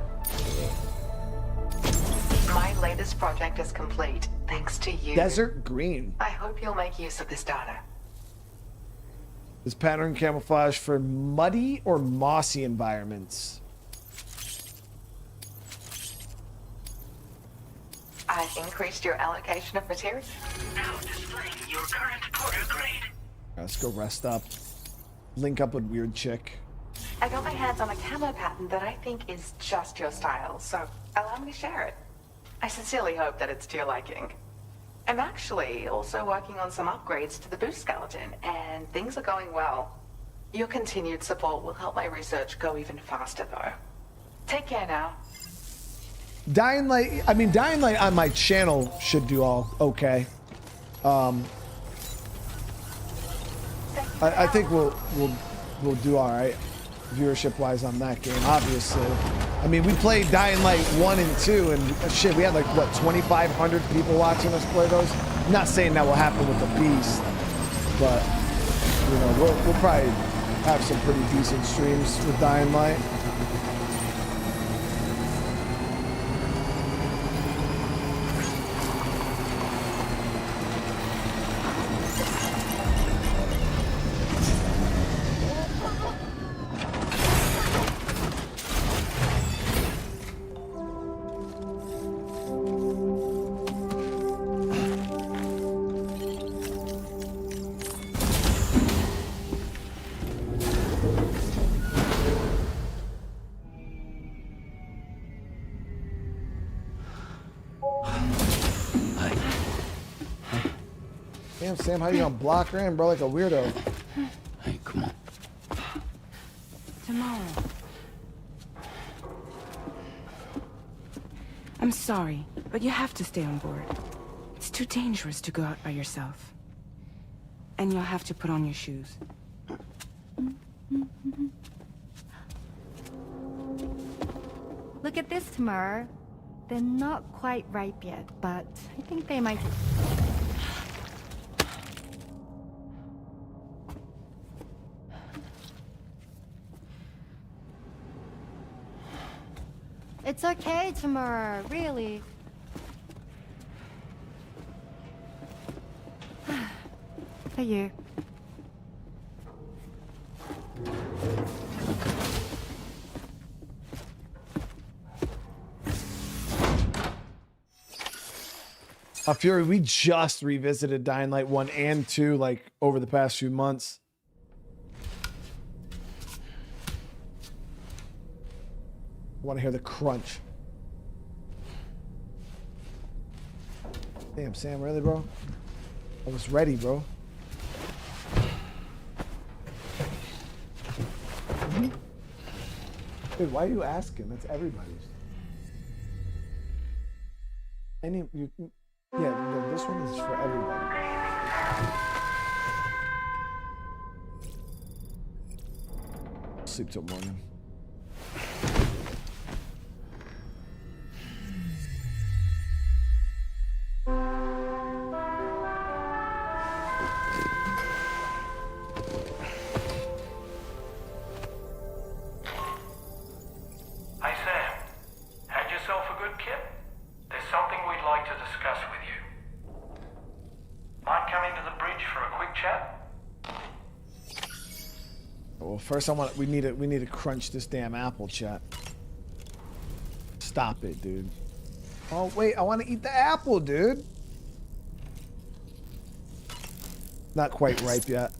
My latest project is complete, thanks to you. Desert Green. I hope you'll make use of this data. Is pattern camouflage for muddy or mossy environments? I've increased your allocation of material. Now displaying your current porter grade. Let's go rest up. Link up with weird chick. I got my hands on a camo pattern that I think is just your style, so allow me to share it. I sincerely hope that it's to your liking. I'm actually also working on some upgrades to the boost skeleton, and things are going well. Your continued support will help my research go even faster, though. Take care now. Dying Light, I mean, Dying Light on my channel should do all okay. I think we'll do all right viewership wise on that game, obviously. I mean, we played Dying Light 1 and 2 and shit, we had like what, 2,500 people watching us play those. I'm not saying that will happen with the Beast, but you know, we'll probably have some pretty decent streams with Dying Light. Damn, Sam, how you gonna block her in, bro, like a weirdo? Hey, come on. Tomorrow. I'm sorry, but you have to stay on board. It's too dangerous to go out by yourself. And you'll have to put on your shoes. Look at this, Tamara. They're not quite ripe yet, but I think they might... It's okay, Tamara, really. For you. Fury, we just revisited Dying Light 1 and 2 like over the past few months. I want to hear the crunch. Damn, Sam, really, bro? I was ready, bro. Dude, why are you asking? That's everybody's. Yeah, no, this one is for everybody. Sleep till morning. First, we need to crunch this damn apple, chat. Stop it, dude. Oh wait, I want to eat the apple, dude. Not quite ripe yet.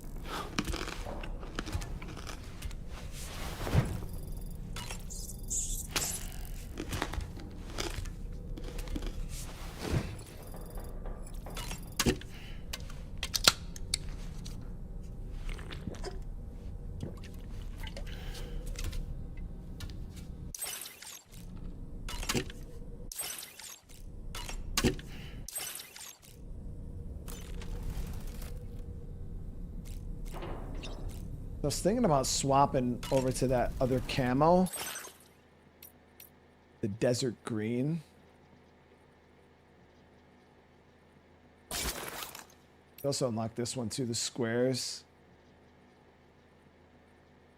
I was thinking about swapping over to that other camo. The desert green. Also unlock this one too, the squares.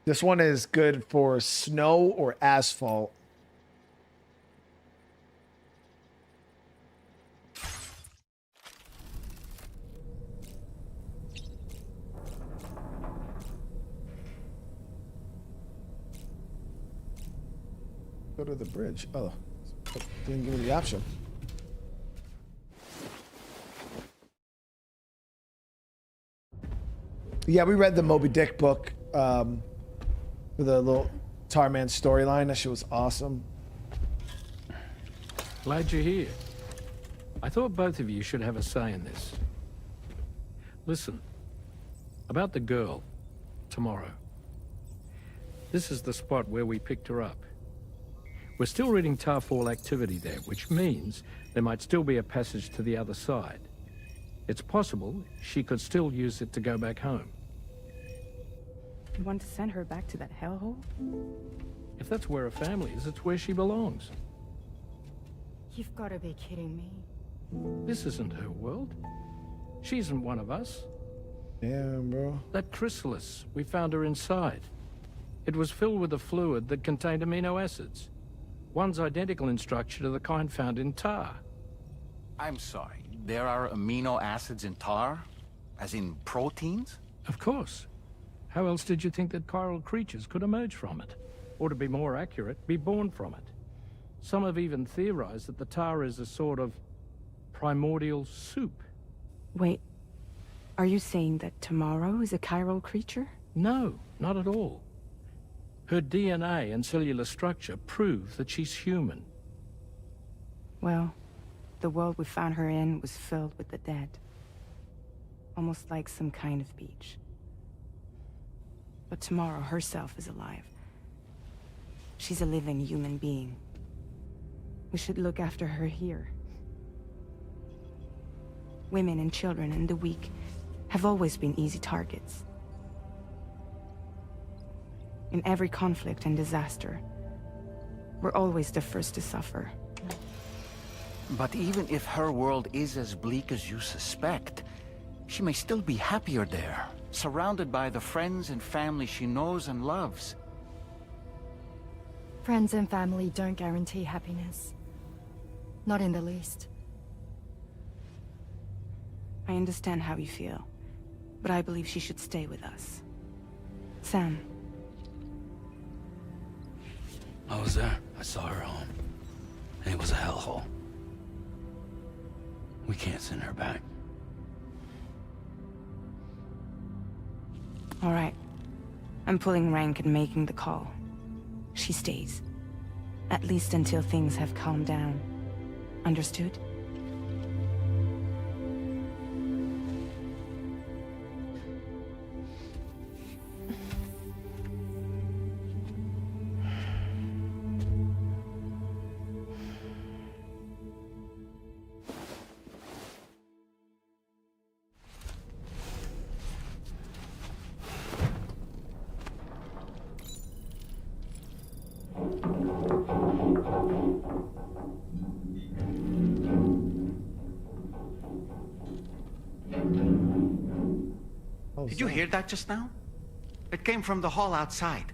This one is good for snow or asphalt. Go to the bridge. Oh, didn't give me the option. Yeah, we read the Moby Dick book. For the little Tarman storyline. That shit was awesome. Glad you're here. I thought both of you should have a say in this. Listen, about the girl, tomorrow. This is the spot where we picked her up. We're still reading Tarfall activity there, which means there might still be a passage to the other side. It's possible she could still use it to go back home. You want to send her back to that hellhole? If that's where her family is, it's where she belongs. You've got to be kidding me. This isn't her world. She isn't one of us. Damn, bro. That chrysalis, we found her inside. It was filled with a fluid that contained amino acids. One's identical in structure to the kind found in tar. I'm sorry, there are amino acids in tar? As in proteins? Of course. How else did you think that chiral creatures could emerge from it? Or to be more accurate, be born from it? Some have even theorized that the tar is a sort of primordial soup. Wait, are you saying that tomorrow is a chiral creature? No, not at all. Her DNA and cellular structure prove that she's human. Well, the world we found her in was filled with the dead. Almost like some kind of beach. But tomorrow herself is alive. She's a living human being. We should look after her here. Women and children and the weak have always been easy targets. In every conflict and disaster, we're always the first to suffer. But even if her world is as bleak as you suspect, she may still be happier there, surrounded by the friends and family she knows and loves. Friends and family don't guarantee happiness. Not in the least. I understand how you feel, but I believe she should stay with us. Sam. I was there. I saw her home. And it was a hellhole. We can't send her back. All right. I'm pulling rank and making the call. She stays. At least until things have calmed down. Understood? Did you hear that just now? It came from the hall outside.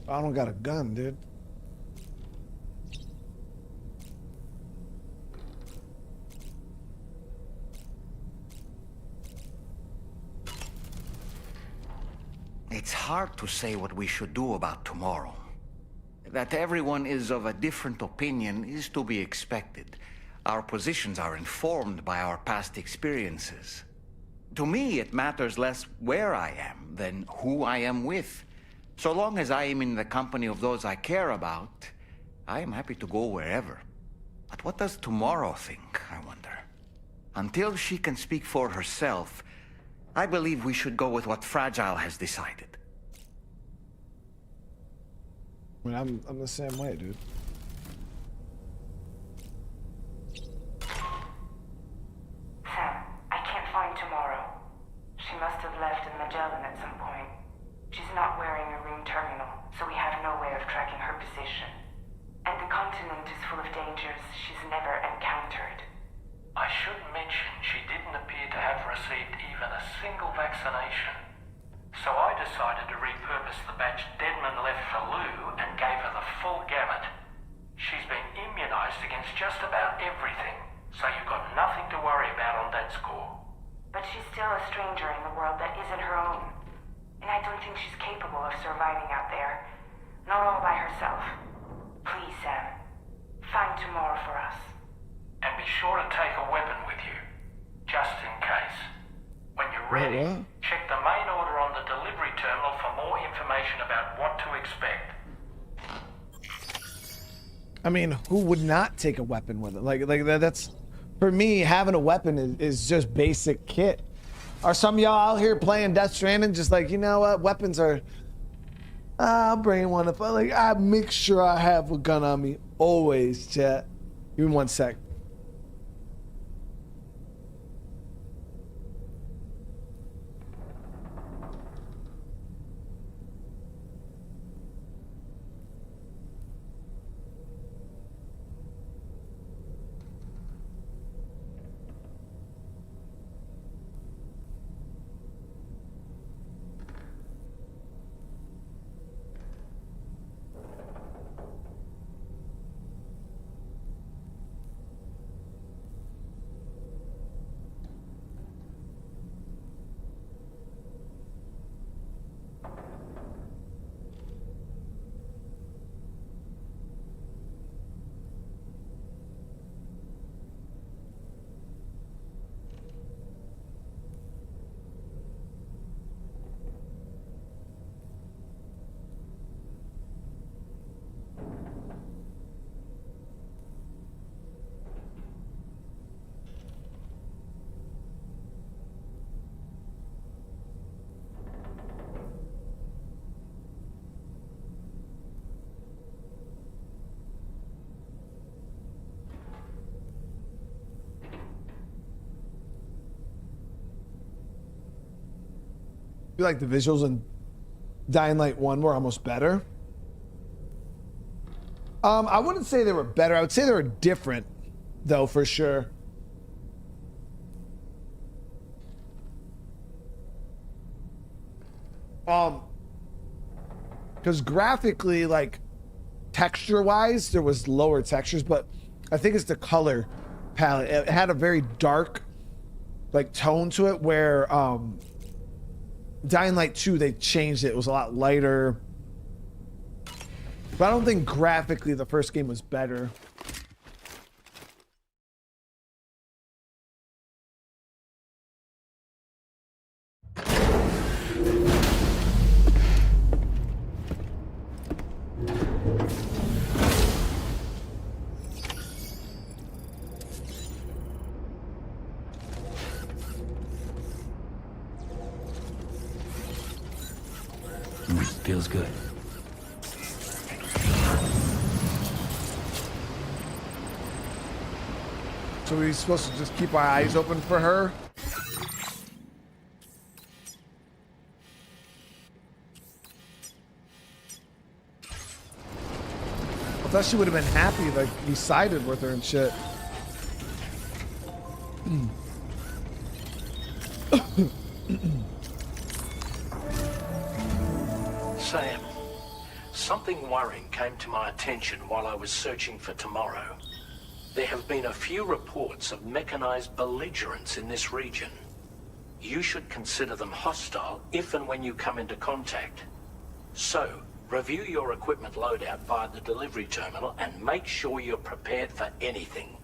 I don't got a gun, dude. It's hard to say what we should do about tomorrow. That everyone is of a different opinion is to be expected. Our positions are informed by our past experiences. To me, it matters less where I am than who I am with. So long as I am in the company of those I care about, I am happy to go wherever. But what does tomorrow think, I wonder? Until she can speak for herself, I believe we should go with what Fragile has decided. I mean, I'm the same way, dude. Sam, I can't find tomorrow. She must have left in Magellan at some point. She's not wearing a room terminal, so we have no way of tracking her position. And the continent is full of dangers she's never encountered. I should mention she didn't appear to have received even a single vaccination. So I decided to repurpose the batch Deadman left for Lou and gave her the full gamut. She's been immunized against just about everything, so you've got nothing to worry about on that score. But she's still a stranger in the world that isn't her own. And I don't think she's capable of surviving out there. Not all by herself. Please, Sam. Find tomorrow for us. And be sure to take a weapon with you, just in case. When you're ready, check the main order on the delivery terminal for more information information about what to expect. I mean, who would not take a weapon with it? Like that's, for me, having a weapon is just basic kit. Are some of y'all out here playing Death Stranding just like, you know what, weapons are, I'll bring one if I make sure I have a gun on me always, chat. Give me 1 sec. I feel like the visuals in Dying Light 1 were almost better. I wouldn't say they were better. I would say they were different, though, for sure. Because graphically, like, texture-wise, there was lower textures, but I think it's the color palette. It had a very dark, like, tone to it, where, Dying Light 2, they changed it. It was a lot lighter. But I don't think graphically the first game was better. Feels good. So we're supposed to just keep our eyes open for her? I thought she would have been happy, like, we sided with her and shit. Sam, something worrying came to my attention while I was searching for tomorrow. There have been a few reports of mechanized belligerents in this region. You should consider them hostile if and when you come into contact. So, review your equipment loadout via the delivery terminal and make sure you're prepared for anything.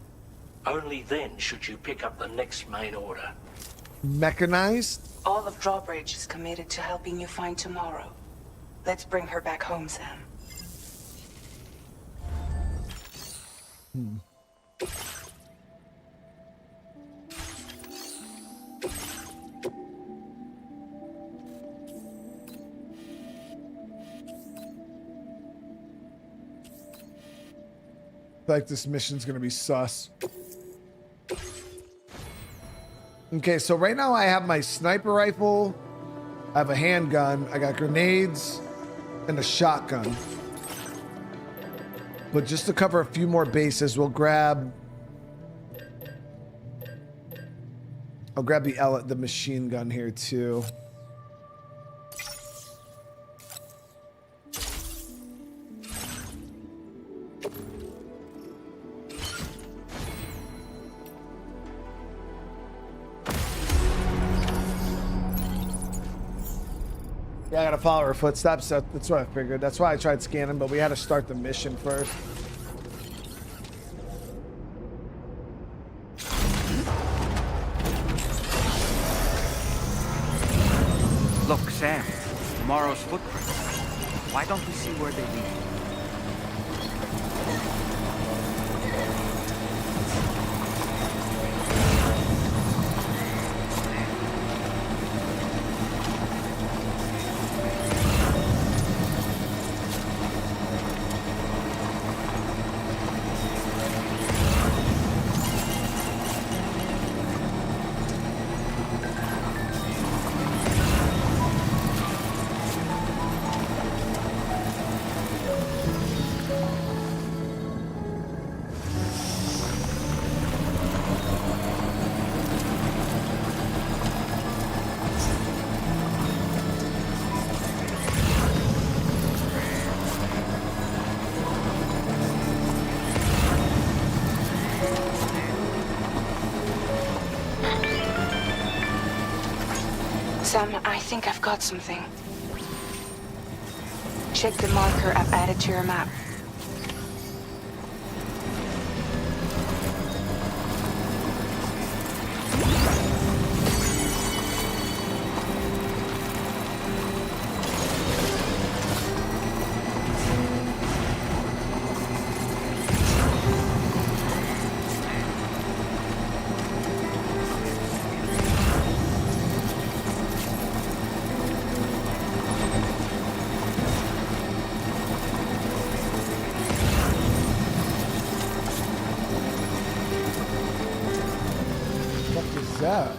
Only then should you pick up the next main order. Mechanized? All of Drawbridge is committed to helping you find tomorrow. Let's bring her back home, Sam. Like this mission's gonna be sus. Okay, so right now I have my sniper rifle, I have a handgun, I got grenades, and a shotgun. But just to cover a few more bases, I'll grab the machine gun here too. Yeah, I gotta follow her footsteps. That's what I figured. That's why I tried scanning, but we had to start the mission first. Look, Sam, tomorrow's footprints. Why don't we see where they lead? Sam, I think I've got something. Check the marker I've added to your map. That?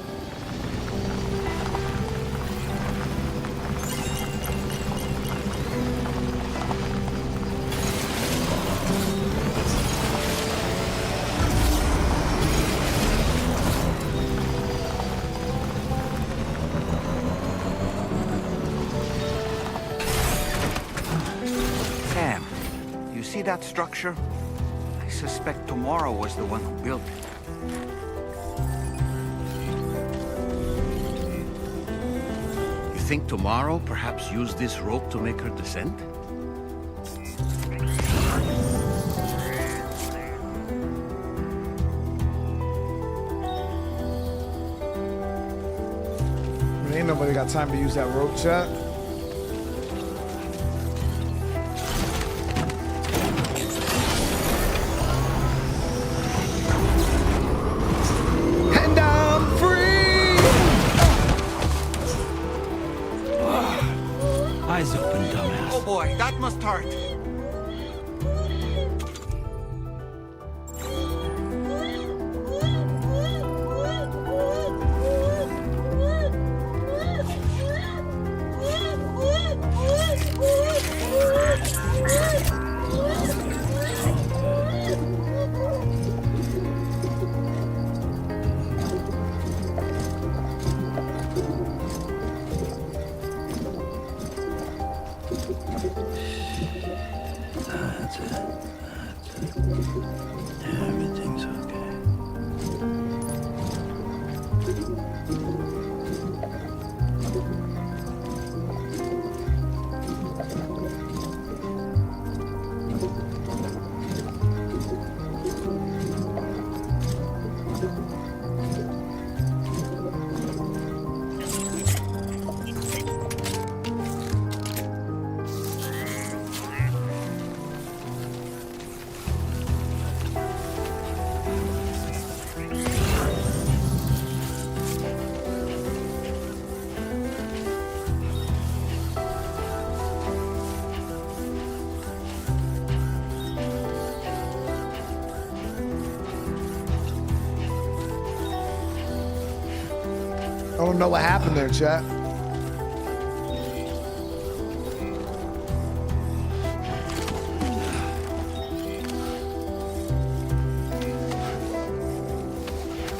Sam, you see that structure? I suspect Tomorrow was the one who built it. Think Tomorrow perhaps used this rope to make her descent? Ain't nobody got time to use that rope, chat. And I'm free! Eyes open, dumbass. Oh boy, that must hurt. Everything's okay. I don't know what happened there, chat.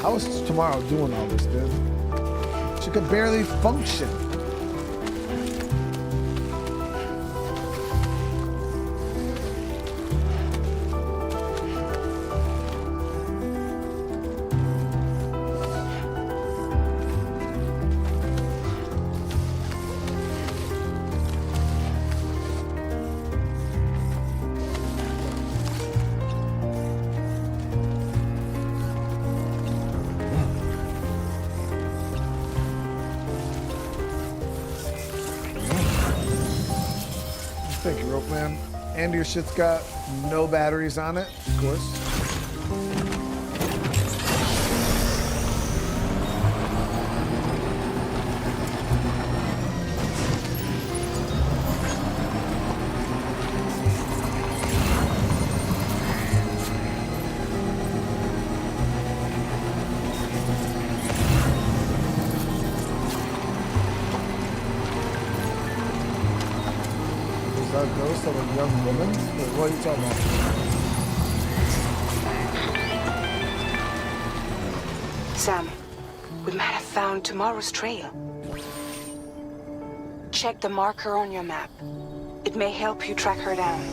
How is Tomorrow doing all this, dude? She could barely function. Thank you, Rope Man. And your shit's got no batteries on it, of course. Ghost of a young woman? Wait, what are you talking about? Sam, we might have found tomorrow's trail. Check the marker on your map. It may help you track her down.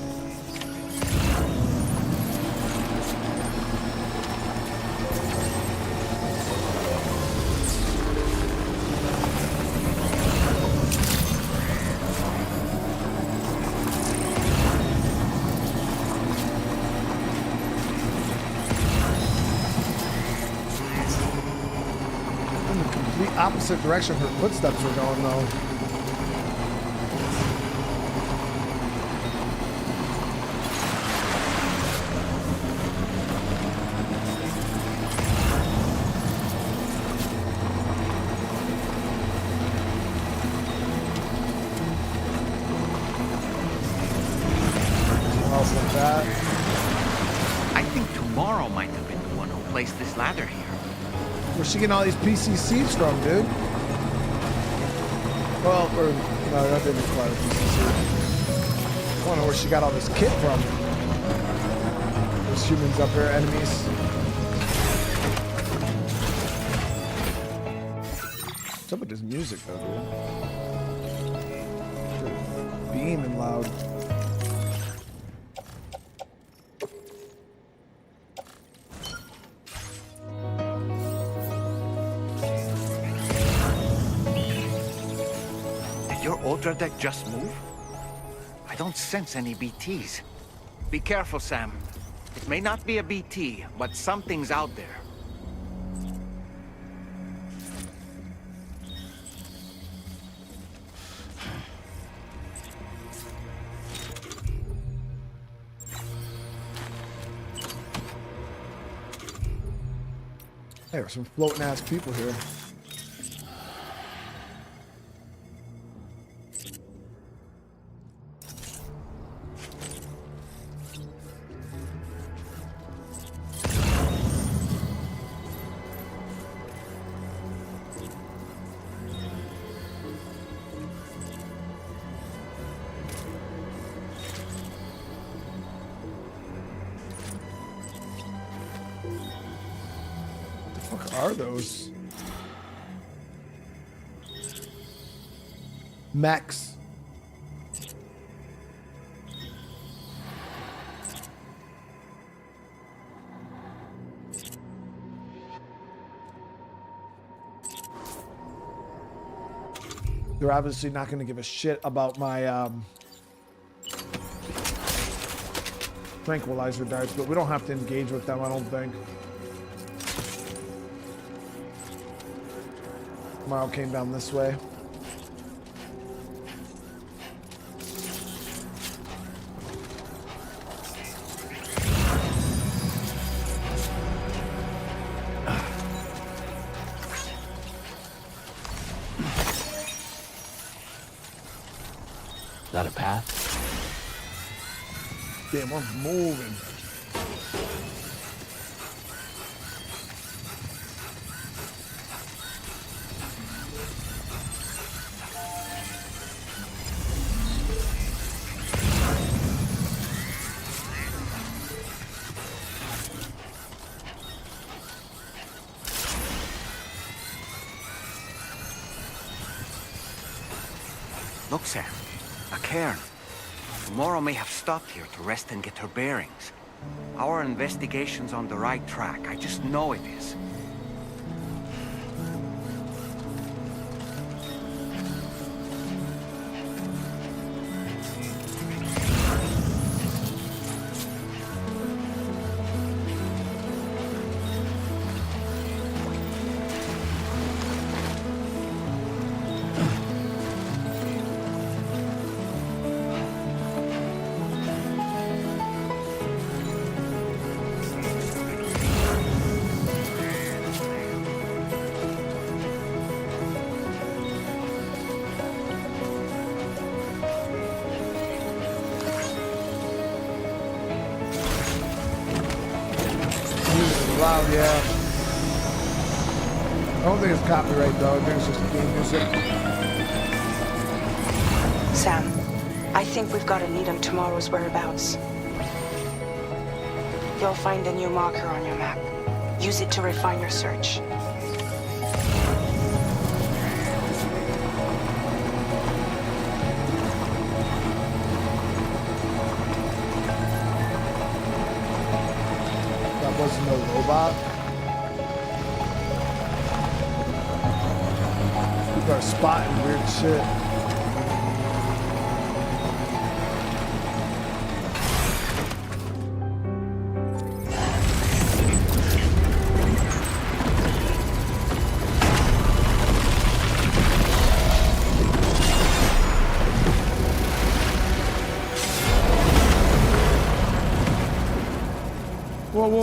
Opposite direction her footsteps are going though. Else like that. I think tomorrow might have been the one who placed this ladder here. Where's she getting all these PC seeds from, dude? Well, or no, that didn't require a PC seed. I wonder where she got all this kit from. Those humans up here, enemies. What's up with this music, though, dude? Beaming loud. Ultra deck just move? I don't sense any BTs. Be careful, Sam. It may not be a BT, but something's out there. There are some floating ass people here. Are those mechs? They're obviously not going to give a shit about my tranquilizer darts, but we don't have to engage with them, I don't think. Tomorrow came down this way. Is that a path? Damn, we're moving. Look, Sam. A cairn. Tomorrow may have stopped here to rest and get her bearings. Our investigation's on the right track. I just know it is. sound, yeah. I don't think it's copyright though. I think it's just game music. Sam, I think we've got a lead on tomorrow's whereabouts. You'll find a new marker on your map. Use it to refine your search. That wasn't a robot. People are spotting weird shit.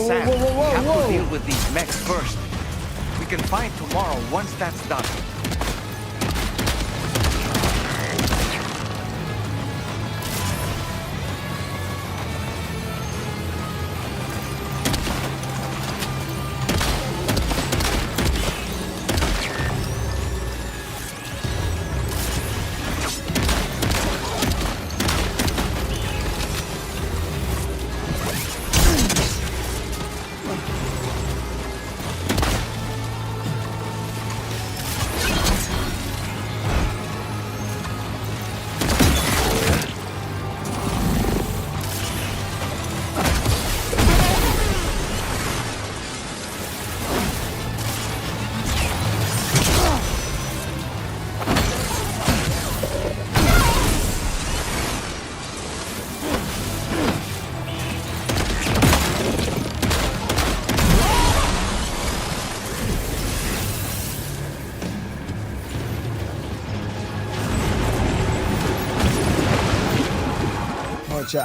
Sam, we have to deal with these mechs first. We can find tomorrow once that's done.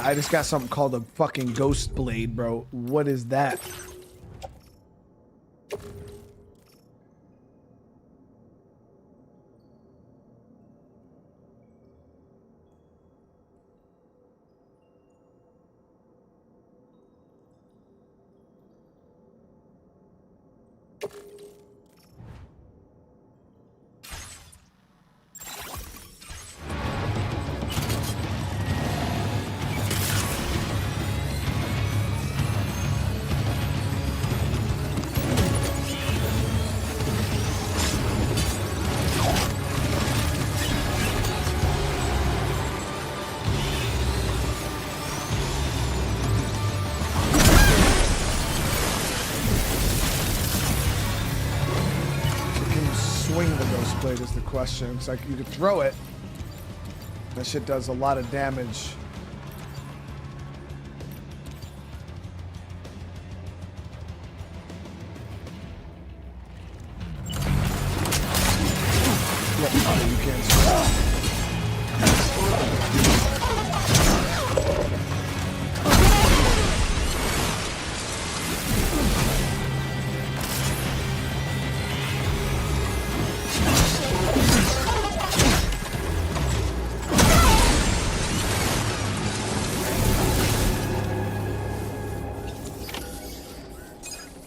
I just got something called a fucking ghost blade, bro. What is that? Is the question. It's like you could throw it. That shit does a lot of damage. Oh, you can't swim.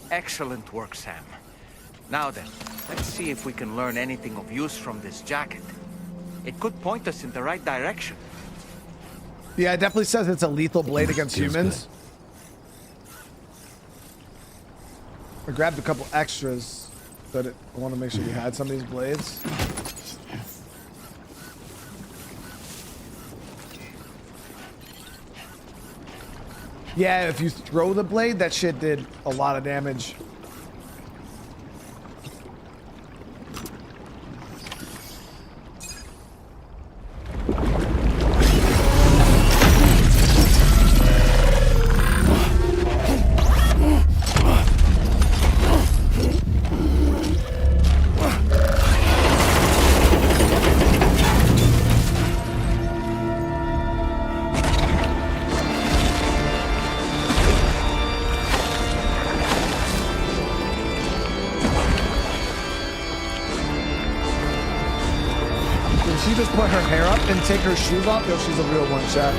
Excellent work, Sam. Now then, let's see if we can learn anything of use from this jacket. It could point us in the right direction. Yeah, it definitely says it's a lethal blade against humans. I grabbed a couple extras, but I want to make sure you had some of these blades. Yeah, if you throw the blade, that shit did a lot of damage. Put her hair up and take her shoes off? Yo, she's a real one, chat.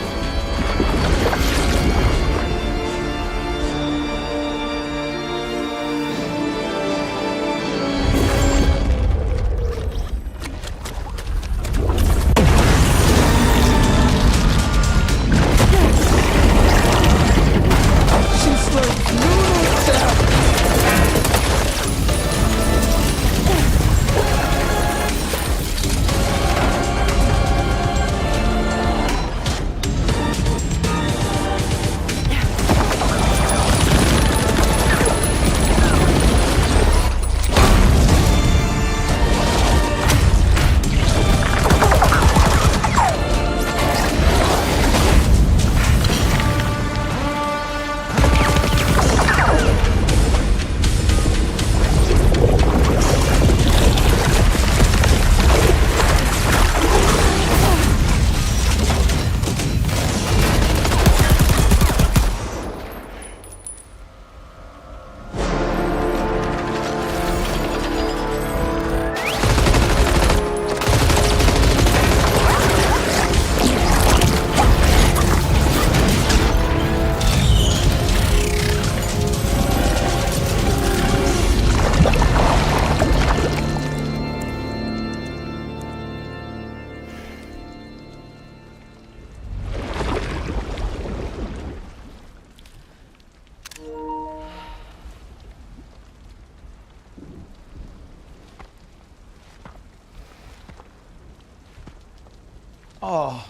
Oh.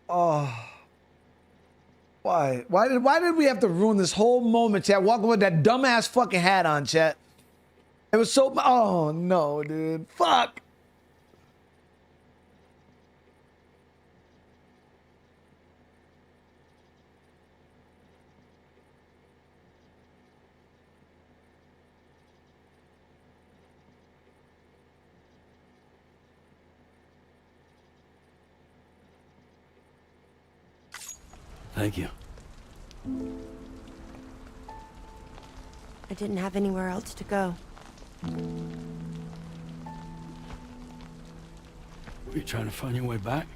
Oh. Why? Why did we have to ruin this whole moment, chat? Walking with that dumbass fucking hat on, chat. It was so... Oh, no, dude. Fuck. Thank you. I didn't have anywhere else to go. Were you trying to find your way back?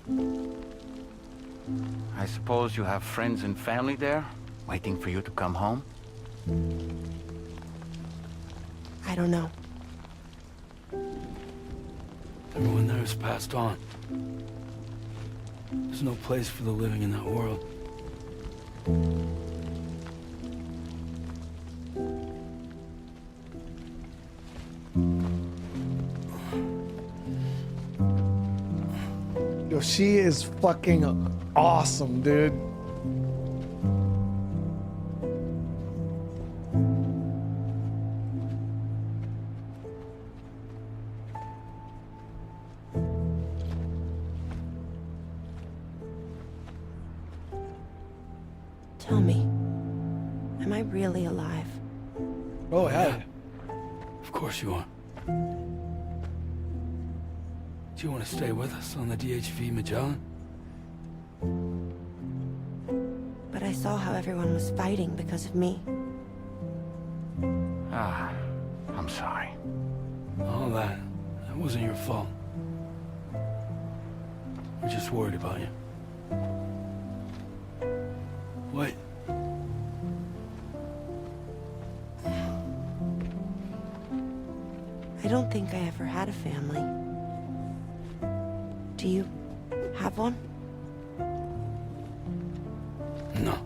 I suppose you have friends and family there, waiting for you to come home? I don't know. Everyone there has passed on. There's no place for the living in that world. Yo, she is fucking awesome, dude. Tell me, am I really alive? Oh, yeah. Of course you are. Do you want to stay with us on the DHV Magellan? But I saw how everyone was fighting because of me. Ah, I'm sorry. All that wasn't your fault. We're just worried about you. Wait. I don't think I ever had a family. Do you have one? No.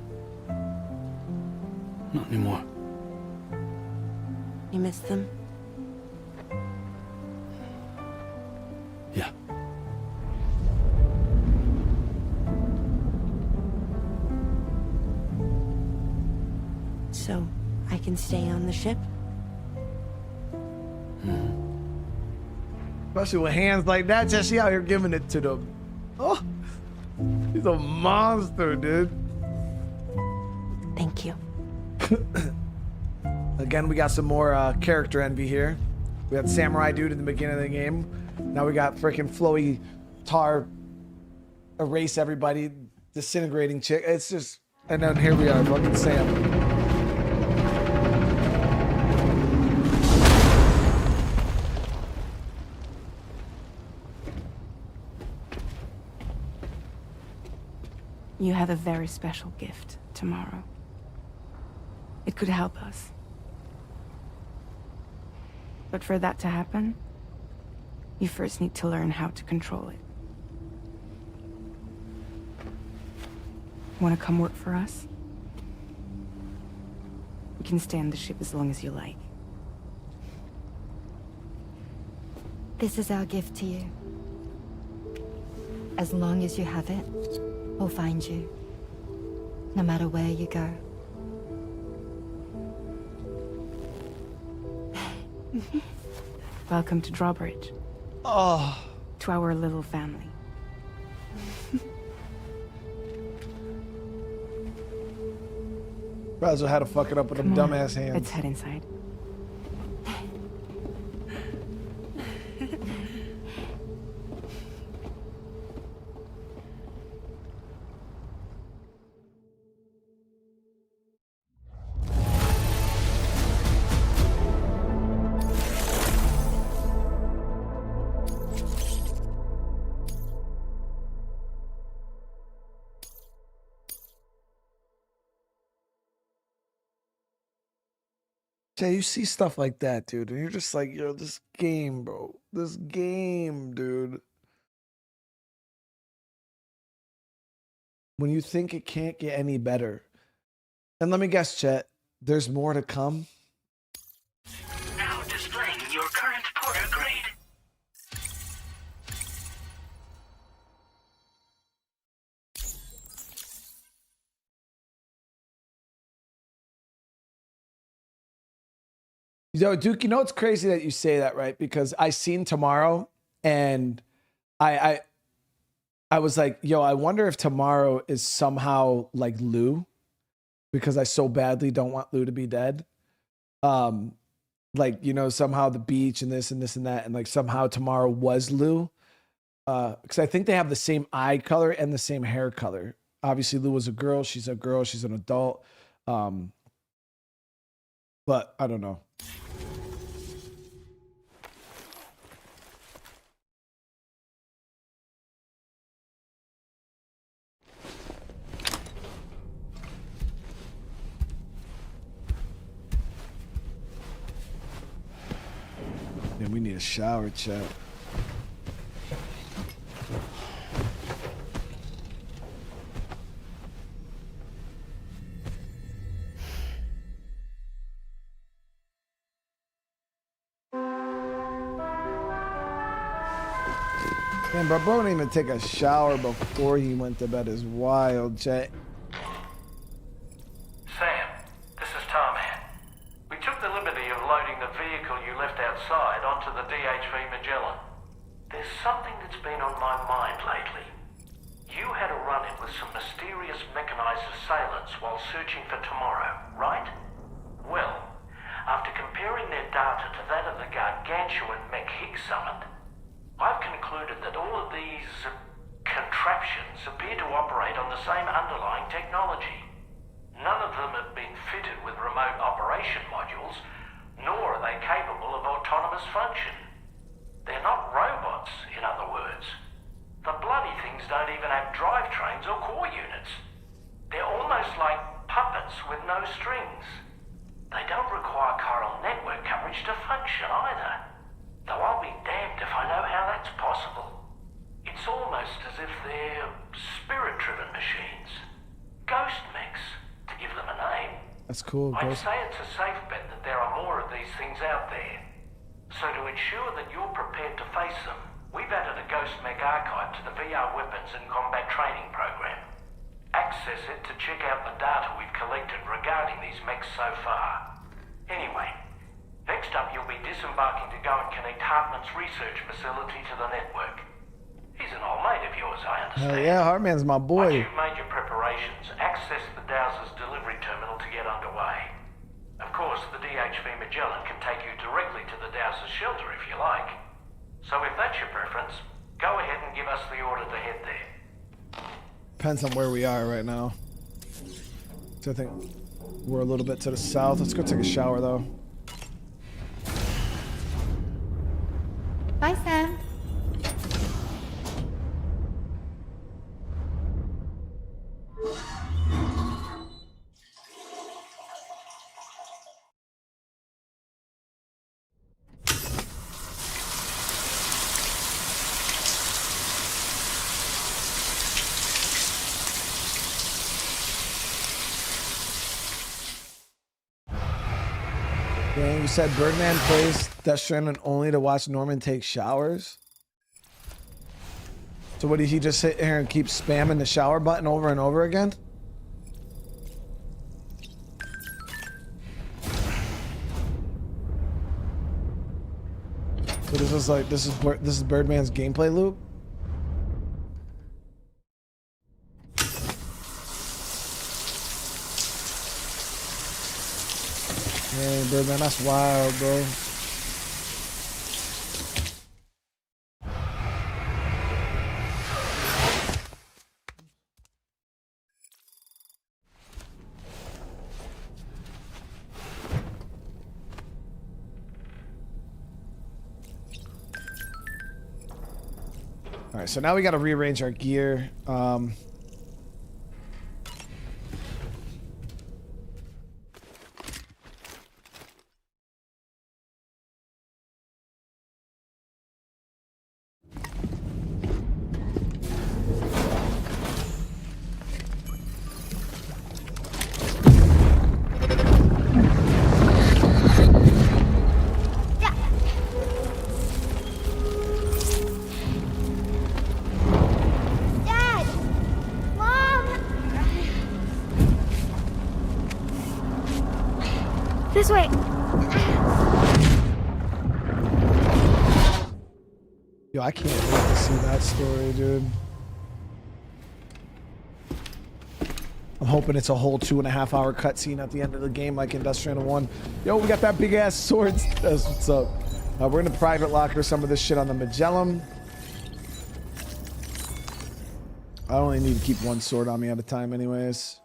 Not anymore. You miss them? Yeah. So, I can stay on the ship? Especially with hands like that, just she out here giving it to them. Oh, he's a monster, dude. Thank you. Again, we got some more character envy here. We had Samurai Dude in the beginning of the game. Now we got freaking Flowy Tar erase everybody, disintegrating chick. It's just, and then here we are, fucking Sam. You have a very special gift tomorrow. It could help us. But for that to happen, you first need to learn how to control it. Want to come work for us? You can stay on the ship as long as you like. This is our gift to you. As long as you have it, we'll find you. No matter where you go. Welcome to Drawbridge. Oh. To our little family. Razzle had to fuck it up with them dumbass hands. Let's head inside. Yeah, you see stuff like that, dude, and you're just like, yo, this game, bro. This game, dude. When you think it can't get any better. And let me guess, Chet, there's more to come? Now displaying your current porter grade. Yo, Duke, you know it's crazy that you say that, right? Because I seen Tomorrow, and I was like, yo, I wonder if Tomorrow is somehow like Lou, because I so badly don't want Lou to be dead. Like, you know, somehow the beach and this and this and that, and like somehow Tomorrow was Lou. Because I think they have the same eye color and the same hair color. Obviously, Lou was a girl. She's an adult. But I don't know. Man, we need a shower, chat. Man, bro didn't even take a shower before he went to bed. Is wild, chat. Sam, this is Tarman. We took the liberty of loading the vehicle you left outside onto the DHV Magellan. There's something that's been on my mind lately. You had a run-in with some mysterious mechanized assailants while searching for Tomorrow, right? Well, after comparing their data to that of the gargantuan mech Higgs summoned, I've concluded that all of these contraptions appear to operate on the same underlying technology. None of them have been fitted with remote operation modules, nor are they capable of autonomous function. They're not robots, in other words. The bloody things don't even have drivetrains or core units. They're almost like puppets with no strings. They don't require chiral network coverage to function either. Though I'll be damned if I know how that's possible. It's almost as if they're spirit-driven machines. Ghost mechs, to give them a name. That's cool. I'd say it's a safe bet that there are more of these things out there. So to ensure that you're prepared to face them, we've added a Ghost Mech archive to the VR weapons and combat training program. Access it to check out the data we've collected regarding these mechs so far. Anyway, next up you'll be disembarking to go and connect Heartman's research facility to the network. He's an old mate of yours, I understand. Hell yeah, Heartman's my boy. Once you've made your preparations, access the Dowser's delivery terminal to get underway. Of course, the DHV Magellan can take you directly to the Dowser's shelter if you like. So if that's your preference, go ahead and give us the order to head there. Depends on where we are right now. So I think we're a little bit to the south. Let's go take a shower though. Bye, Sam. Dang, you said Birdman plays Death Stranding only to watch Norman take showers? So what, did he just sit here and keep spamming the shower button over and over again? So this is like, this is Birdman's gameplay loop? Dang, Birdman, that's wild, bro. All right, so now we got to rearrange our gear. Yo, I can't wait to see that story, dude. I'm hoping it's a whole 2.5 hour cutscene at the end of the game like in Death Stranding 1. Yo, we got that big ass sword. That's what's up. We're gonna private locker some of this shit on the Magellan. I only need to keep one sword on me at a time anyways.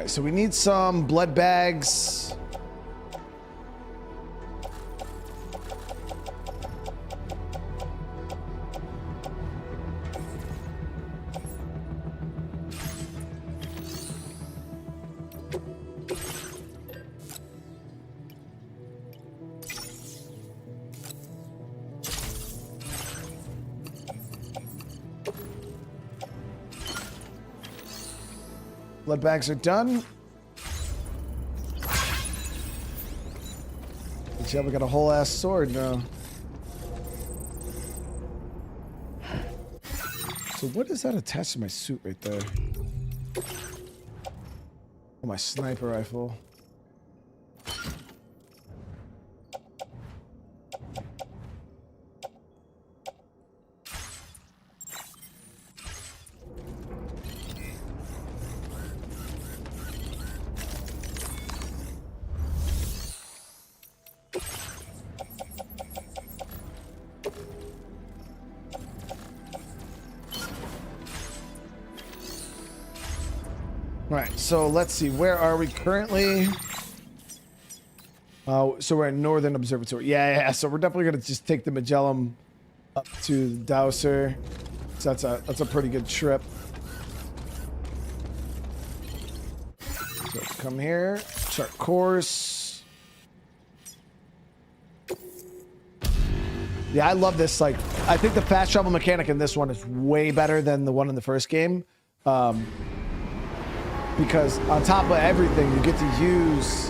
So we need some blood bags. Blood bags are done. Yeah, we got a whole ass sword now. So what is that attached to my suit right there? Oh, my sniper rifle. Right, so let's see, where are we currently? So we're in Northern Observatory. Yeah, so we're definitely gonna just take the Magellan up to Dowser. So that's a pretty good trip. So come here, chart course. Yeah, I love this. Like, I think the fast travel mechanic in this one is way better than the one in the first game. Because on top of everything, you get to use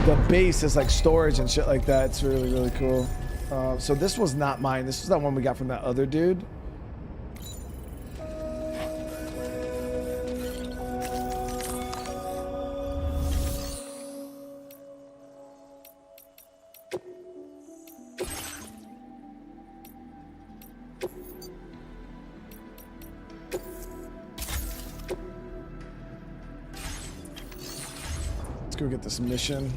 the base as like storage and shit like that. It's really, really cool. So this was not mine. This was that one we got from that other dude. Go get this mission.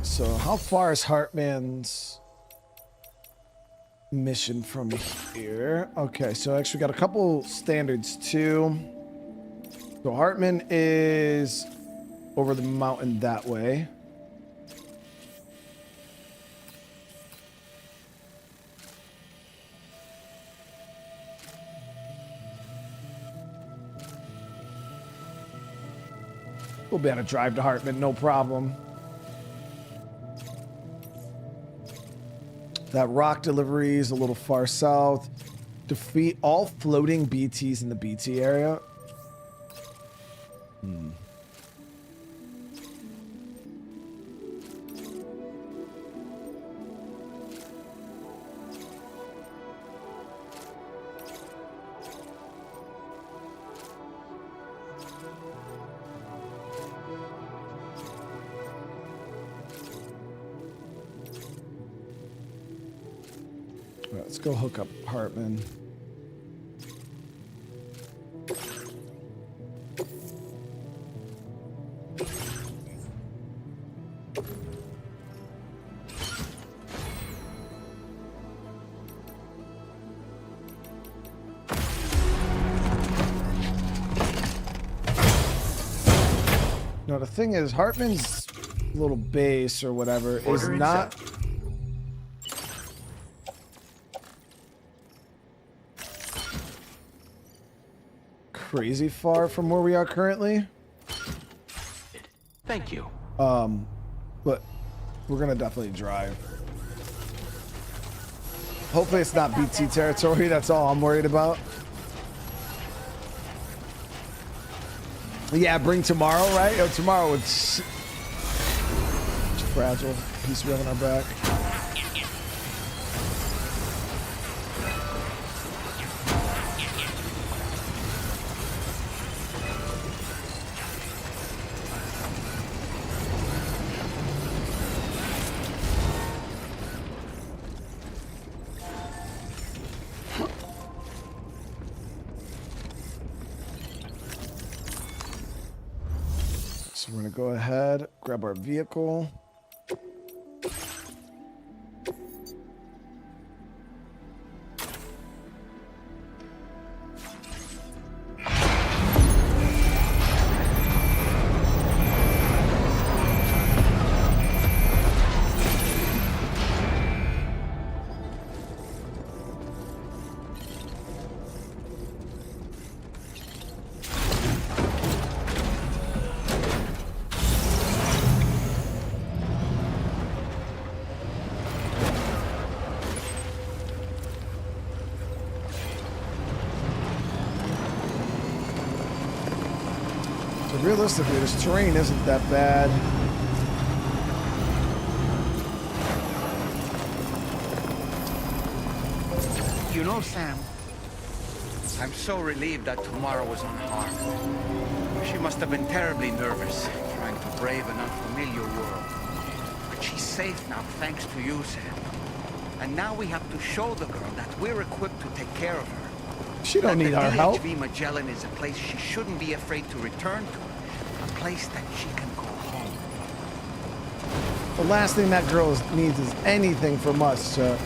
So how far is Heartman's mission from here? Okay, so actually got a couple standards too. So Heartman is over the mountain that way. We'll be able to drive to Heartman, no problem. That rock delivery is a little far south. Defeat all floating BTs in the BT area. Right, let's go hook up Heartman. No, the thing is, Heartman's little base or whatever is not... crazy far from where we are currently. Thank you. But we're gonna definitely drive. Hopefully it's not BT territory. That's all I'm worried about. Yeah, bring tomorrow, right? Oh, tomorrow it's fragile. Piece we have on our back. So we're gonna go ahead, grab our vehicle. Realistically, this terrain isn't that bad. You know, Sam, I'm so relieved that tomorrow was unharmed. She must have been terribly nervous, trying to brave an unfamiliar world. But she's safe now, thanks to you, Sam. And now we have to show the girl that we're equipped to take care of her. She don't need our help. DHV Magellan is a place she shouldn't be afraid to return to. A place that she can go home. The last thing that girl needs is anything from us, so...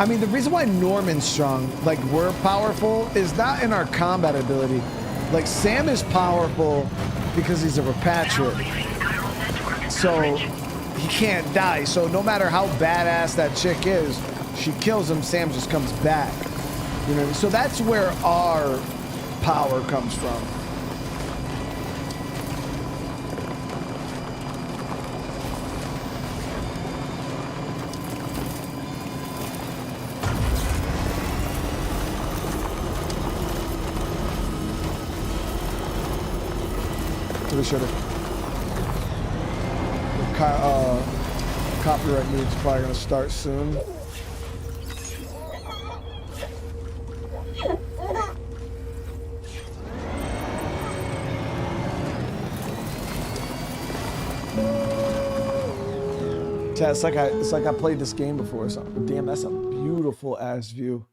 I mean, the reason why Norman's strong, like we're powerful, is not in our combat ability. Like Sam is powerful because he's a repatriate. So he can't die. So no matter how badass that chick is, she kills him, Sam just comes back. You know, so that's where our power comes from. We should have. Copyright news probably gonna start soon. Chat, it's like I played this game before or something. Damn, that's a beautiful ass view.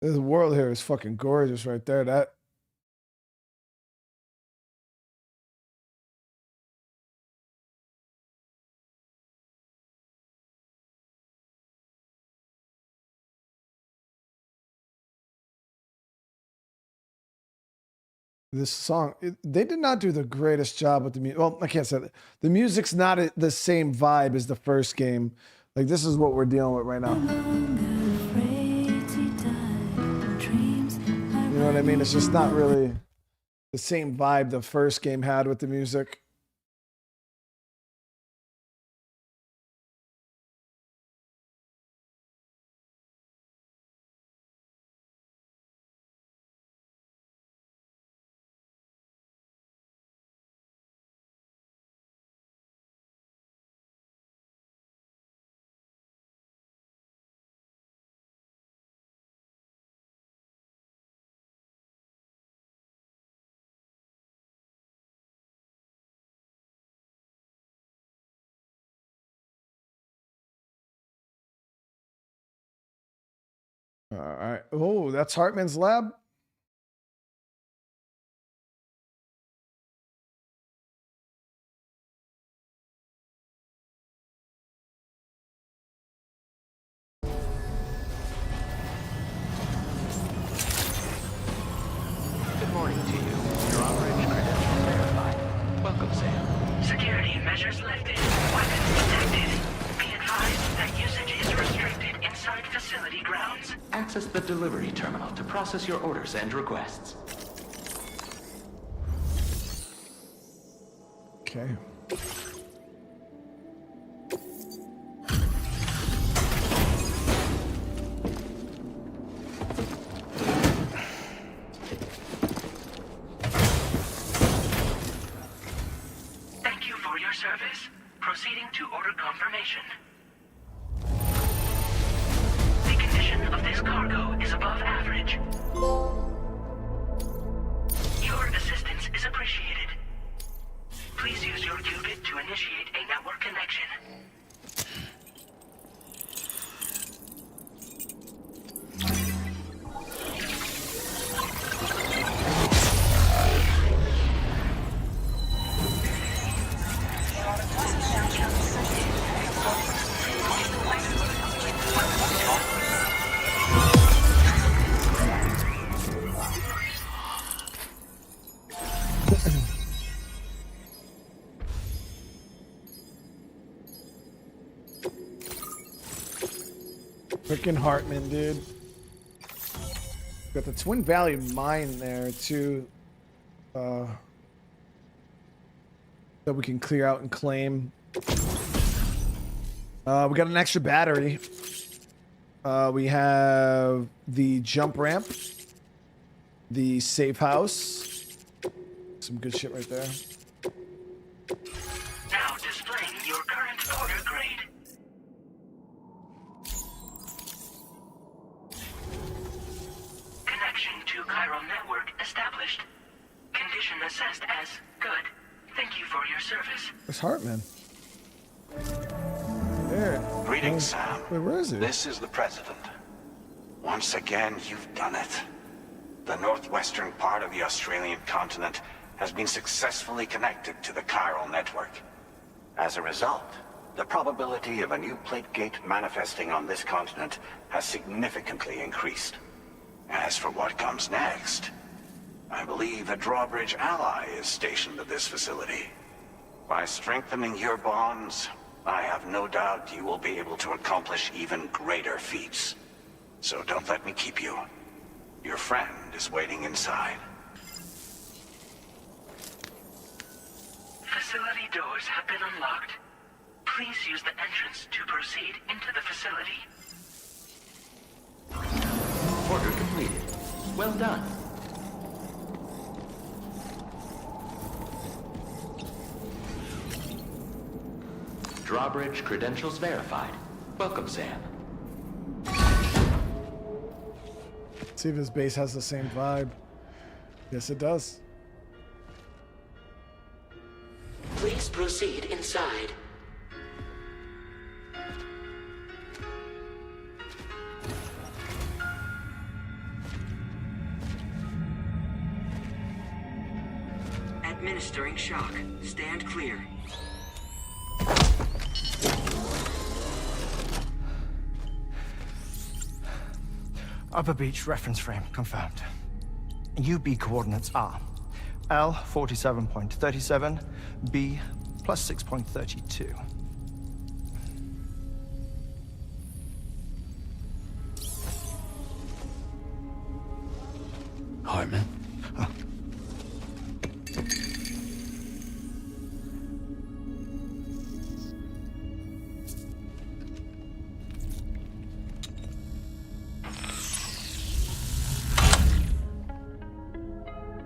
The world here is fucking gorgeous right there. That. This song, they did not do the greatest job with the music. Well, I can't say that. The music's not the same vibe as the first game. Like, this is what we're dealing with right now. You know what I mean? It's just not really the same vibe the first game had with the music. All right. Oh, that's Heartman's lab. Good morning to you. Your operation credentials verified. Welcome, Sam. Security measures lifted. Weapons detected. Be advised that usage is restricted inside facility grounds. Access the delivery terminal to process your orders and requests. Okay. Thank you for your service. Proceeding to order confirmation. The condition of this cargo is above average. Your assistance is appreciated. Please use your qubit to initiate a network connection. Freaking Heartman, dude. Got the Twin Valley mine there too. That we can clear out and claim. We got an extra battery. We have the jump ramp, the safe house. Some good shit right there. Now displaying your current order grade. Connection to chiral network established. Condition assessed as good. Thank you for your service. Where's Heartman? There. Greetings, Sam. Wait, where is he? This is the President. Once again, you've done it. The northwestern part of the Australian continent has been successfully connected to the chiral network. As a result, the probability of a new plate gate manifesting on this continent has significantly increased. As for what comes next, I believe a drawbridge ally is stationed at this facility. By strengthening your bonds, I have no doubt you will be able to accomplish even greater feats. So don't let me keep you. Your friend is waiting inside. Facility doors have been unlocked. Please use the entrance to proceed into the facility. Order completed. Well done. Drawbridge credentials verified. Welcome, Sam. See if his base has the same vibe. Yes, it does. Please proceed inside. administering shock. Stand clear. Upper beach reference frame confirmed. UB coordinates are L 47.37, B plus 6.32. Heartman?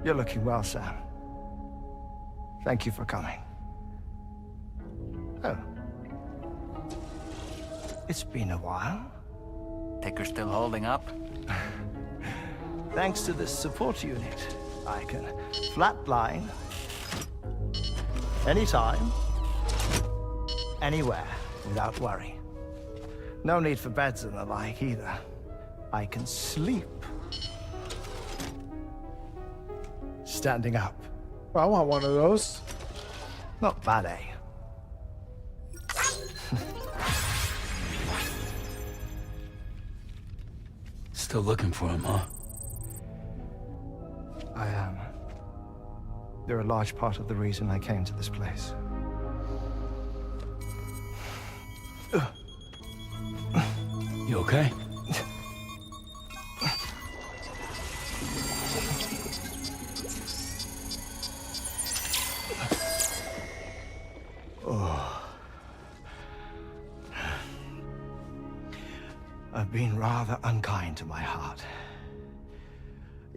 You're looking well, Sam. Thank you for coming. Oh. It's been a while. Ticker's still holding up? Thanks to this support unit, I can flatline anytime, anywhere, without worry. No need for beds and the like either. I can sleep standing up. I want one of those. Not bad, eh? Still looking for him, huh? I am. They're a large part of the reason I came to this place. You okay? I've been rather unkind to my heart.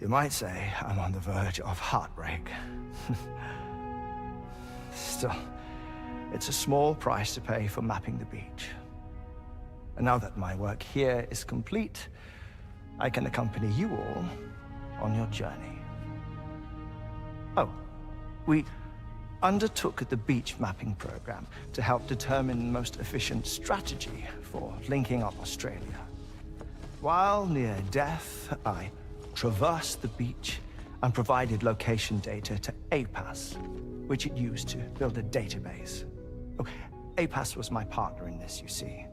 You might say I'm on the verge of heartbreak. Still, it's a small price to pay for mapping the beach. And now that my work here is complete, I can accompany you all on your journey. Oh, we undertook the beach mapping program to help determine the most efficient strategy for linking up Australia. While near death, I traversed the beach and provided location data to APAS, which it used to build a database. Oh, APAS was my partner in this, you see.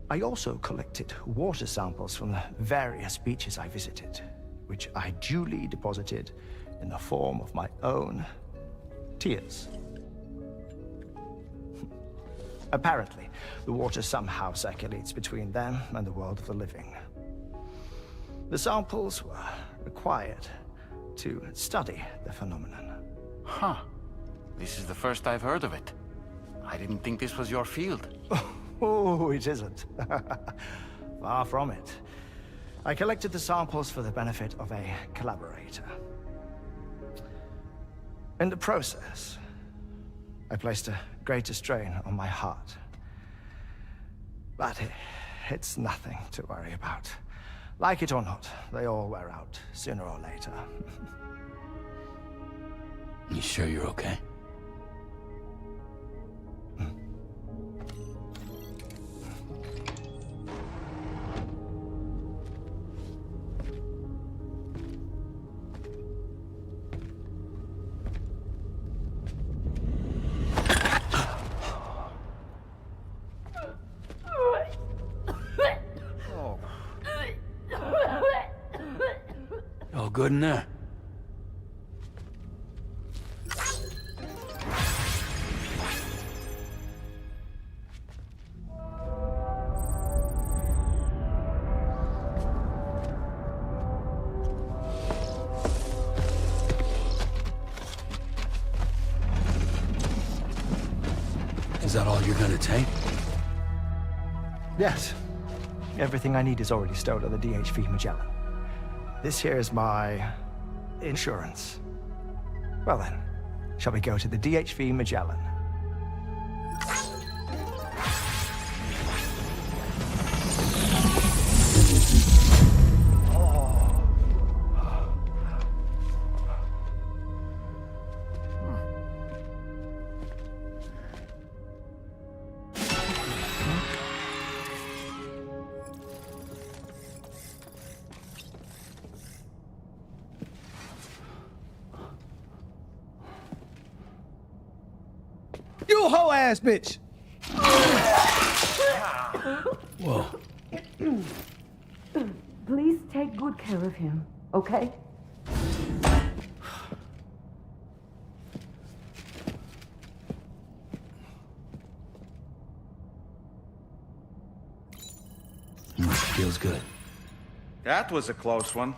I also collected water samples from the various beaches I visited, which I duly deposited in the form of my own tears. Apparently, the water somehow circulates between them and the world of the living. The samples were required to study the phenomenon. Huh. This is the first I've heard of it. I didn't think this was your field. Oh, it isn't. Far from it. I collected the samples for the benefit of a collaborator. In the process, I placed a greater strain on my heart. But it's nothing to worry about. Like it or not, they all wear out, sooner or later. You sure you're okay? All good in there? Is that all you're gonna take? Yes. Everything I need is already stowed on the DHV Magellan. This here is my insurance. Well then, shall we go to the DHV Magellan? little hoe ass bitch. Whoa. Please take good care of him, okay? Feels good. That was a close one.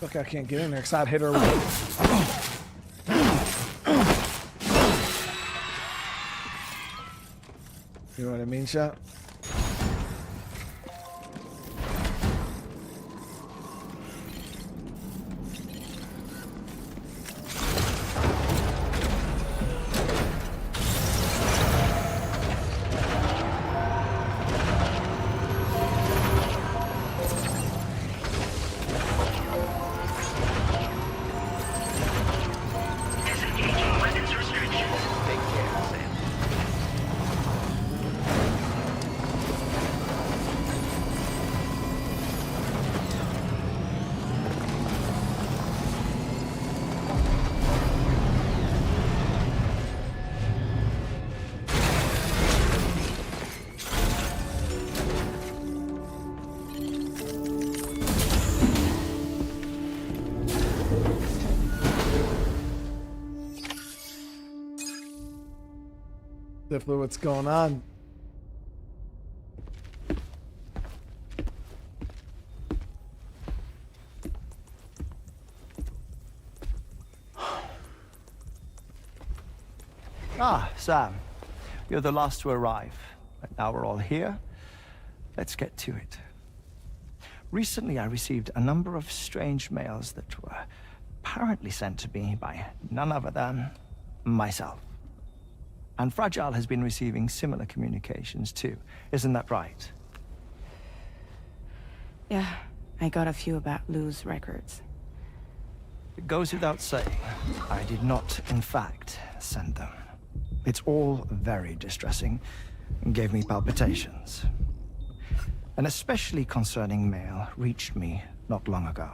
Look, I can't get in there because I'd hit her. You know what I mean, Shot? Definitely what's going on. Ah, Sam. You're the last to arrive. But now we're all here. Let's get to it. Recently, I received a number of strange mails that were apparently sent to me by none other than myself. And Fragile has been receiving similar communications too. Isn't that right? Yeah, I got a few about Lou's records. It goes without saying, I did not, in fact, send them. It's all very distressing and gave me palpitations. An especially concerning mail reached me not long ago.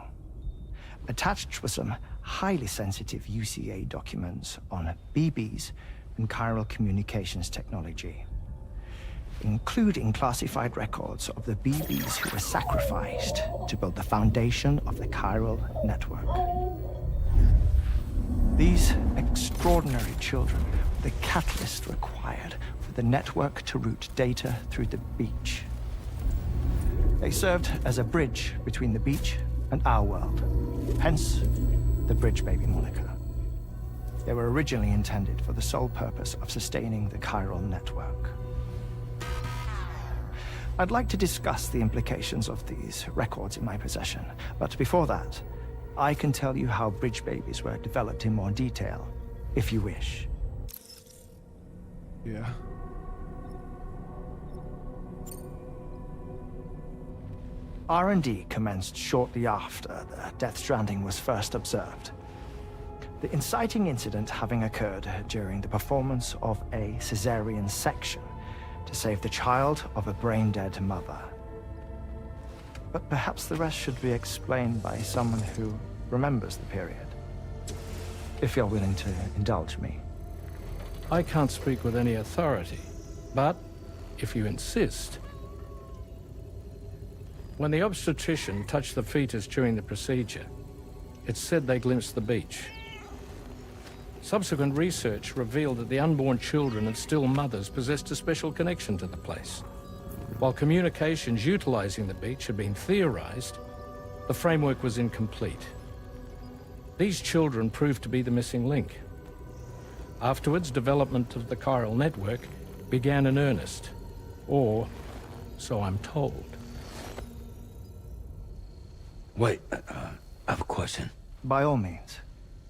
Attached were some highly sensitive UCA documents on BBs and chiral communications technology, including classified records of the BBs who were sacrificed to build the foundation of the chiral network. These extraordinary children were the catalyst required for the network to route data through the beach. They served as a bridge between the beach and our world, hence the Bridge Baby moniker. They were originally intended for the sole purpose of sustaining the chiral network. I'd like to discuss the implications of these records in my possession, but before that, I can tell you how Bridge Babies were developed in more detail, if you wish. Yeah. R&D commenced shortly after the Death Stranding was first observed. The inciting incident having occurred during the performance of a cesarean section to save the child of a brain-dead mother. But perhaps the rest should be explained by someone who remembers the period. If you're willing to indulge me. I can't speak with any authority, but if you insist. When the obstetrician touched the fetus during the procedure, it's said they glimpsed the beach. Subsequent research revealed that the unborn children of still mothers possessed a special connection to the place. While communications utilizing the beach had been theorized, the framework was incomplete. These children proved to be the missing link. Afterwards, development of the chiral network began in earnest, or so I'm told. Wait, I have a question. By all means.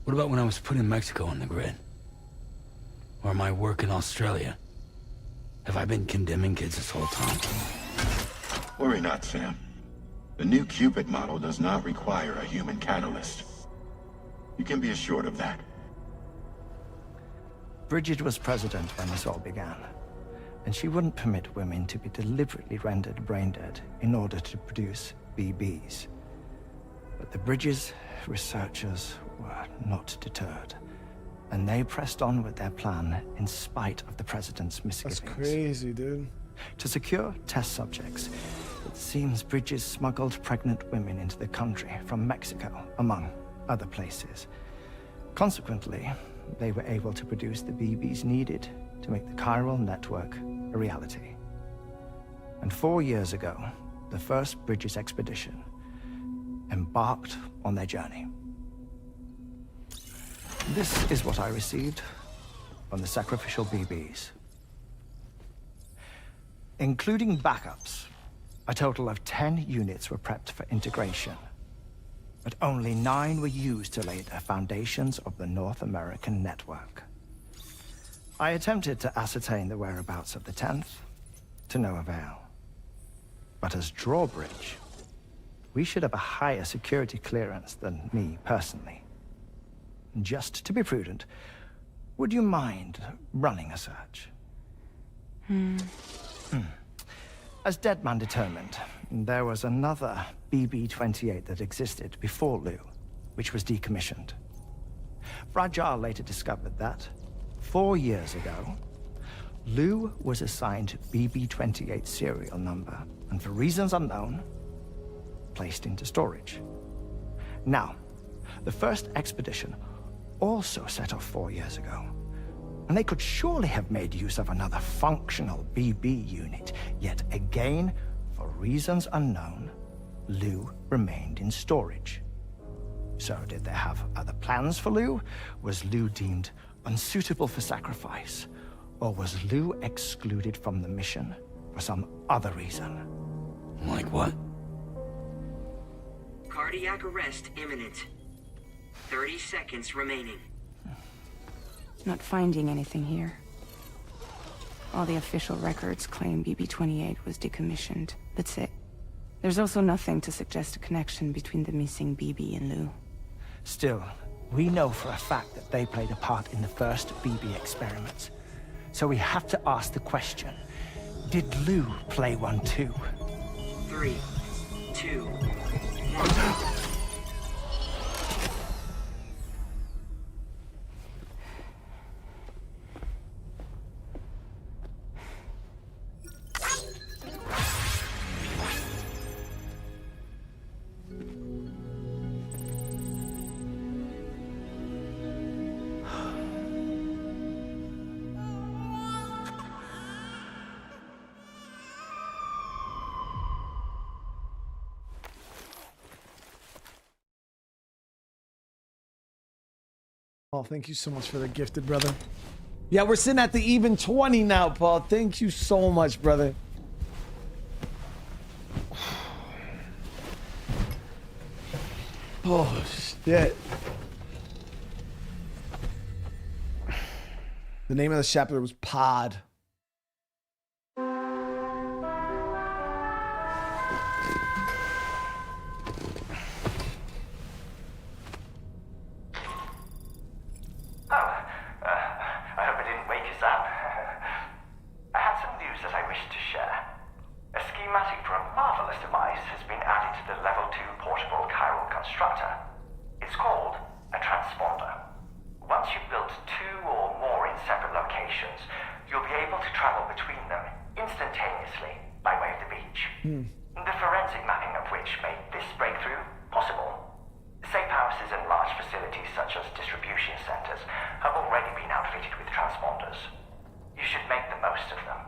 What about when I was put in Mexico on the grid? Or my work in Australia? Have I been condemning kids this whole time? Worry not, Sam. The new Cupid model does not require a human catalyst. You can be assured of that. Bridget was president when this all began, and she wouldn't permit women to be deliberately rendered brain-dead in order to produce BBs. But the Bridges researchers were not deterred, and they pressed on with their plan in spite of the President's misgivings. That's crazy, dude. To secure test subjects, it seems Bridges smuggled pregnant women into the country from Mexico, among other places. Consequently, they were able to produce the BBs needed to make the chiral network a reality. And 4 years ago, the first Bridges expedition embarked on their journey. This is what I received from the sacrificial BBs. Including backups, a total of 10 units were prepped for integration, but only 9 were used to lay the foundations of the North American network. I attempted to ascertain the whereabouts of the 10th, to no avail. But as drawbridge, we should have a higher security clearance than me personally. Just to be prudent, would you mind running a search? As Deadman determined, there was another BB-28 that existed before Lou, which was decommissioned. Fragile later discovered that, 4 years ago, Lou was assigned BB-28 serial number, and for reasons unknown, placed into storage. Now, the first expedition also set off 4 years ago, and they could surely have made use of another functional BB unit, yet again, for reasons unknown, Lou remained in storage. So did they have other plans for Lou? Was Lou deemed unsuitable for sacrifice? Or was Lou excluded from the mission for some other reason? Like what? Cardiac arrest imminent. 30 seconds remaining. Not finding anything here. All the official records claim BB-28 was decommissioned. That's it. There's also nothing to suggest a connection between the missing BB and Lou. Still, we know for a fact that they played a part in the first BB experiments. So we have to ask the question, did Lou play one too? 3, 2, 1. Paul, thank you so much for the gifted, brother. Yeah, we're sitting at the even 20 now, Paul. Thank you so much, brother. Oh, shit. The name of the chapter was Pod. The forensic mapping of which made this breakthrough possible. Safe houses and large facilities such as distribution centers have already been outfitted with transponders. You should make the most of them.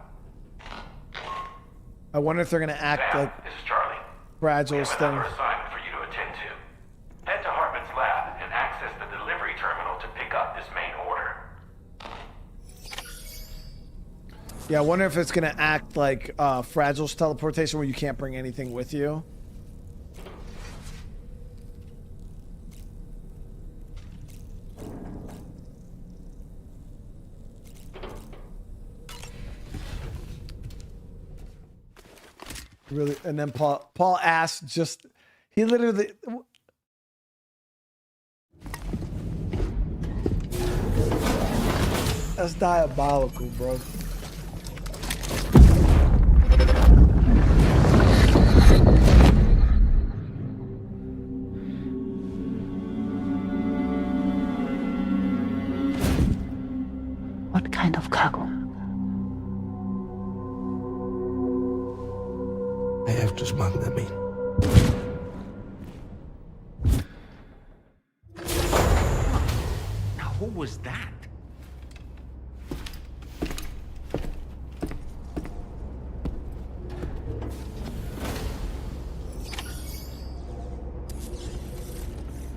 I wonder if they're going to act Sam, like this is Charlie. Fragile's We have thing. another assignment for you to attend to. Head to Heartman's lab and access the delivery terminal to pick up this main order. Yeah, I wonder if it's going to act like Fragile's teleportation where you can't bring anything with you. Really, and then Paul asked just, he literally, that's diabolical, bro. was that?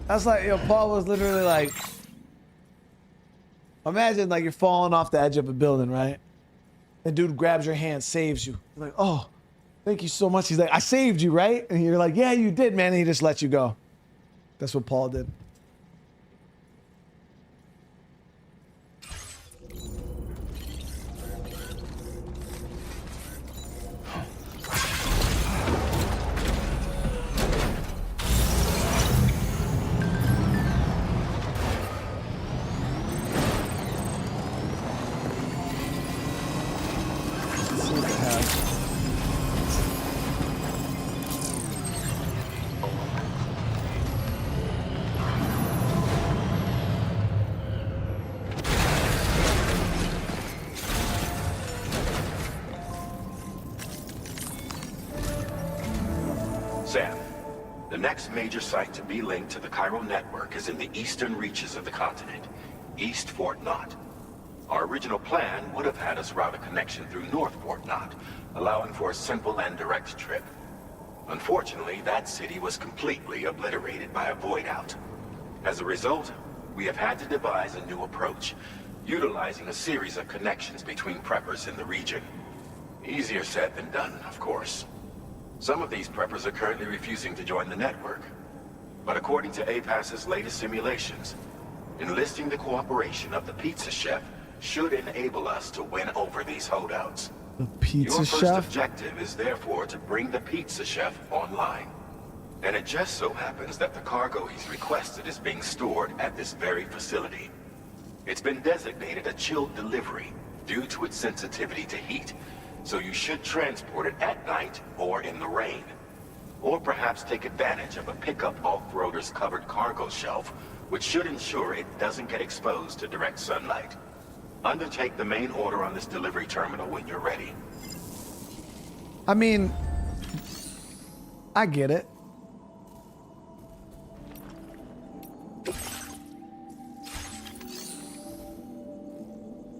That's like, yo, Paul was literally like, imagine like you're falling off the edge of a building, right? And dude grabs your hand, saves you. You're like, oh, thank you so much. He's like, I saved you, right? And you're like, yeah, you did, man. And he just lets you go. That's what Paul did. Sam, the next major site to be linked to the chiral network is in the eastern reaches of the continent, East Fort Knott. Our original plan would have had us route a connection through North Fort Knott, allowing for a simple and direct trip. Unfortunately, that city was completely obliterated by a void out. As a result, we have had to devise a new approach, utilizing a series of connections between preppers in the region. Easier said than done, of course. Some of these preppers are currently refusing to join the network. But according to APAS's latest simulations, enlisting the cooperation of the pizza chef should enable us to win over these holdouts. The pizza Your chef? first objective is therefore to bring the pizza chef online. And it just so happens that the cargo he's requested is being stored at this very facility. It's been designated a chilled delivery due to its sensitivity to heat, so you should transport it at night or in the rain. Or perhaps take advantage of a pickup off-roader's covered cargo shelf, which should ensure it doesn't get exposed to direct sunlight. Undertake the main order on this delivery terminal when you're ready. I mean, I get it.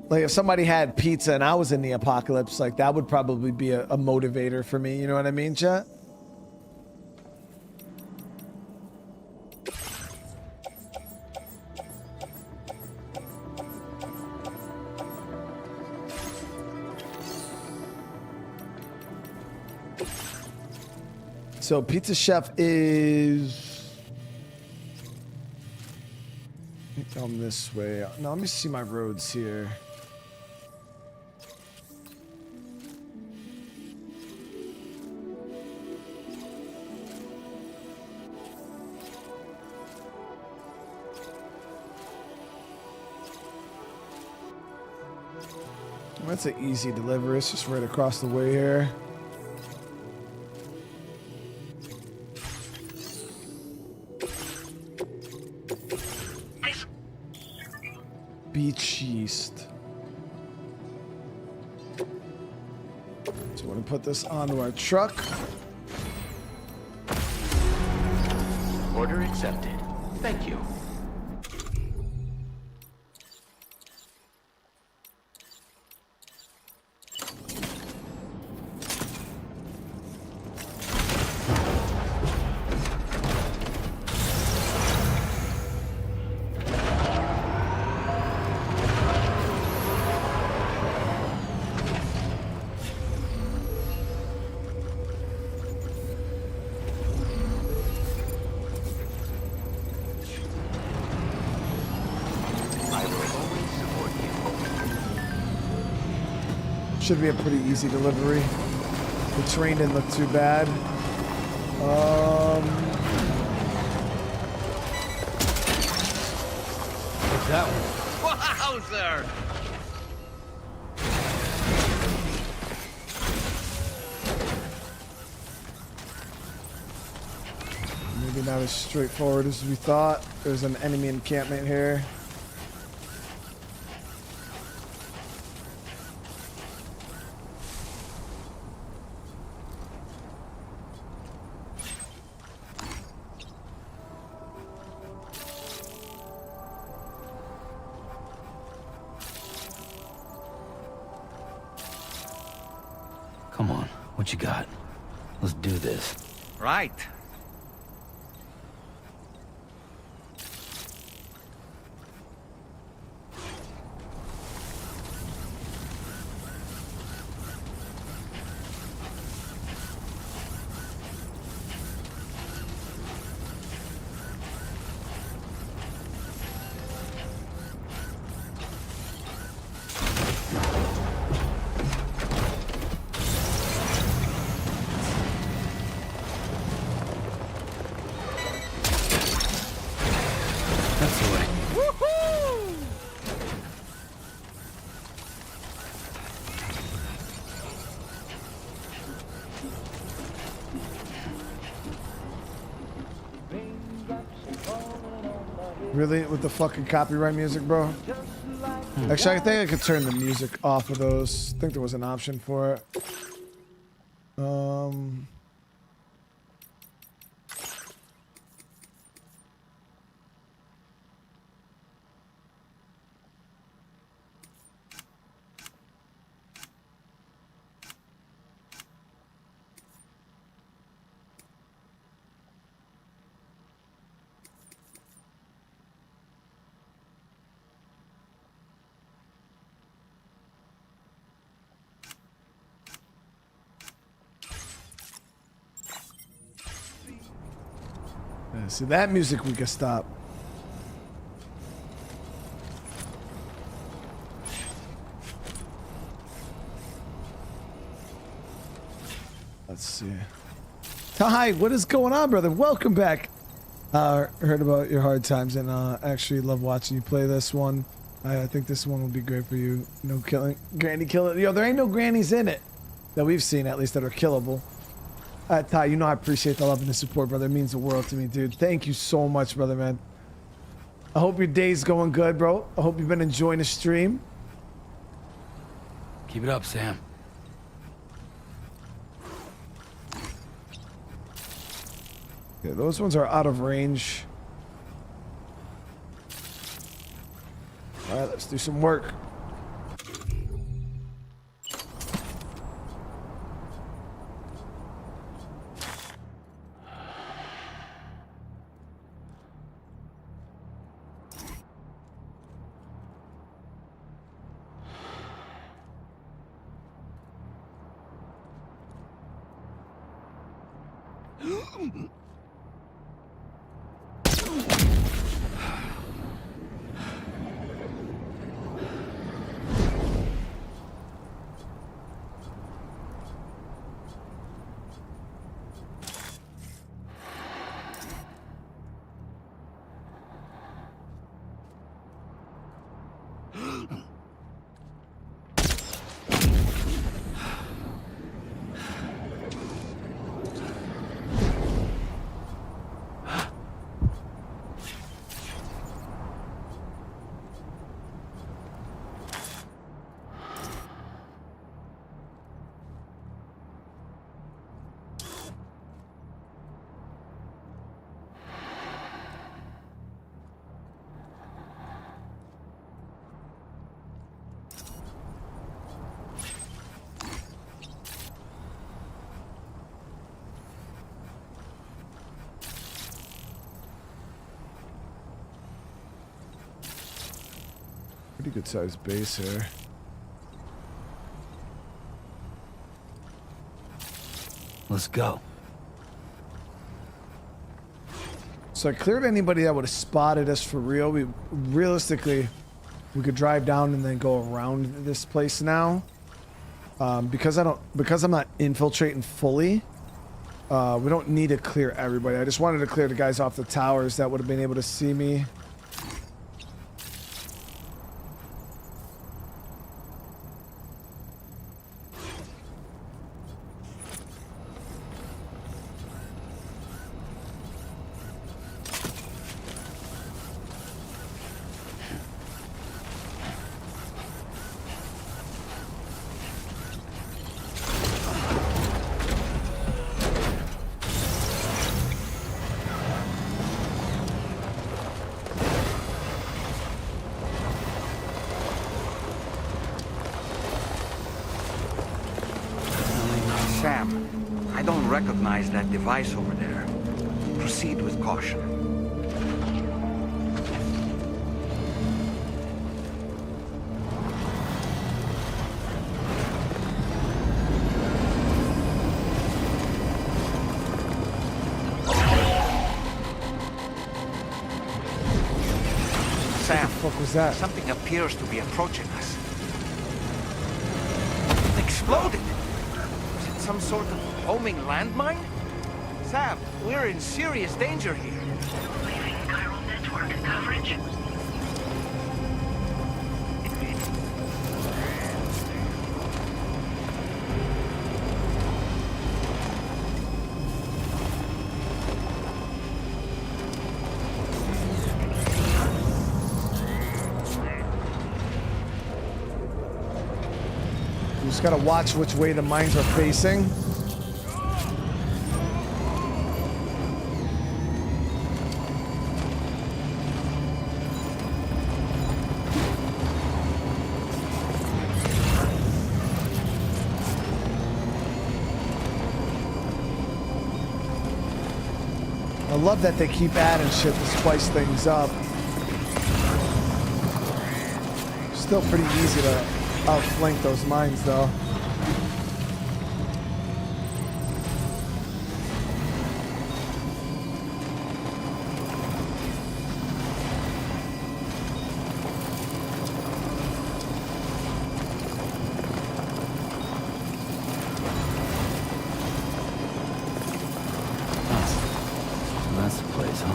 Like if somebody had pizza and I was in the apocalypse, like that would probably be a motivator for me. You know what I mean, chat? So Pizza Chef is... I'm this way. Now let me see my roads here. That's an easy delivery. It's just right across the way here. Beach East. So we're gonna put this onto our truck. Order accepted. Thank you. Should be a pretty easy delivery. The terrain didn't look too bad. What's that one? Wowzer! Maybe not as straightforward as we thought. There's an enemy encampment here. what you got. Let's do this. Right. That's the way. Really? With the fucking copyright music, bro? Actually, I think I could turn the music off of those. I think there was an option for it. Yeah, see, that music we can stop. Let's see. Hi, what is going on, brother? Welcome back. Heard about your hard times and actually love watching you play this one. I think this one will be great for you. No killing, granny killing. Yo, there ain't no grannies in it that we've seen, at least, that are killable. Ty, you know I appreciate the love and the support, brother. It means the world to me, dude. Thank you so much, brother, man. I hope your day's going good, bro. I hope you've been enjoying the stream. Keep it up, Sam. Yeah, those ones are out of range. All right, let's do some work. Pretty good sized base here. Let's go. So I cleared anybody that would have spotted us for real. Realistically, we could drive down and then go around this place now. Because I'm not infiltrating fully. We don't need to clear everybody. I just wanted to clear the guys off the towers that would have been able to see me. recognize that device over there. Proceed with caution. Sam, what was that? Something appears to be approaching us. It exploded! Was it some sort of homing landmine? Sam, we're in serious danger here. Leaving chiral network coverage. You just gotta watch which way the mines are facing. I love that they keep adding shit to spice things up. Still pretty easy to outflank those mines, though. That's the place, huh?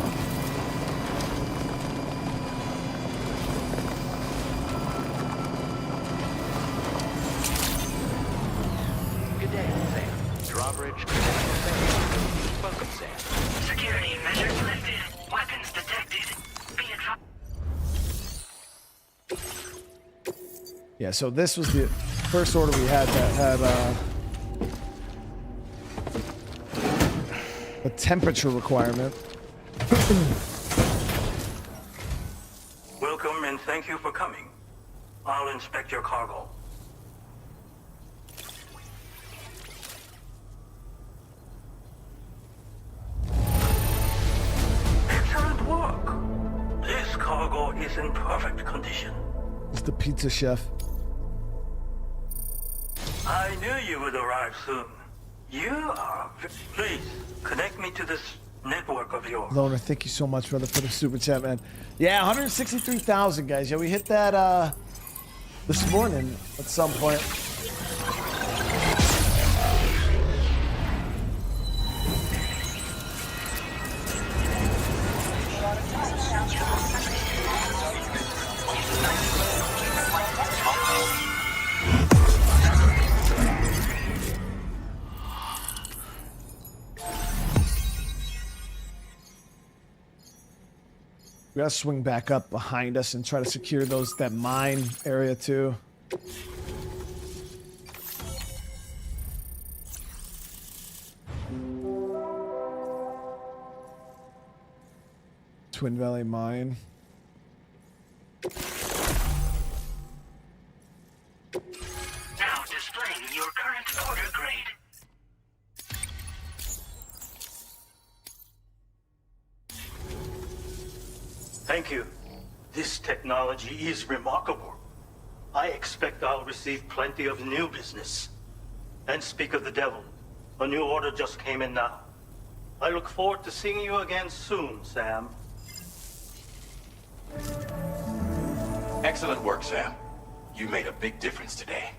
Good day, Sam. Drawbridge connection failed. Welcome, Sam. Security measures lifted. Weapons detected. Be advised. Yeah, so this was the first order we had that had a temperature requirement. Welcome and thank you for coming. I'll inspect your cargo. Excellent work. This cargo is in perfect condition. It's the pizza chef. I knew you would arrive soon. You are... Please, connect me to this network of yours. Loner, thank you so much, brother, for the super chat, man. Yeah, 163,000, guys. Yeah, we hit that this morning at some point. We gotta swing back up behind us and try to secure that mine area too. Twin Valley Mine. Now displaying your current order grade. Thank you. This technology is remarkable. I expect I'll receive plenty of new business. And speak of the devil, a new order just came in now. I look forward to seeing you again soon, Sam. Excellent work, Sam. You made a big difference today.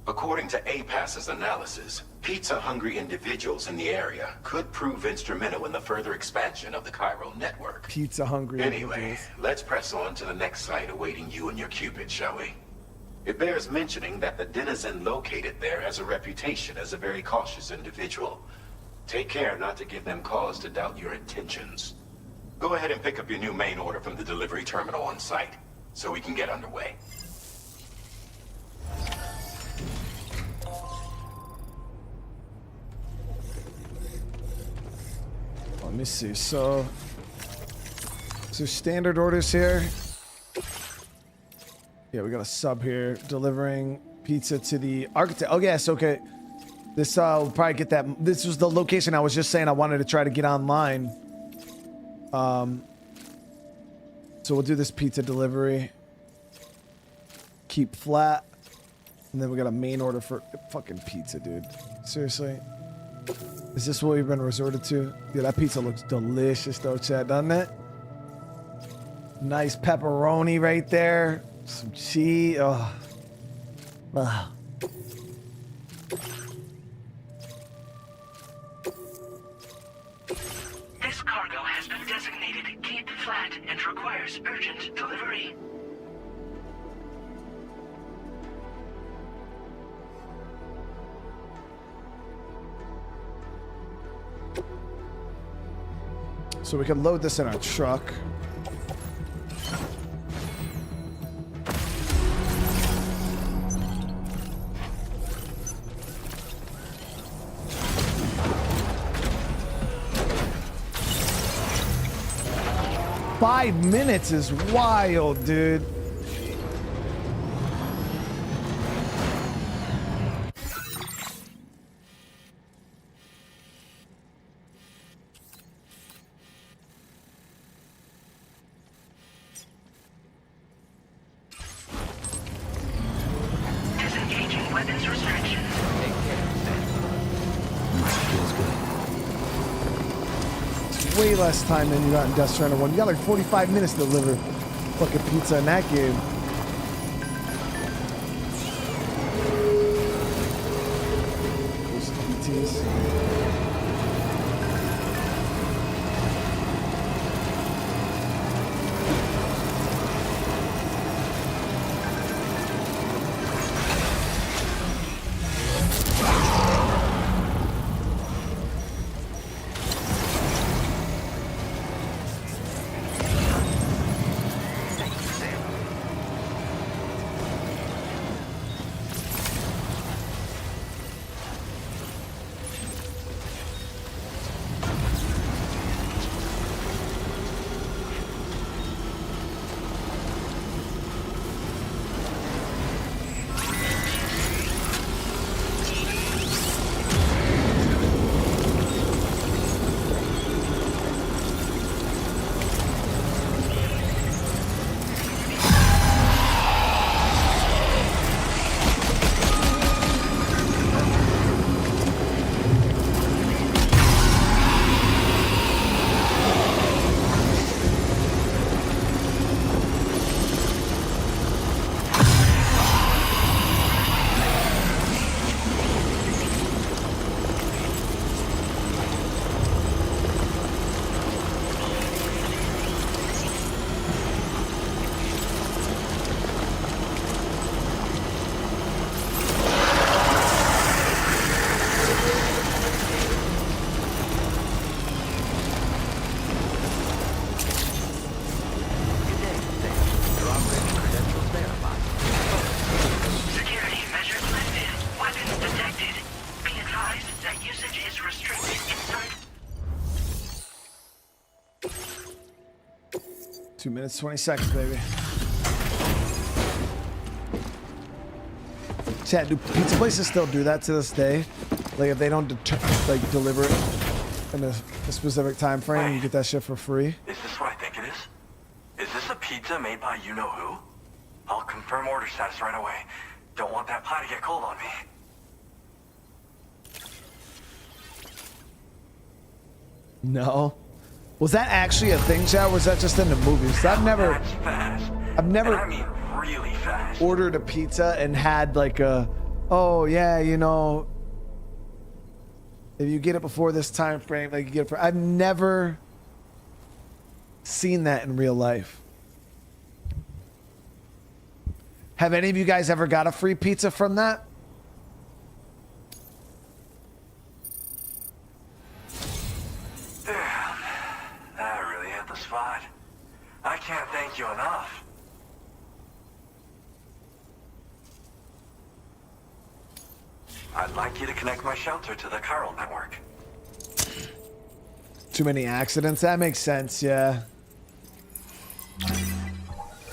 According to APAS's analysis, pizza-hungry individuals in the area could prove instrumental in the further expansion of the chiral network. Pizza-hungry Anyway, let's press on to the next site awaiting you and your Cupid, shall we? It bears mentioning that the denizen located there has a reputation as a very cautious individual. Take care not to give them cause to doubt your intentions. Go ahead and pick up your new main order from the delivery terminal on site, so we can get underway. Let me see. So standard orders here. Yeah, we got a sub here delivering pizza to the architect. Oh yes, okay. This will probably get that. This was the location I was just saying I wanted to try to get online. So we'll do this pizza delivery. Keep flat. And then we got a main order for fucking pizza, dude. Seriously. Is this what we've been resorted to? Yeah, that pizza looks delicious though, Chad, doesn't it? Nice pepperoni right there. Some cheese. Oh. Ugh. This cargo has been designated Keep Flat and requires urgent delivery. So we can load this in our truck. Five minutes is wild, dude. Disengaging weapons restrictions. Way less time than you got in Death Stranding 1. You got like 45 minutes to deliver fucking pizza in that game. Those PTs. Security measures lifted. Weapons detected. Be advised that usage is restricted inside. 2 minutes, 20 seconds, baby. Chat, do pizza places still do that to this day? Like if they don't deliver it in a specific time frame, you get that shit for free? Is this what I think it is? Is this a pizza made by you-know-who? I'll confirm order status right away. Don't want that pie to get cold on me. No. Was that actually a thing, chat? Or was that just in the movies? I've never I mean really fast. ordered a pizza and had like a, oh yeah, you know, if you get it before this time frame, like you get it for, I've never seen that in real life. Have any of you guys ever got a free pizza from that? Damn, that really hit the spot. I can't thank you enough. I'd like you to connect my shelter to the chiral network. Too many accidents? That makes sense, yeah.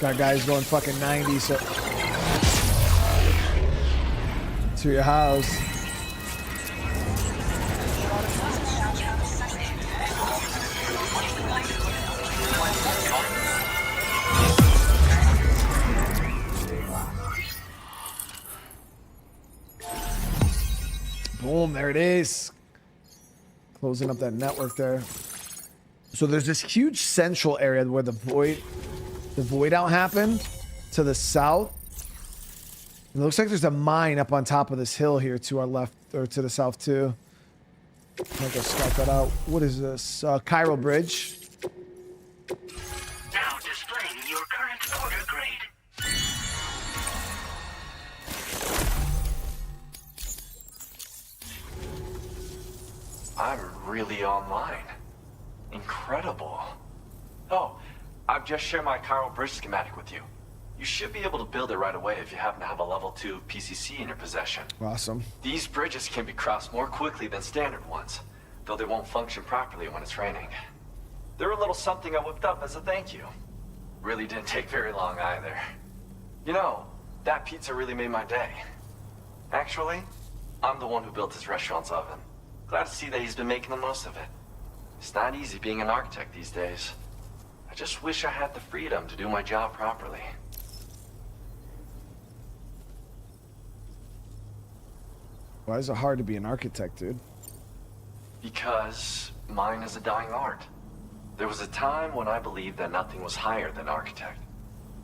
Got guys going fucking 90, so... to your house. Boom, there it is. Closing up that network there. So there's this huge central area where the void out happened to the south. It looks like there's a mine up on top of this hill here to our left, or to the south too. I'm gonna go scout that out. What is this? Chiral Bridge. Now displaying your current order grade. I'm really online. Incredible. Oh, I've just shared my chiral bridge schematic with you. You should be able to build it right away if you happen to have a level 2 PCC in your possession. Awesome. These bridges can be crossed more quickly than standard ones, though they won't function properly when it's raining. They're a little something I whipped up as a thank you. Really didn't take very long either. You know, that pizza really made my day. Actually, I'm the one who built his restaurant's oven. Glad to see that he's been making the most of it. It's not easy being an architect these days. I just wish I had the freedom to do my job properly. Why is it hard to be an architect, dude? Because mine is a dying art. There was a time when I believed that nothing was higher than architect.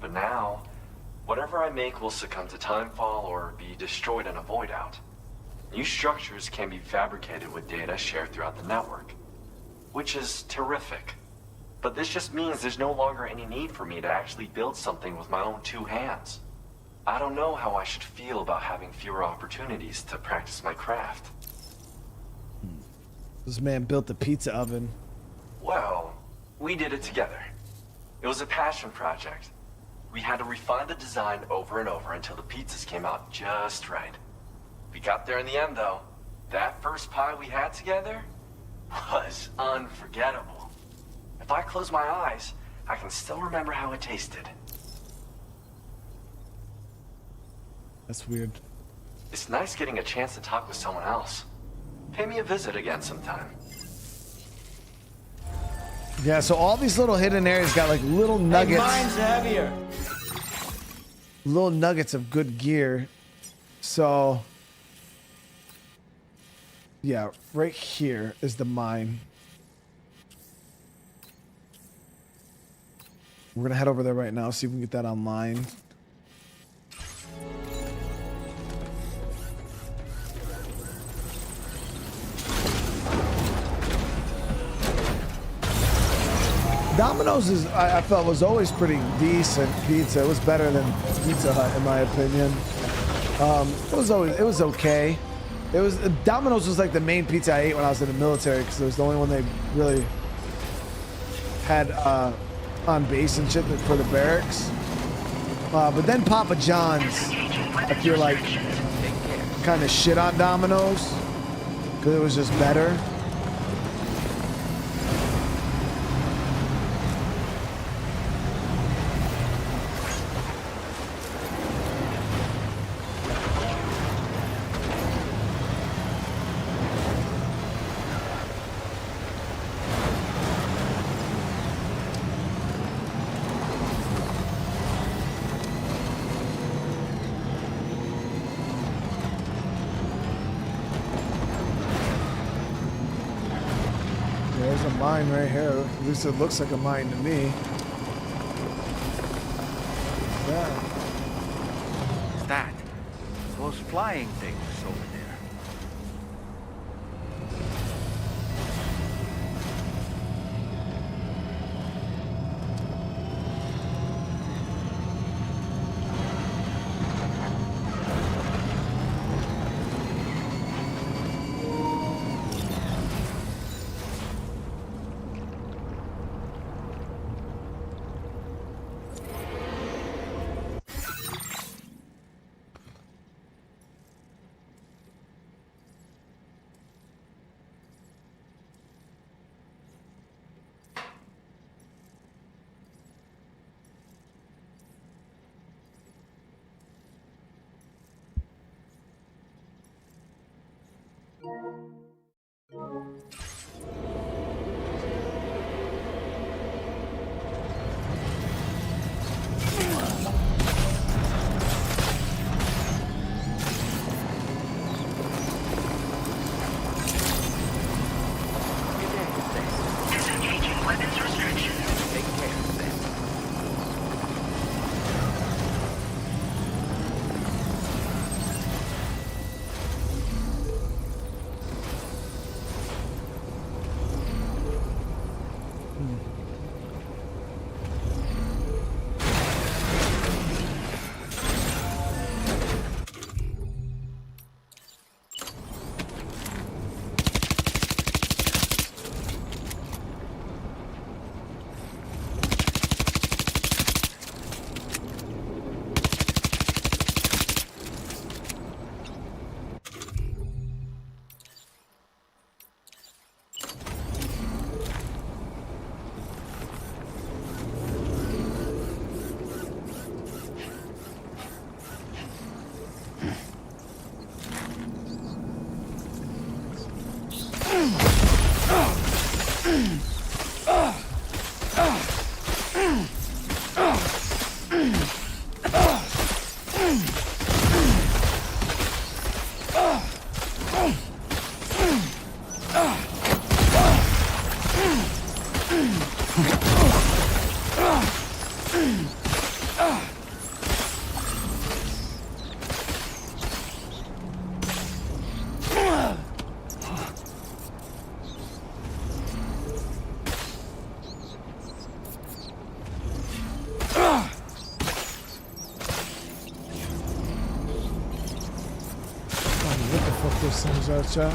But now, whatever I make will succumb to timefall or be destroyed in a void out. New structures can be fabricated with data shared throughout the network, which is terrific. But this just means there's no longer any need for me to actually build something with my own 2 hands. I don't know how I should feel about having fewer opportunities to practice my craft. This man built the pizza oven. Well, we did it together. It was a passion project. We had to refine the design over and over until the pizzas came out just right. We got there in the end, though. That first pie we had together was unforgettable. If I close my eyes, I can still remember how it tasted. That's weird. It's nice getting a chance to talk with someone else. Pay me a visit again sometime. Yeah, so all these little hidden areas got like little nuggets. Hey, mine's heavier. Little nuggets of good gear. So yeah, right here is the mine. We're gonna head over there right now, see if we can get that online. Domino's is, I felt, was always pretty decent pizza. It was better than Pizza Hut, in my opinion. It was okay. It was, Domino's was like the main pizza I ate when I was in the military because it was the only one they really had on base and shit for the barracks. But then Papa John's, I feel like, kind of shit on Domino's because it was just better. Mine right here. At least it looks like a mine to me. Yeah. What's that? Those flying things over there. What the fuck those things are, chat?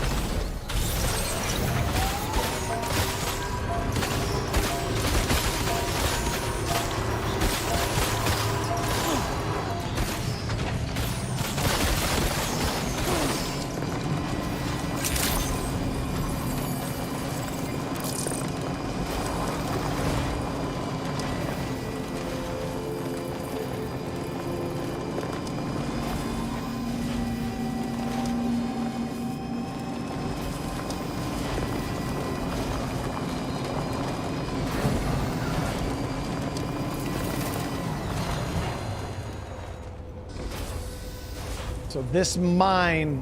So this mine,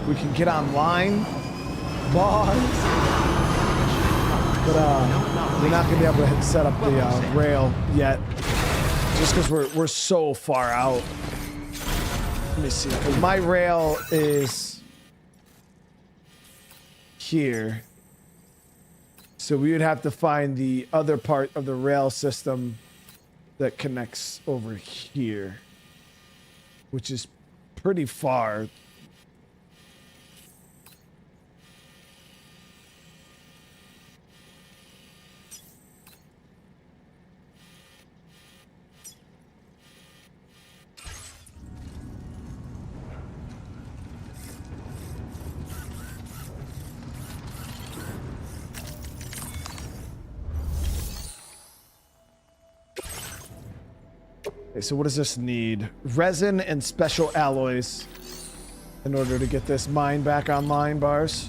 we can get online, bars, but we're not gonna be able to set up the rail yet, just because we're so far out. Let me see, 'cause my rail is here, so we would have to find the other part of the rail system that connects over here, which is pretty far. Okay, so what does this need? Resin and special alloys in order to get this mine back online, bars.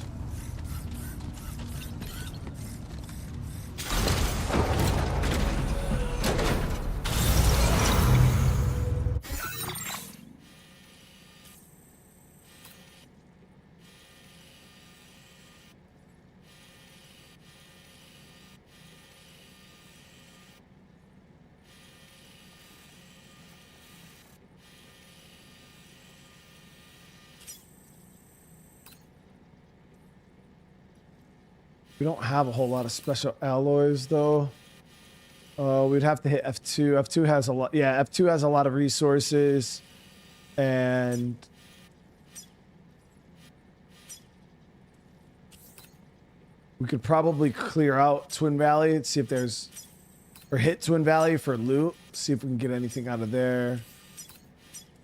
We don't have a whole lot of special alloys though. We'd have to hit F2. F2 has a lot. Yeah, F2 has a lot of resources, and we could probably clear out Twin Valley and see if there's, or hit Twin Valley for loot. See if we can get anything out of there.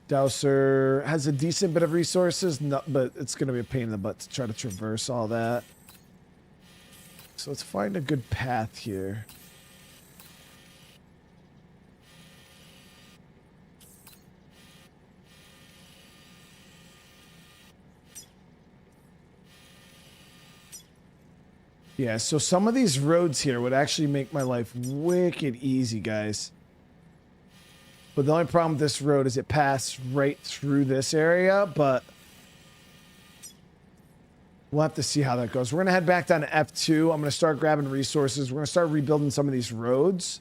Dowser has a decent bit of resources, but it's going to be a pain in the butt to try to traverse all that. So let's find a good path here. Yeah, so some of these roads here would actually make my life wicked easy, guys. But the only problem with this road is it passed right through this area, but we'll have to see how that goes. We're going to head back down to F2. I'm going to start grabbing resources. We're going to start rebuilding some of these roads.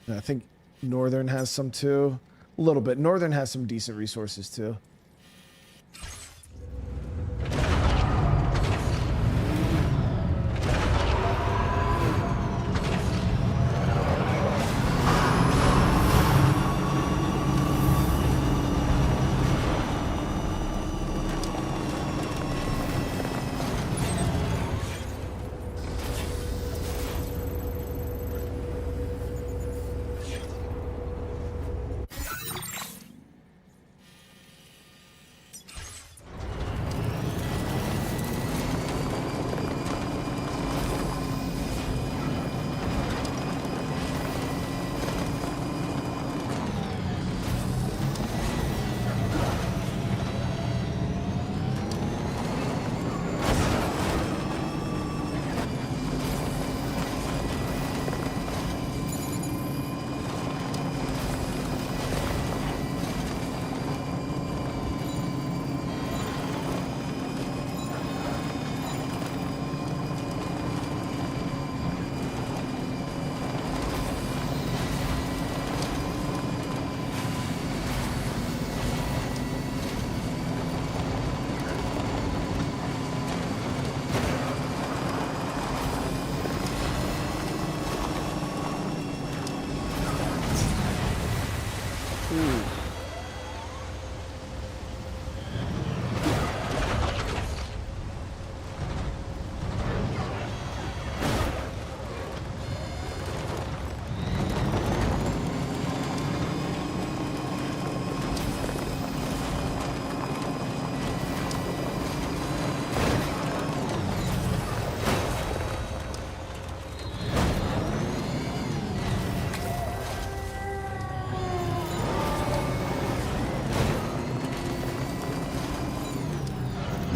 And I think Northern has some too. A little bit. Northern has some decent resources too.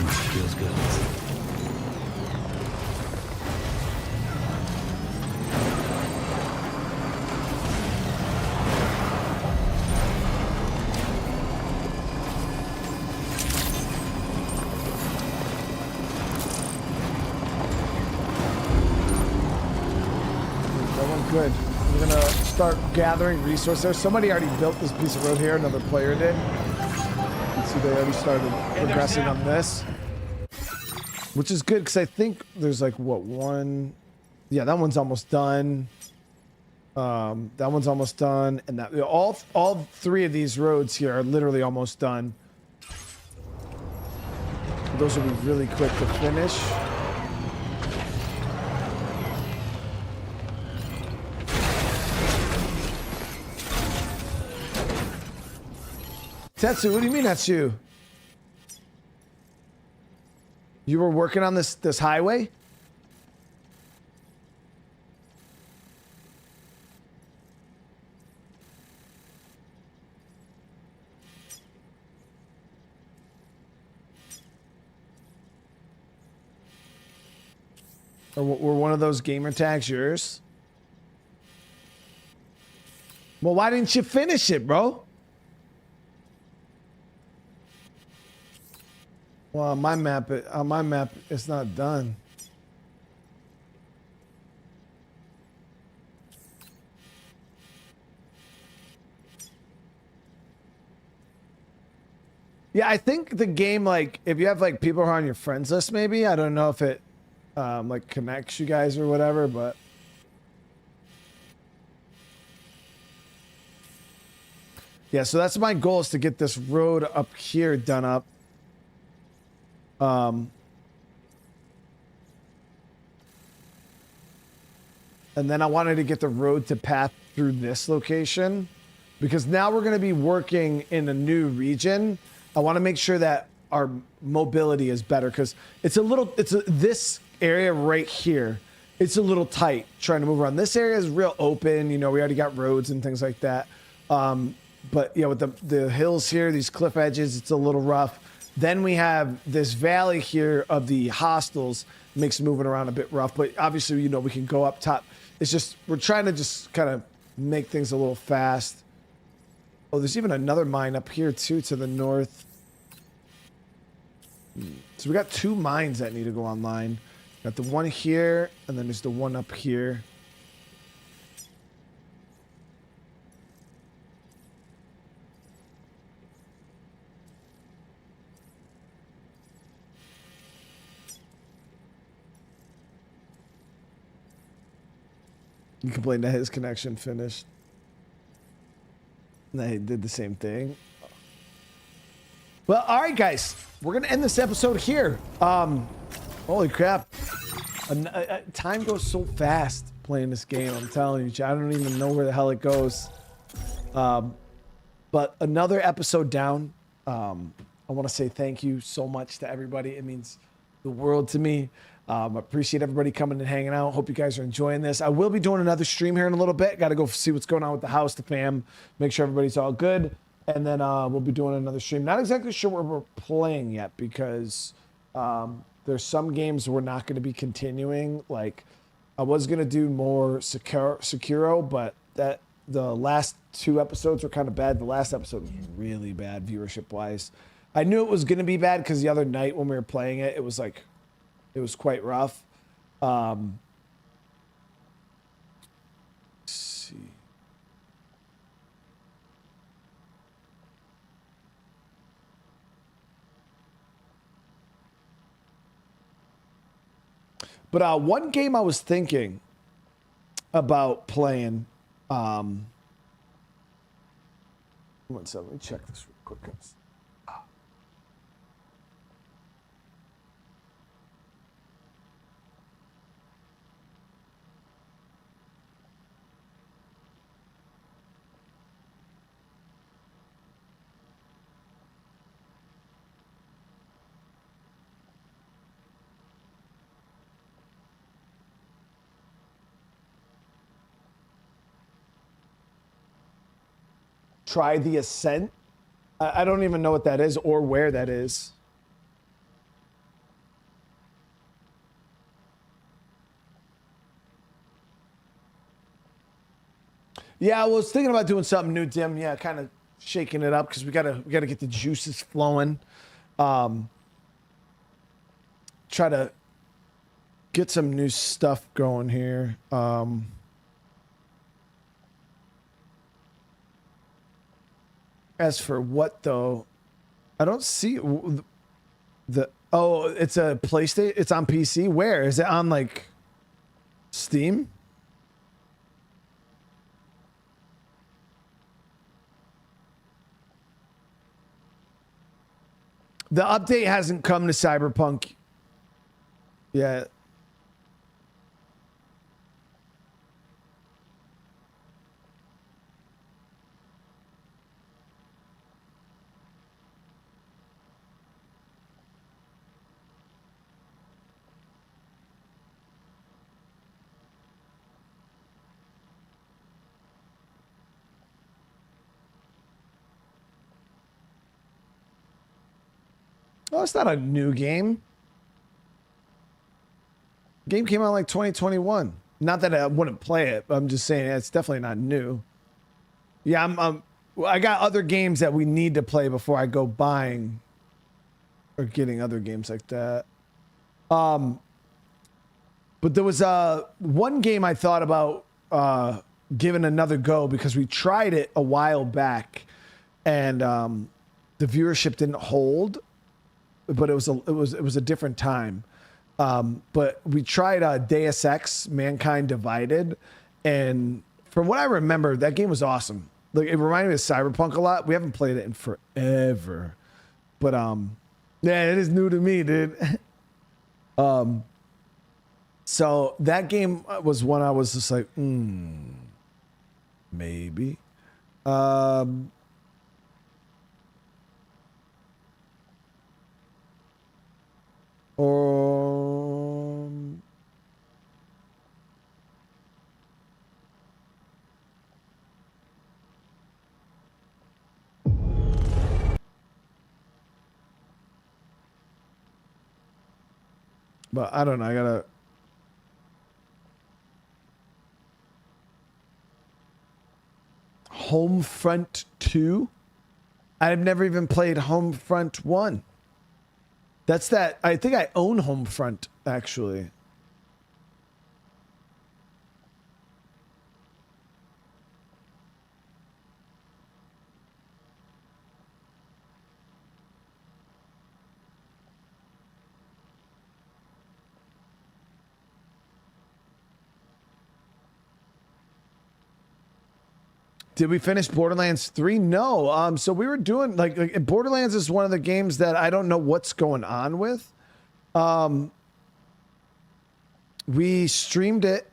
Feels good. Good. We're gonna start gathering resources there. Somebody already built this piece of road here. Another player did. You see, they already started progressing on this, which is good because I think there's like what one. Yeah, that one's almost done. That one's almost done, and that all three of these roads here are literally almost done. Those will be really quick to finish. Tetsu, what do you mean that's you? You were working on this highway? Or were one of those gamer tags yours? Well, why didn't you finish it, bro? Well, on my map, it's not done. Yeah, I think the game, like, if you have like people who are on your friends list, maybe I don't know if it like connects you guys or whatever, but yeah. So that's my goal, is to get this road up here done up. And then I wanted to get the road to path through this location, because now we're going to be working in a new region. I want to make sure that our mobility is better, because this area right here, it's a little tight trying to move around. This area is real open. You know, we already got roads and things like that. But yeah, with the hills here, these cliff edges, it's a little rough. Then we have this valley here of the hostels, makes moving around a bit rough, but obviously, you know, we can go up top. It's just, we're trying to just kind of make things a little fast. Oh, there's even another mine up here too, to the north. So we got 2 mines that need to go online. Got the one here, and then there's the one up here. You complained that his connection finished. And they did the same thing. Well, all right, guys. We're going to end this episode here. Holy crap. Time goes so fast playing this game. I'm telling you, I don't even know where the hell it goes. But another episode down. I want to say thank you so much to everybody. It means the world to me. Appreciate everybody coming and hanging out. Hope you guys are enjoying this. I will be doing another stream here in a little bit. Got to go see what's going on with the house, the fam. Make sure everybody's all good. And then we'll be doing another stream. Not exactly sure what we're playing yet, because there's some games we're not going to be continuing. Like, I was going to do more Sekiro, but the last 2 episodes were kind of bad. The last episode was really bad viewership-wise. I knew it was going to be bad because the other night when we were playing it, it was like, it was quite rough. Let's see. But one game I was thinking about playing. One second, let me check this real quick, guys. Try the Ascent. I don't even know what that is or where that is. Yeah, I was thinking about doing something new, Tim. Yeah, kind of shaking it up because we gotta get the juices flowing. Try to get some new stuff going here. As for what though, I don't see the. Oh, it's a PlayStation. It's on PC. Where is it on? Like Steam? The update hasn't come to Cyberpunk yet. Oh, it's not a new game. Game came out like 2021. Not that I wouldn't play it, but I'm just saying it's definitely not new. Yeah, I got other games that we need to play before I go buying or getting other games like that. But there was one game I thought about giving another go because we tried it a while back and the viewership didn't hold. But it was a different time. But we tried Deus Ex: Mankind Divided, and from what I remember, that game was awesome. Like it reminded me of Cyberpunk a lot. We haven't played it in forever, but yeah, it is new to me, dude. So that game was one I was just like, maybe. But I don't know. I gotta. Homefront 2? I've never even played Homefront 1. That's that. I think I own Homefront, actually. Did we finish Borderlands 3? No. So we were doing like Borderlands is one of the games that I don't know what's going on with. We streamed it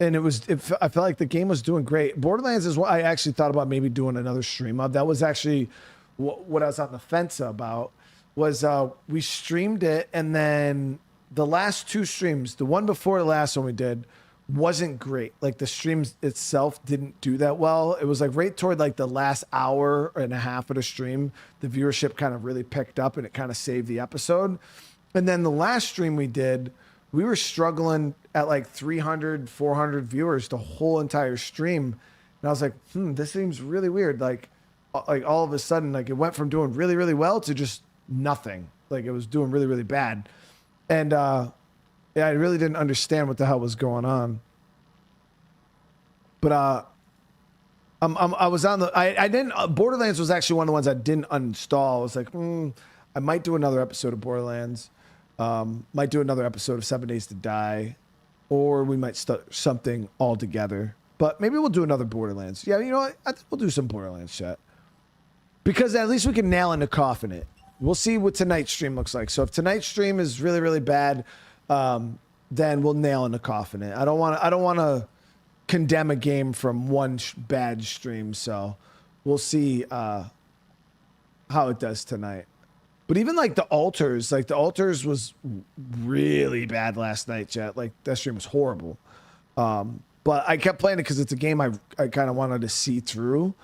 and I felt like the game was doing great. Borderlands is what I actually thought about maybe doing another stream of. That was actually what I was on the fence about was we streamed it and then the last two streams, the one before the last one we did, wasn't great. Like the stream itself didn't do that well. It was like right toward like the last hour and a half of the stream, the viewership kind of really picked up and it kind of saved the episode. And then the last stream we did, we were struggling at like 300, 400 viewers the whole entire stream. And I was like, this seems really weird. Like all of a sudden, like it went from doing really, really well to just nothing. Like it was doing really, really bad. And, yeah, I really didn't understand what the hell was going on. But I was on the I didn't Borderlands was actually one of the ones I didn't uninstall. I was like, I might do another episode of Borderlands. Might do another episode of 7 Days to Die, or we might start something all together. But maybe we'll do another Borderlands. Yeah, you know what? I think we'll do some Borderlands chat. Because at least we can nail in the coffin it. We'll see what tonight's stream looks like. So if tonight's stream is really, really bad, then we'll nail in the coffin it. I don't want to condemn a game from one bad stream. So we'll see how it does tonight. But even like the altars was really bad last night, chat. Like that stream was horrible. But I kept playing it because it's a game I kind of wanted to see through.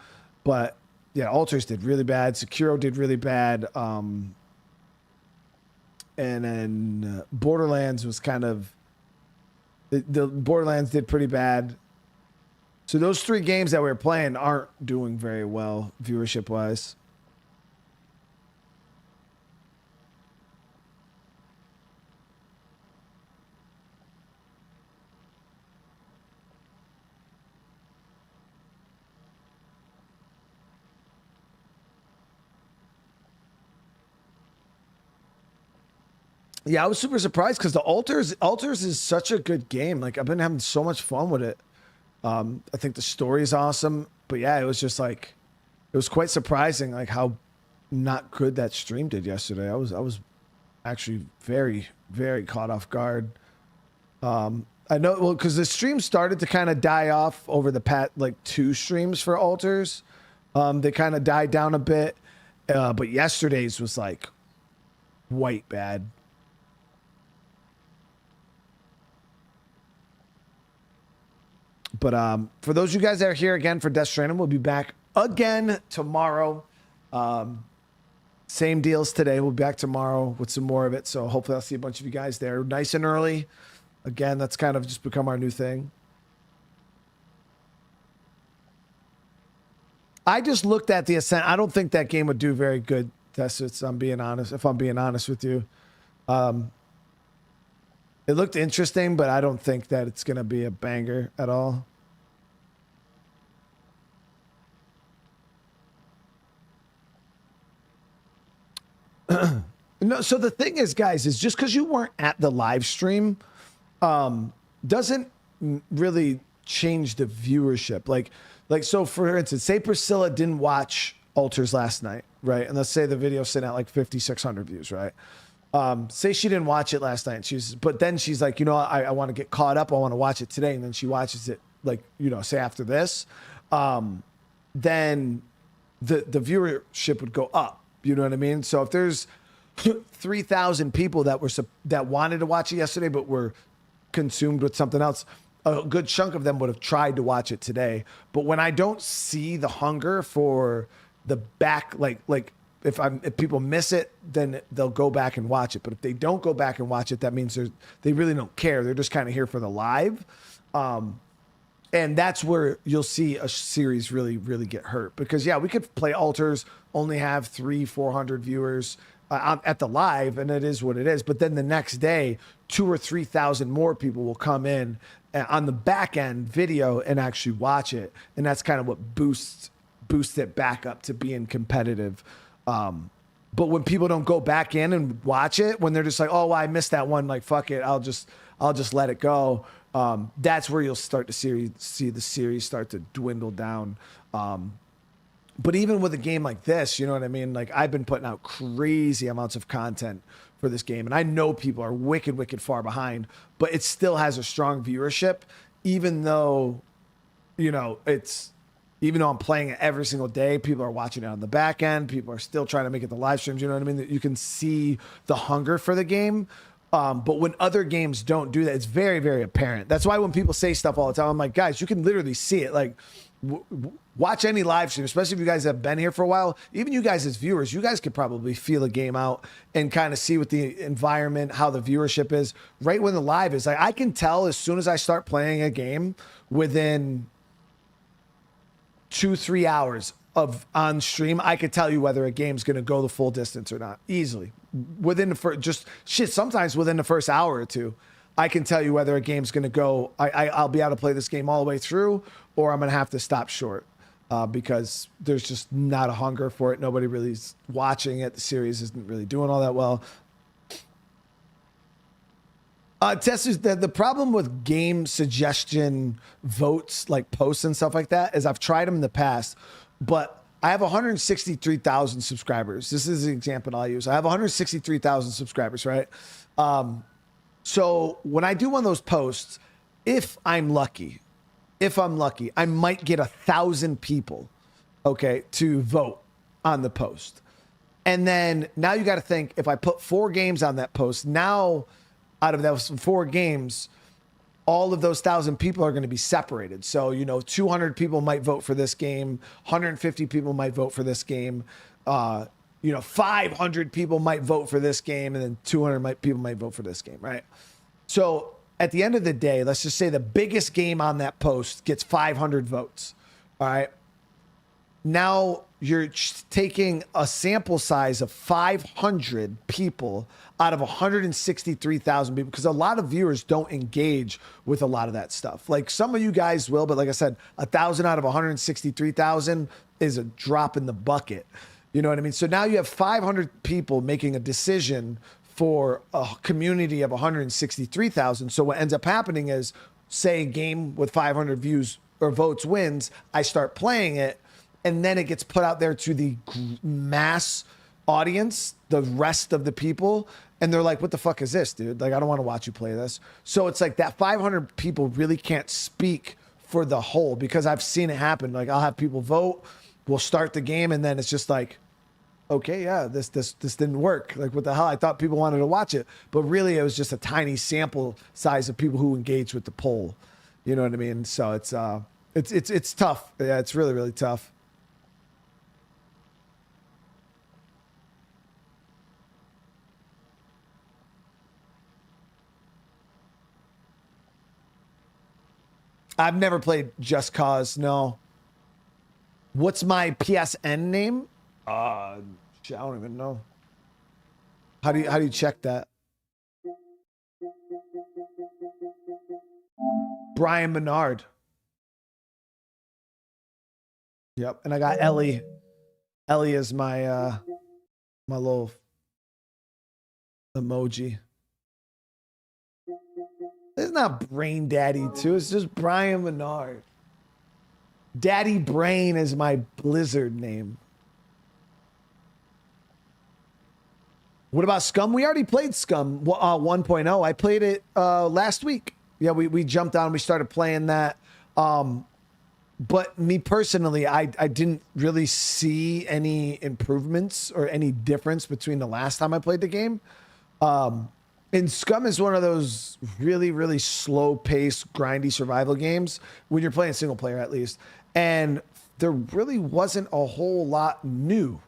But yeah, altars did really bad. Sekiro did really bad. And then Borderlands was kind of the Borderlands did pretty bad. So those 3 games that we were playing aren't doing very well viewership wise. Yeah, I was super surprised because the Alters is such a good game. Like I've been having so much fun with it. I think the story is awesome, but yeah, it was just like it was quite surprising like how not good that stream did yesterday. I was actually very caught off guard. I know well because the stream started to kind of die off over the past like 2 streams for Alters. They kind of died down a bit, but yesterday's was like white bad. But for those of you guys that are here again for Death Stranding, we'll be back again tomorrow. Same deals today. We'll be back tomorrow with some more of it. So hopefully I'll see a bunch of you guys there nice and early. Again, that's kind of just become our new thing. I just looked at the Ascent. I don't think that game would do very good, Tessitz, I'm being honest. If I'm being honest with you. It looked interesting, but I don't think that it's going to be a banger at all. No, so the thing is, guys, is just because you weren't at the live stream doesn't really change the viewership. Like, so for instance, say Priscilla didn't watch Alters last night, right? And let's say the video sent out like 5,600 views, right? Say she didn't watch it last night. But then she's like, you know, I want to get caught up. I want to watch it today. And then she watches it like, you know, say after this, then the viewership would go up. You know what I mean? So if there's 3,000 people that wanted to watch it yesterday, but were consumed with something else, a good chunk of them would have tried to watch it today. But when I don't see the hunger for the back, like if people miss it, then they'll go back and watch it. But if they don't go back and watch it, that means they really don't care. They're just kind of here for the live. And that's where you'll see a series really, really get hurt. Because yeah, we could play Alters, only have 300-400 viewers at the live, and it is what it is. But then the next day, 2,000 or 3,000 more people will come in on the back end video and actually watch it. And that's kind of what boosts it back up to being competitive. But when people don't go back in and watch it, when they're just like, oh, well, I missed that one, like, fuck it, I'll just let it go. That's where you'll start to see the series start to dwindle down. But even with a game like this, you know what I mean? Like I've been putting out crazy amounts of content for this game, and I know people are wicked far behind, but it still has a strong viewership, even though, you know, even though I'm playing it every single day, people are watching it on the back end. People are still trying to make it the live streams. You know what I mean? That you can see the hunger for the game. But when other games don't do that, it's very, very apparent. That's why when people say stuff all the time, I'm like, guys, you can literally see it. Like, watch any live stream, especially if you guys have been here for a while. Even you guys as viewers, you guys could probably feel a game out and kind of see what the environment, how the viewership is right when the live is. Like, I can tell as soon as I start playing a game within 2-3 hours of on stream, I could tell you whether a game's going to go the full distance or not easily. Within the first, sometimes within the first hour or two, I can tell you whether a game's going to go. I'll be able to play this game all the way through, or I'm going to have to stop short because there's just not a hunger for it. Nobody really is watching it. The series isn't really doing all that well. Tess, the problem with game suggestion votes, like posts and stuff like that, is I've tried them in the past, but I have 163,000 subscribers. This is the example I'll use. I have 163,000 subscribers, right? So when I do one of those posts, if I'm lucky, I might get 1,000 people, okay, to vote on the post. And then now you got to think, if I put 4 games on that post, now out of those 4 games, all of those 1,000 people are going to be separated. So, 200 people might vote for this game. 150 people might vote for this game. 500 people might vote for this game. And then 200 people might vote for this game, right? So at the end of the day, let's just say the biggest game on that post gets 500 votes. All right. Now you're taking a sample size of 500 people out of 163,000 people, because a lot of viewers don't engage with a lot of that stuff. Like some of you guys will, but like I said, 1,000 out of 163,000 is a drop in the bucket. You know what I mean? So now you have 500 people making a decision for a community of 163,000. So what ends up happening is, say a game with 500 views or votes wins, I start playing it, and then it gets put out there to the mass audience, the rest of the people, and they're like, what the fuck is this, dude? Like, I don't want to watch you play this. So it's like that 500 people really can't speak for the whole, because I've seen it happen. Like, I'll have people vote, we'll start the game, and then it's just like, okay, yeah, this didn't work. Like, what the hell? I thought people wanted to watch it, but really it was just a tiny sample size of people who engaged with the poll. You know what I mean? So it's tough. Yeah, it's really, really tough. I've never played Just Cause, no. What's my PSN name? Shit, I don't even know. How do you check that? Brian Menard. Yep, and I got Ellie. Ellie is my my little emoji. It's not Brain Daddy too. It's just Brian Menard. Daddy Brain is my Blizzard name. What about Scum? We already played Scum 1.0. I played it last week. Yeah, we jumped on. We started playing that. But me personally, I didn't really see any improvements or any difference between the last time I played the game. And Scum is one of those really, really slow-paced, grindy survival games when you're playing single player, at least. And there really wasn't a whole lot new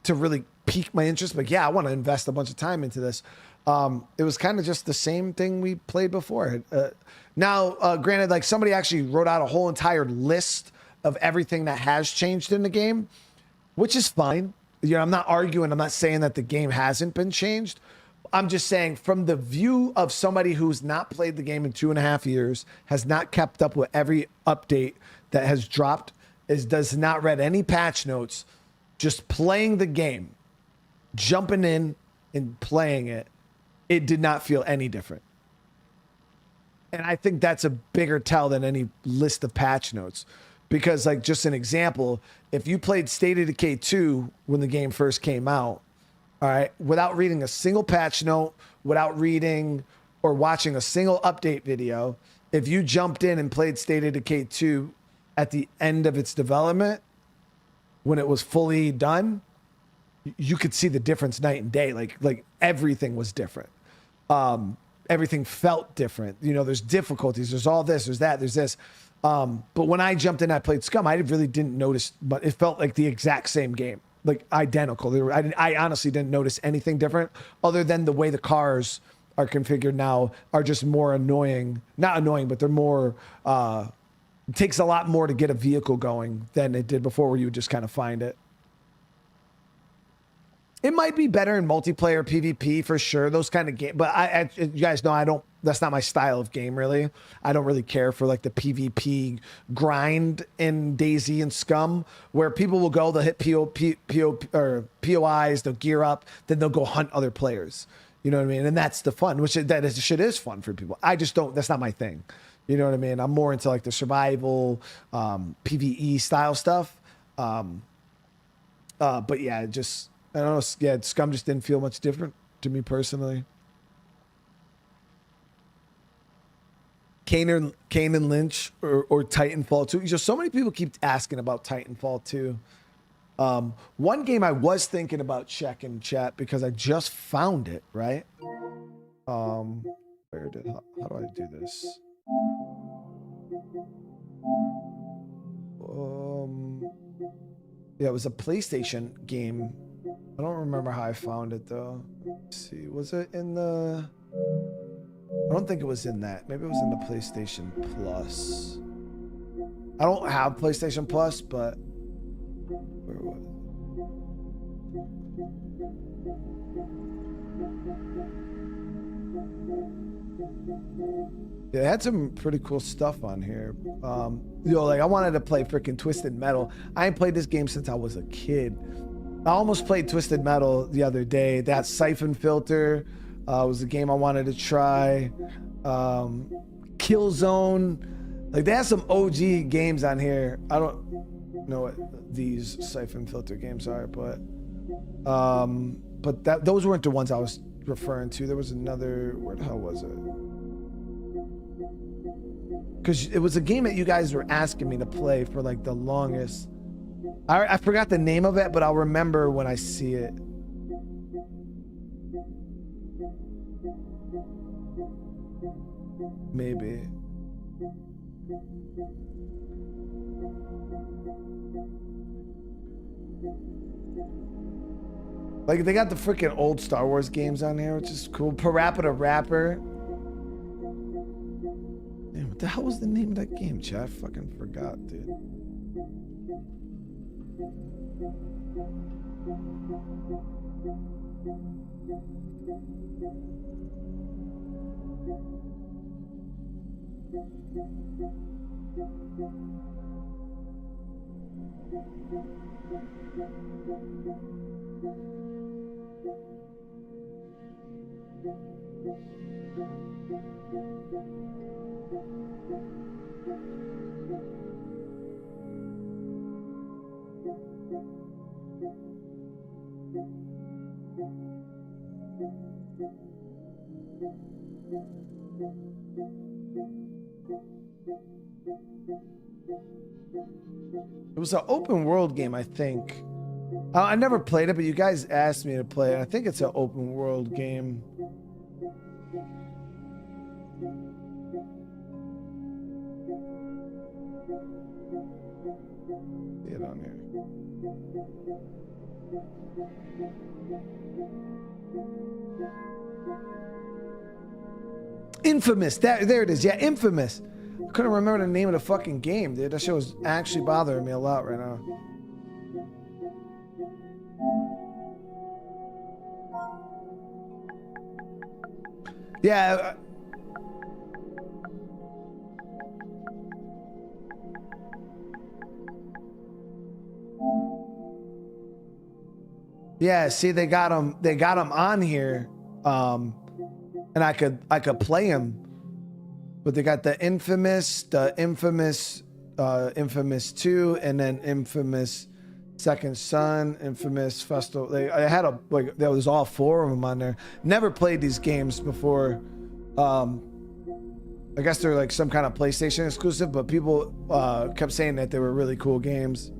to really pique my interest. But yeah, I want to invest a bunch of time into this. It was kind of just the same thing we played before. Now, granted, like somebody actually wrote out a whole entire list of everything that has changed in the game, which is fine. You know, I'm not arguing. I'm not saying that the game hasn't been changed. I'm just saying, from the view of somebody who's not played the game in 2.5 years, has not kept up with every update that has dropped, does not read any patch notes, just playing the game, jumping in and playing it, it did not feel any different. And I think that's a bigger tell than any list of patch notes. Because, like, just an example, if you played State of Decay 2 when the game first came out, all right, without reading a single patch note, without reading or watching a single update video, if you jumped in and played State of Decay 2 at the end of its development, when it was fully done, you could see the difference night and day. Like everything was different. Everything felt different. You know, there's difficulties, there's all this, there's that, there's this. But when I jumped in, I played Scum, I really didn't notice, but it felt like the exact same game. Like identical. I honestly didn't notice anything different other than the way the cars are configured now are just more annoying. Not annoying, but they're more, it takes a lot more to get a vehicle going than it did before, where you would just kind of find it. It might be better in multiplayer PvP for sure, those kind of games. But you guys know that's not my style of game, really. I don't really care for like the PvP grind in DayZ and Scum, where people will go, they'll hit POIs, they'll gear up, then they'll go hunt other players. You know what I mean? And that's the fun, which shit is fun for people. I just don't, that's not my thing. You know what I mean? I'm more into like the survival, PvE style stuff. But yeah, just, I don't know. Yeah, Scum just didn't feel much different to me personally. Kane and Lynch or Titanfall 2. Just so many people keep asking about Titanfall 2. One game I was thinking about checking, chat, because I just found it, right? How do I do this? Yeah, it was a PlayStation game. I don't remember how I found it though. Let's see, was it in the I don't think it was in that. Maybe it was in the PlayStation Plus. I don't have PlayStation Plus, but where was it? Yeah, they had some pretty cool stuff on here. Like I wanted to play freaking Twisted Metal. I ain't played this game since I was a kid. I almost played Twisted Metal the other day. That Siphon Filter was a game I wanted to try. Killzone. Like they have some OG games on here. I don't know what these Siphon Filter games are, but those weren't the ones I was referring to. There was another. Where the hell was it? Because it was a game that you guys were asking me to play for like the longest. I forgot the name of it, but I'll remember when I see it. Maybe. Like they got the freaking old Star Wars games on here, which is cool. Parappa the Rapper. Man, what the hell was the name of that game, chat? I fucking forgot, dude. It was an open world game, I think. I never played it, but you guys asked me to play it. I think it's an open world game. See it on here. Infamous. There it is. Yeah, Infamous. I couldn't remember the name of the fucking game, dude. That shit was actually bothering me a lot right now. Yeah. Yeah, see, they got him on here. And I could play him. But they got the Infamous 2, and then Infamous Second Son, Infamous Festival. I had there was all 4 of them on there. Never played these games before. I guess they're like some kind of PlayStation exclusive, but people kept saying that they were really cool games.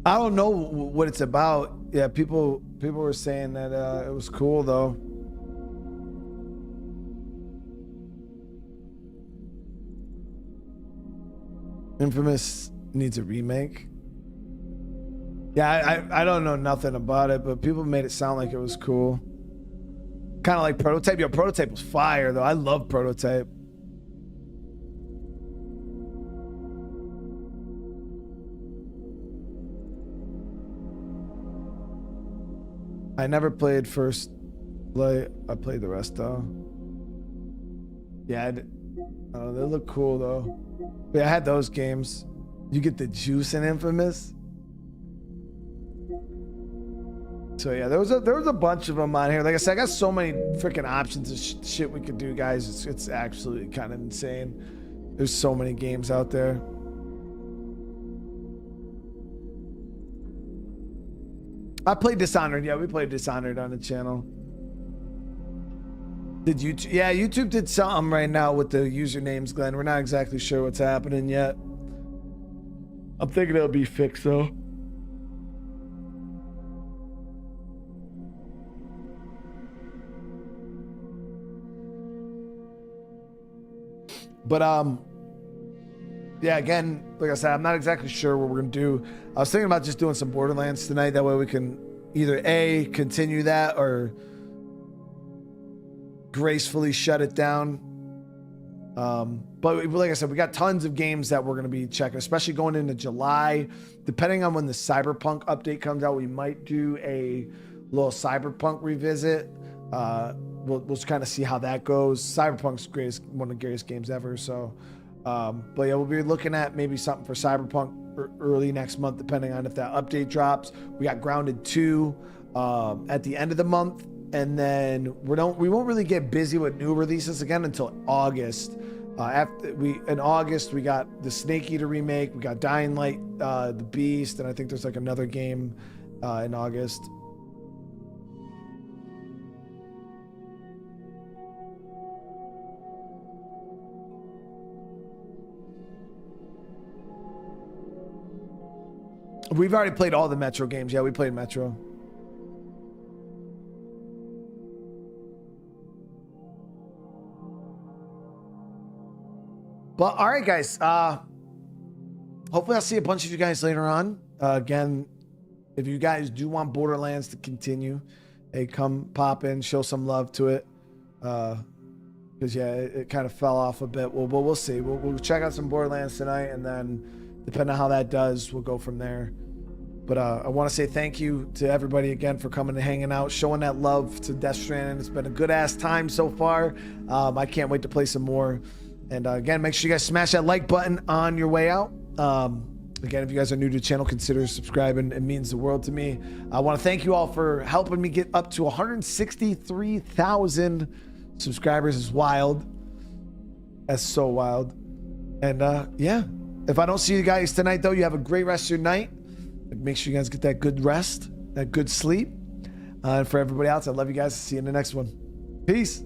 I don't know what it's about. Yeah, people were saying that it was cool though. Infamous needs a remake. Yeah, I don't know nothing about it, but people made it sound like it was cool. Kind of like Prototype. Yo, Prototype was fire though. I love Prototype. I never played First Light. I played the rest though. Yeah, they look cool though. But yeah, I had those games. You get the juice in Infamous. So yeah, there was a bunch of them on here. Like I said, I got so many freaking options of shit we could do, guys. It's absolutely kind of insane. There's so many games out there. I played Dishonored. Yeah, we played Dishonored on the channel. Did YouTube? Yeah, YouTube did something right now with the usernames, Glenn. We're not exactly sure what's happening yet. I'm thinking it'll be fixed though. But yeah, again, like I said, I'm not exactly sure what we're gonna do. I was thinking about just doing some Borderlands tonight. That way we can either A, continue that, or gracefully shut it down. But like I said, we got tons of games that we're going to be checking, especially going into July. Depending on when the Cyberpunk update comes out, we might do a little Cyberpunk revisit. We'll just kind of see how that goes. Cyberpunk's one of the greatest games ever. So, but yeah, we'll be looking at maybe something for Cyberpunk early next month, depending on if that update drops. We got Grounded 2 at the end of the month. And then we won't really get busy with new releases again until August. In August we got the Snake Eater remake, we got Dying Light, the Beast, and I think there's like another game in August. We've already played all the Metro games. Yeah, we played Metro. But all right, guys. Hopefully I'll see a bunch of you guys later on. Again, if you guys do want Borderlands to continue, hey, come pop in, show some love to it. Because yeah, it kind of fell off a bit. Well, but we'll see. We'll check out some Borderlands tonight, and then depending on how that does, we'll go from there. But I want to say thank you to everybody again for coming and hanging out, showing that love to Death Stranding. It's been a good ass time so far. I can't wait to play some more. And again, make sure you guys smash that like button on your way out. Again, if you guys are new to the channel, consider subscribing. It means the world to me. I want to thank you all for helping me get up to 163,000 subscribers. It's wild. That's so wild. And yeah, if I don't see you guys tonight, though, you have a great rest of your night. Make sure you guys get that good rest, that good sleep. And for everybody else, I love you guys. See you in the next one. Peace.